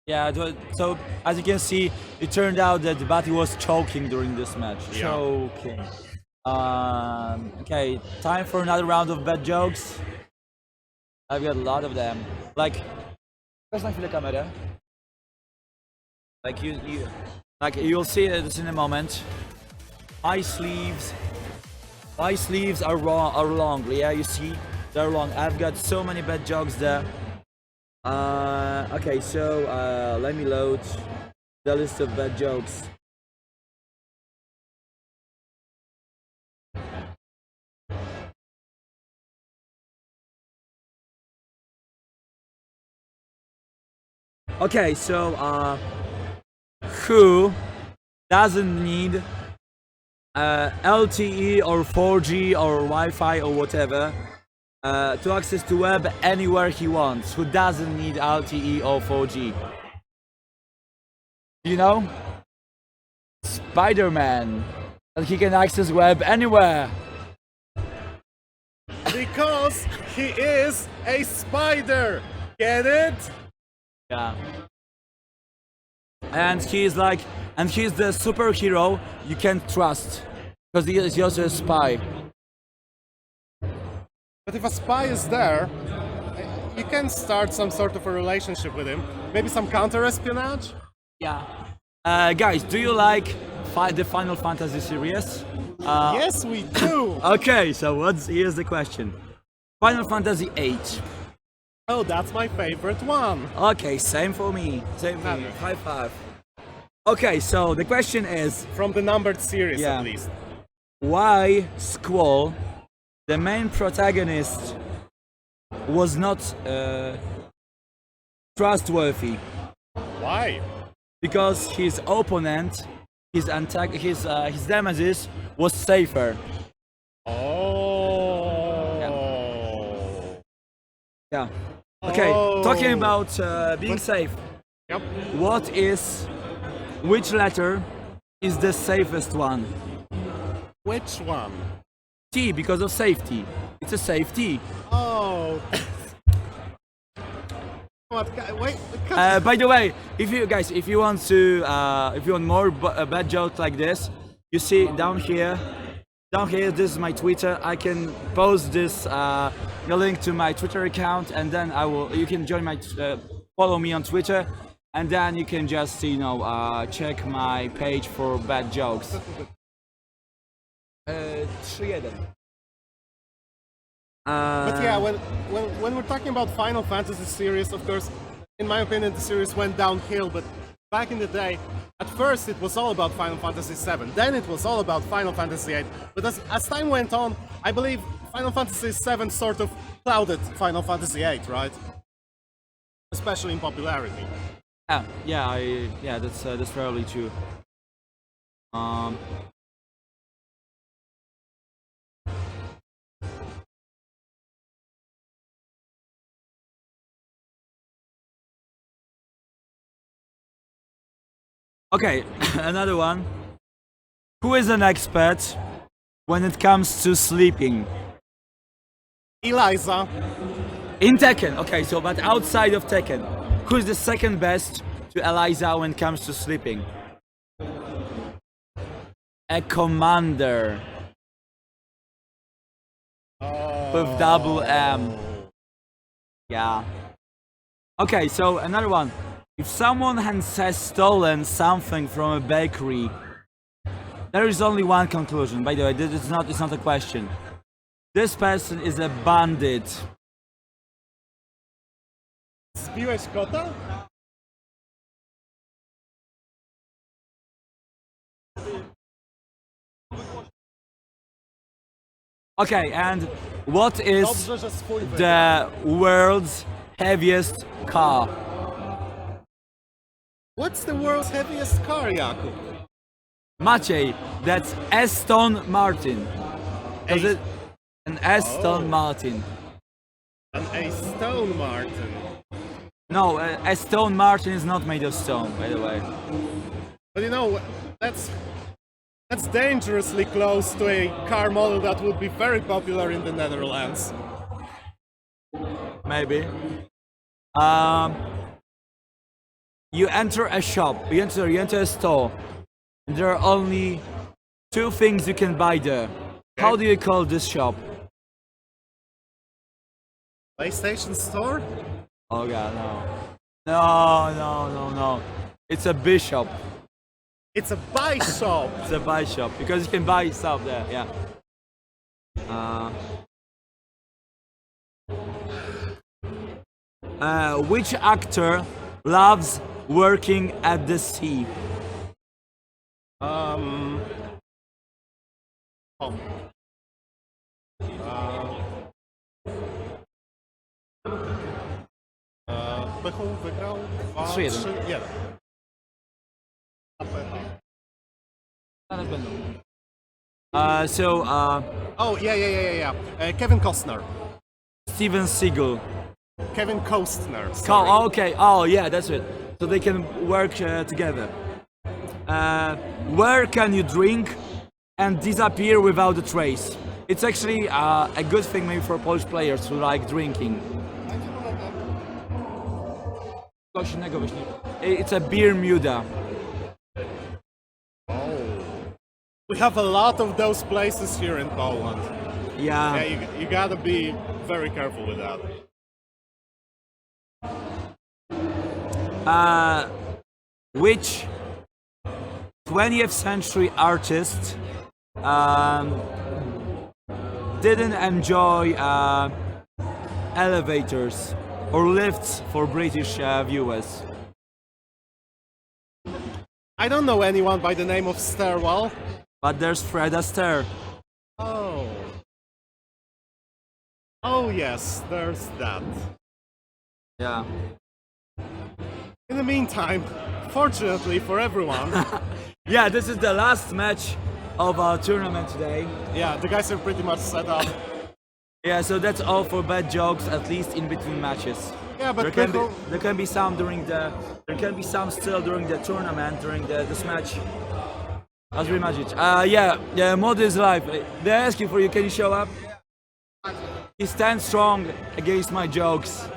Yeah, so as you can see, it turned out that Bati was choking during this match. Yeah. Choking. Okay, time for another round of bad jokes. I've got a lot of them. Like, press na chwilę kamerę. Like you'll see this in a moment. My sleeves are long. Yeah, you see, they're long. I've got so many bad jokes there. Okay, so let me load the list of bad jokes. Okay, so who doesn't need LTE or 4G or Wi-Fi or whatever to access the web anywhere he wants? Who doesn't need LTE or 4G? You know? Spider-Man. That he can access web anywhere. Because he is a spider! Get it? Yeah. And he's the superhero you can trust. Because he is also a spy. But if a spy is there, you can start some sort of a relationship with him. Maybe some counter-espionage? Yeah. Guys, do you like the Final Fantasy series? Yes, we do! Okay, so here's the question. Final Fantasy VIII. Oh, that's my favorite one! Okay, same for me. Same for me. High five. Okay, so the question is, From the numbered series, Yeah. at least. why Squall, the main protagonist, was not trustworthy? Why? Because his opponent, his nemesis, was safer. Oh. Yeah. Okay, Oh. talking about being safe. Yep. Which letter is the safest one? Which one? T, because of safety. It's a safety. Oh. What? Wait. By the way, if you want more bad jokes like this, you see down here, this is my Twitter. I can post this the link to my Twitter account, and then you can join follow me on Twitter, and then you can just, you know, check my page for bad jokes. 3-1. But yeah, when we're talking about Final Fantasy series, of course, in my opinion, the series went downhill. But back in the day, at first it was all about Final Fantasy VII. Then it was all about Final Fantasy VIII. But as time went on, I believe Final Fantasy VII sort of clouded Final Fantasy VIII, right? Especially in popularity. Yeah, that's probably true. Okay, another one. Who is an expert when it comes to sleeping? Eliza. In Tekken, okay, so but outside of Tekken, who is the second best to Eliza when it comes to sleeping? A commander. With double M. Yeah. Okay, so another one. If someone has stolen something from a bakery, there is only one conclusion. By the way, it's not a question. This person is a bandit. Zbiłeś kota? Okay, and what is Dobrze, że swój wybrał. the world's heaviest car? What's the world's heaviest car, Jakub? Maciej, that's Aston Martin. Does A- it? An Aston Martin. A Stone Martin. No, Aston Martin is not made of stone, by the way. But you know, that's dangerously close to a car model that would be very popular in the Netherlands. Maybe. You enter a shop, you enter a store, and there are only two things you can buy there. How do you call this shop? PlayStation Store? Oh god, no. No. It's a bishop. It's a buy shop. It's a buy shop, because you can buy stuff there, yeah. Which actor loves working at the sea? Tom. Pychu wygrał 3-1. 3-1. Oh, yeah. Kevin Costner. Steven Seagal. Kevin Costner. Sorry. Oh, okay. Oh, yeah, that's it. So they can work together. Where can you drink and disappear without a trace? It's actually a good thing maybe for Polish players who like drinking. Coś innego właśnie. It's a Bermuda. We have a lot of those places here in Poland. Yeah. Yeah, you gotta be very careful with that. Which 20th century artist didn't enjoy elevators or lifts for British viewers? I don't know anyone by the name of Stairwell. But there's Fred Astaire. Oh. Oh yes, there's that. Yeah. In the meantime, fortunately for everyone, Yeah, this is the last match of our tournament today. yeah, the guys are pretty much set up. Yeah, so that's all for bad jokes, at least in between matches. Yeah, but There can be some still during the tournament, during this match. As we match it. Yeah, Mod is live. They're asking for you, can you show up? He stands strong against my jokes.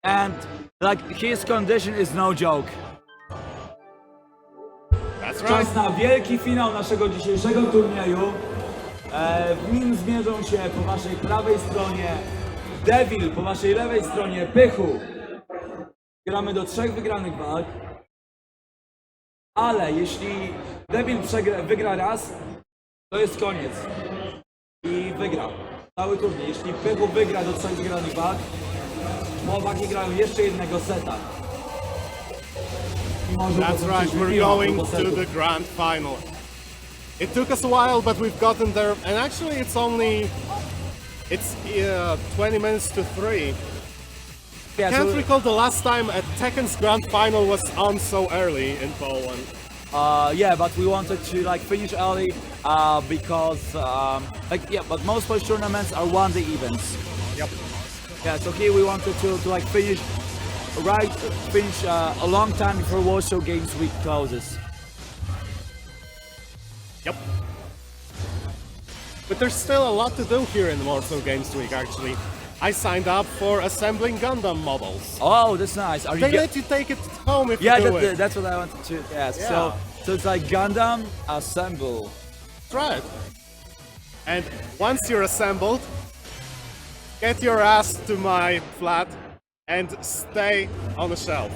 And like his condition is no joke. That's right. Czas na wielki finał naszego dzisiejszego turnieju. W nim zmierzą się po waszej prawej stronie Devil, po waszej lewej stronie Pychu. Gramy do 3 wygranych walk. Ale jeśli Devil wygra raz, to jest koniec. I wygra. Cały turniej. Jeśli Pychu wygra do 3 wygranych walk, chłopaki grają jeszcze jednego seta. I może That's potem right, coś we're wybiją going do to setów. the grand final. It took us a while, but we've gotten there, and actually it's 20 minutes to 3. Yeah, Can't so- recall the last time a Tekken's grand final was on so early in Poland. Yeah, but we wanted to like finish early because but most Polish tournaments are one-day events. Yep. Yeah, so here we wanted to like finish a long time before Warsaw Games week closes. Yep. But there's still a lot to do here in the Warsaw Games week, actually. I signed up for assembling Gundam models. Oh, that's nice. Are you They let you take it home if Yeah, you do it. that's what I wanted to ask. Yeah. So it's like Gundam assemble. That's right. And once you're assembled, get your ass to my flat and stay on the shelf.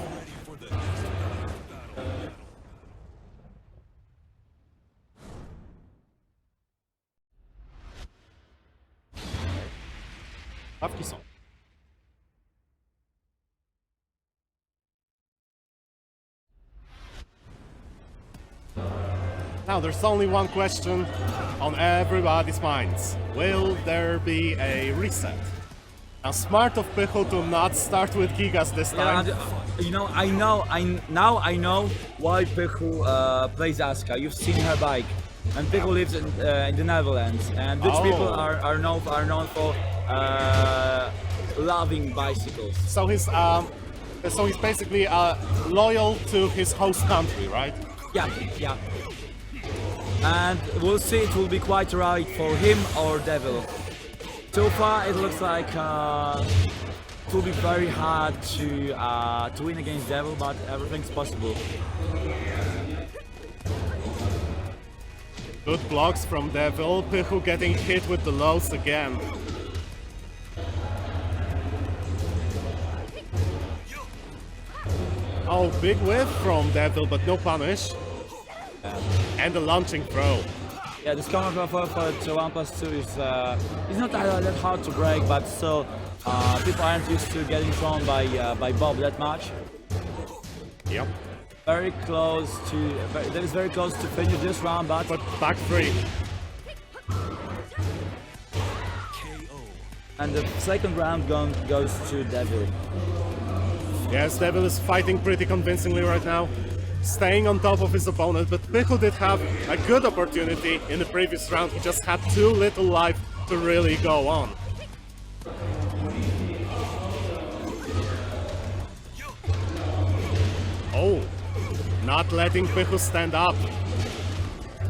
Ławki są. Now there's only one question on everybody's minds. Will there be a reset? Now smart of Pychu to not start with Gigas this time. You know, I know why Pychu plays Asuka. You've seen her bike, and Pychu lives in the Netherlands, and Dutch people are known for loving bicycles. So he's basically loyal to his host country, right? Yeah. And we'll see. It will be quite right for him or Devil. So far, it looks like it will be very hard to win against Devil, but everything's possible. Good blocks from Devil. Pychu getting hit with the lows again. Oh, big whiff from Devil, but no punish. And a launching throw. Yeah, this counter for 1+2 is not that hard to break, but still, people aren't used to getting thrown by Bob that much. Yep. Very close to finish this round, but Back three. and the second round goes to Devil. Yes, Devil is fighting pretty convincingly right now, staying on top of his opponent, but Pychu did have a good opportunity in the previous round. He just had too little life to really go on. Oh, not letting Pychu stand up.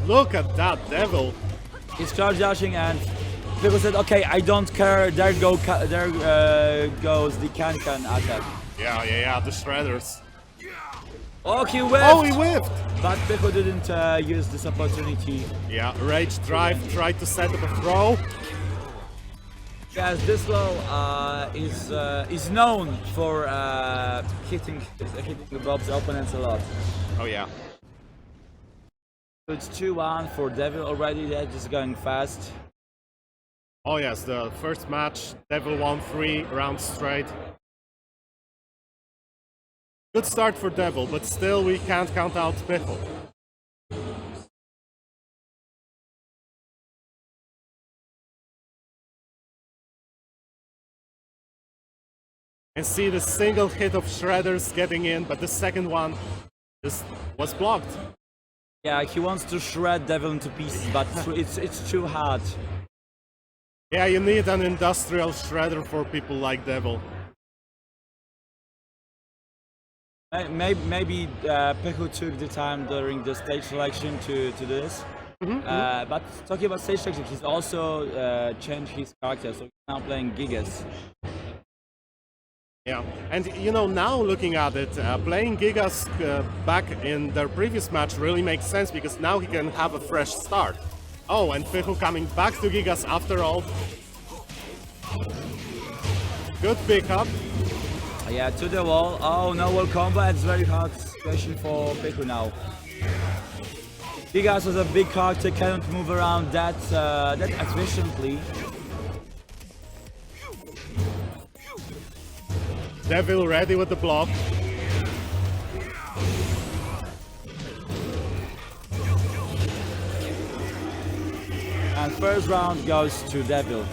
Look at that Devil. He's charge dashing and Pychu said, "Okay, I don't care. There goes the can attack." Yeah, the shredders. Oh, he whiffed! Oh, he whiffed! But Pychu didn't use this opportunity. Yeah, Rage Drive tried to set up a throw. Yes, this low is known for hitting Bob's opponents a lot. Oh yeah. It's 2-1 for Devil already. They're just going fast. Oh yes, the first match, Devil won 3 rounds straight. Good start for Devil, but still we can't count out Pychu. And see the single hit of Shredders getting in, but the second one just was blocked. Yeah, he wants to shred Devil into pieces, but it's too hard. Yeah, you need an industrial shredder for people like Devil. Maybe Pychu took the time during the stage selection to do this. But talking about stage selection, he's also changed his character, so he's now playing Gigas. Yeah, and you know, now looking at it, playing Gigas back in their previous match really makes sense because now he can have a fresh start. Oh, and Pychu coming back to Gigas after all. Good pickup. Yeah, to the wall. Oh, no wall combo. It's very hard situation for Pychu now. Gigas has a big character, cannot move around that efficiently. Devil ready with the block. And first round goes to Devil.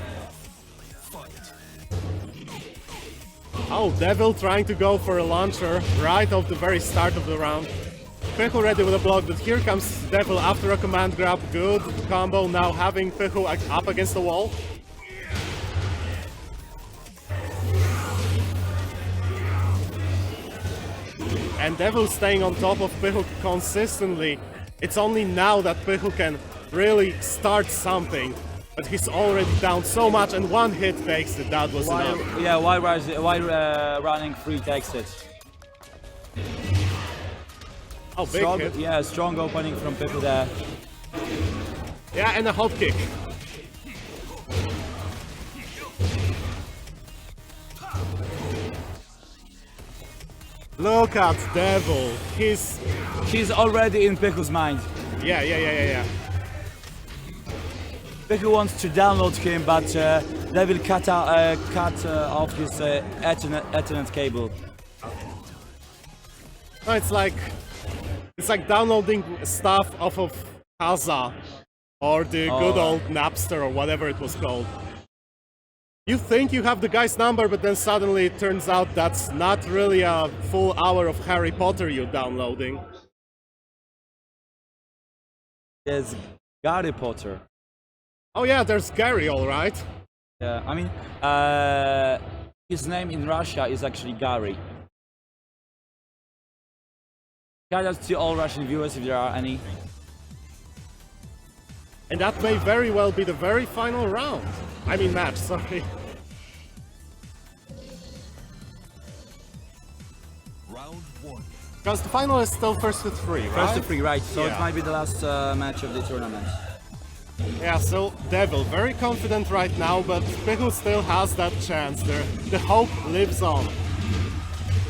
Oh, Devil trying to go for a launcher right off the very start of the round. Pychu ready with a block, but here comes Devil after a command grab. Good combo, now having Pychu up against the wall. And Devil staying on top of Pychu consistently. It's only now that Pychu can really start something. But he's already down so much, and one hit takes it. That was enough. Yeah, why running free takes it? Oh, big Strong, hit. yeah, strong opening from Pychu there. Yeah, and a hot kick. Look at Devil. He's already in Pychu's mind. Yeah. Pychu wants to download him, but Devil cut off his Ethernet cable. No, it's like downloading stuff off of Kaza or the good old Napster or whatever it was called. You think you have the guy's number, but then suddenly it turns out that's not really a full hour of Harry Potter you're downloading. There's Harry Potter. Oh yeah, there's Gary, alright. Yeah, I mean, his name in Russia is actually Gary. Shout out to all Russian viewers if there are any. And that may very well be the very final round. I mean match, sorry. Round 1. Because the final is still first to three, right? First to three, right? So Yeah. it might be the last match of the tournament. Yeah, so Devil, very confident right now, but Pychu still has that chance there. The hope lives on.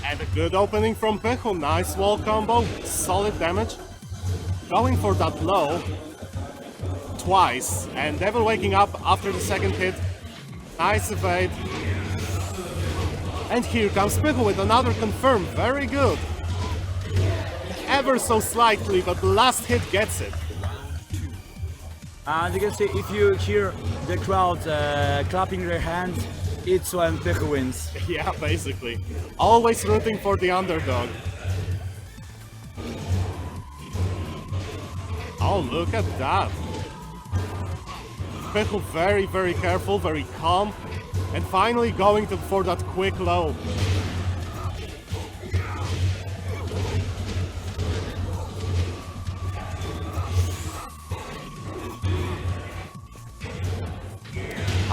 And a good opening from Pychu, nice wall combo, solid damage. Going for that low twice, and Devil waking up after the second hit. Nice evade. And here comes Pychu with another confirm, very good. Ever so slightly, but the last hit gets it. And you can see if you hear the crowd clapping their hands, it's when Pychu wins. Yeah, basically. Always rooting for the underdog. Oh, look at that. Pychu very, very careful, very calm. And finally going for that quick low.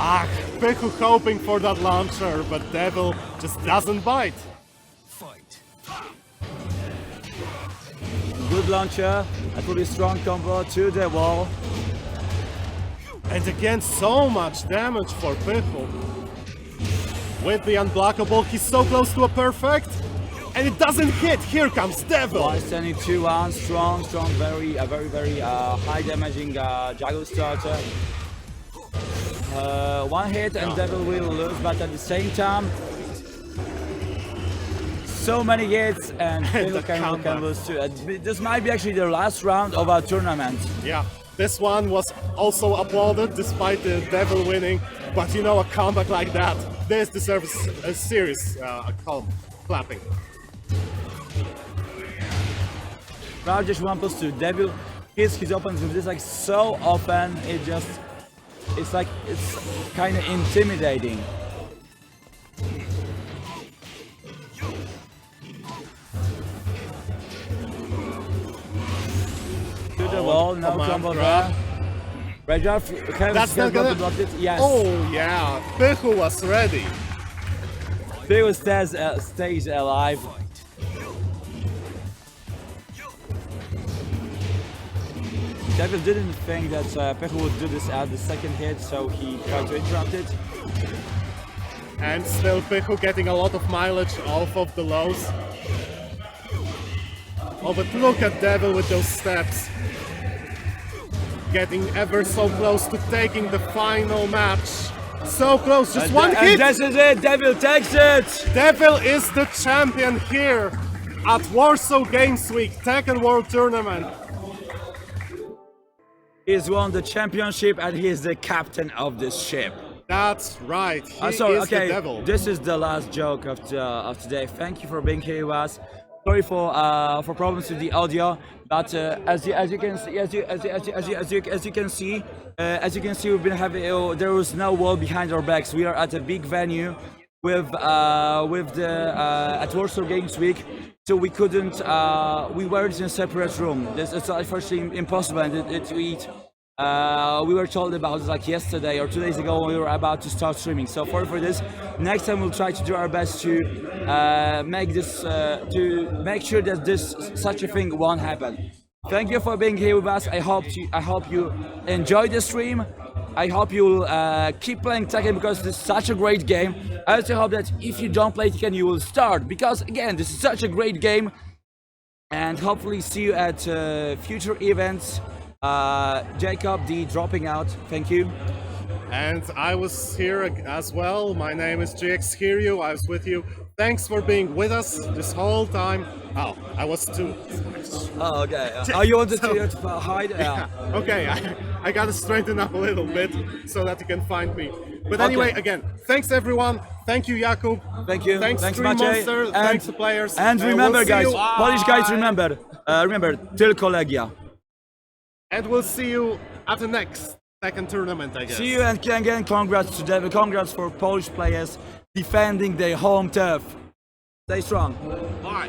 Ah, Pychu hoping for that launcher, but Devil just doesn't bite. Fight. Good launcher, a pretty strong combo to the wall. And again, so much damage for Pychu. With the unblockable, he's so close to a perfect. And it doesn't hit, here comes Devil. While standing 2-1, strong, very high damaging juggle starter. One hit and Devil will lose, but at the same time, so many hits and Pychu can lose too. This might be actually the last round of our tournament. Yeah, this one was also applauded despite the Devil winning, but you know, a comeback like that, this deserves a serious clapping. Crowd just wants to Devil hits his opponents with this like so often, it's kind of intimidating. To the wall, no combo there. That's not gonna block it. Yes. Oh yeah, Pychu was ready. Pychu stays alive. Devil didn't think that Pychu would do this at the second hit, so he tried to interrupt it. And still Pychu getting a lot of mileage off of the lows. Oh, but look at Devil with those steps. Getting ever so close to taking the final match. So close, just one hit! And this is it, Devil takes it! Devil is the champion here at Warsaw Games Week Tekken World Tournament. He's won the championship and he is the captain of this ship. That's right, he is okay, the Devil. this is the last joke of today. Thank you for being here with us. Sorry for problems with the audio, but as you can see, we've been having there was no wall behind our backs. We are at a big venue with the at Warsaw Games Week, so we couldn't. We were in a separate room. It's unfortunately impossible, and we were told about it like yesterday or 2 days ago when we were about to start streaming. So for this, next time we'll try to do our best to make sure that such a thing won't happen. Thank you for being here with us. I hope you enjoyed the stream. I hope you'll keep playing Tekken because this is such a great game. I also hope that if you don't play Tekken, you will start because again, this is such a great game. And hopefully see you at future events. Jacob D dropping out, thank you. And I was here as well. My name is GX Kiryu. I was with you. Thanks for being with us this whole time. Oh, I was too. Oh, okay. Oh, you wanted to hide? Yeah. Okay, I gotta straighten up a little bit so that you can find me. But anyway, again, thanks everyone. Thank you, Jakub. Thank you. Thanks, Thanks Stream Maciej. Monster. And, thanks the players. And remember, we'll guys, you. Polish guys, remember, tylko Legia. And we'll see you at the next Tekken tournament, I guess. See you, and again, congrats to Devil. Congrats for Polish players defending their home turf. Stay strong. Bye.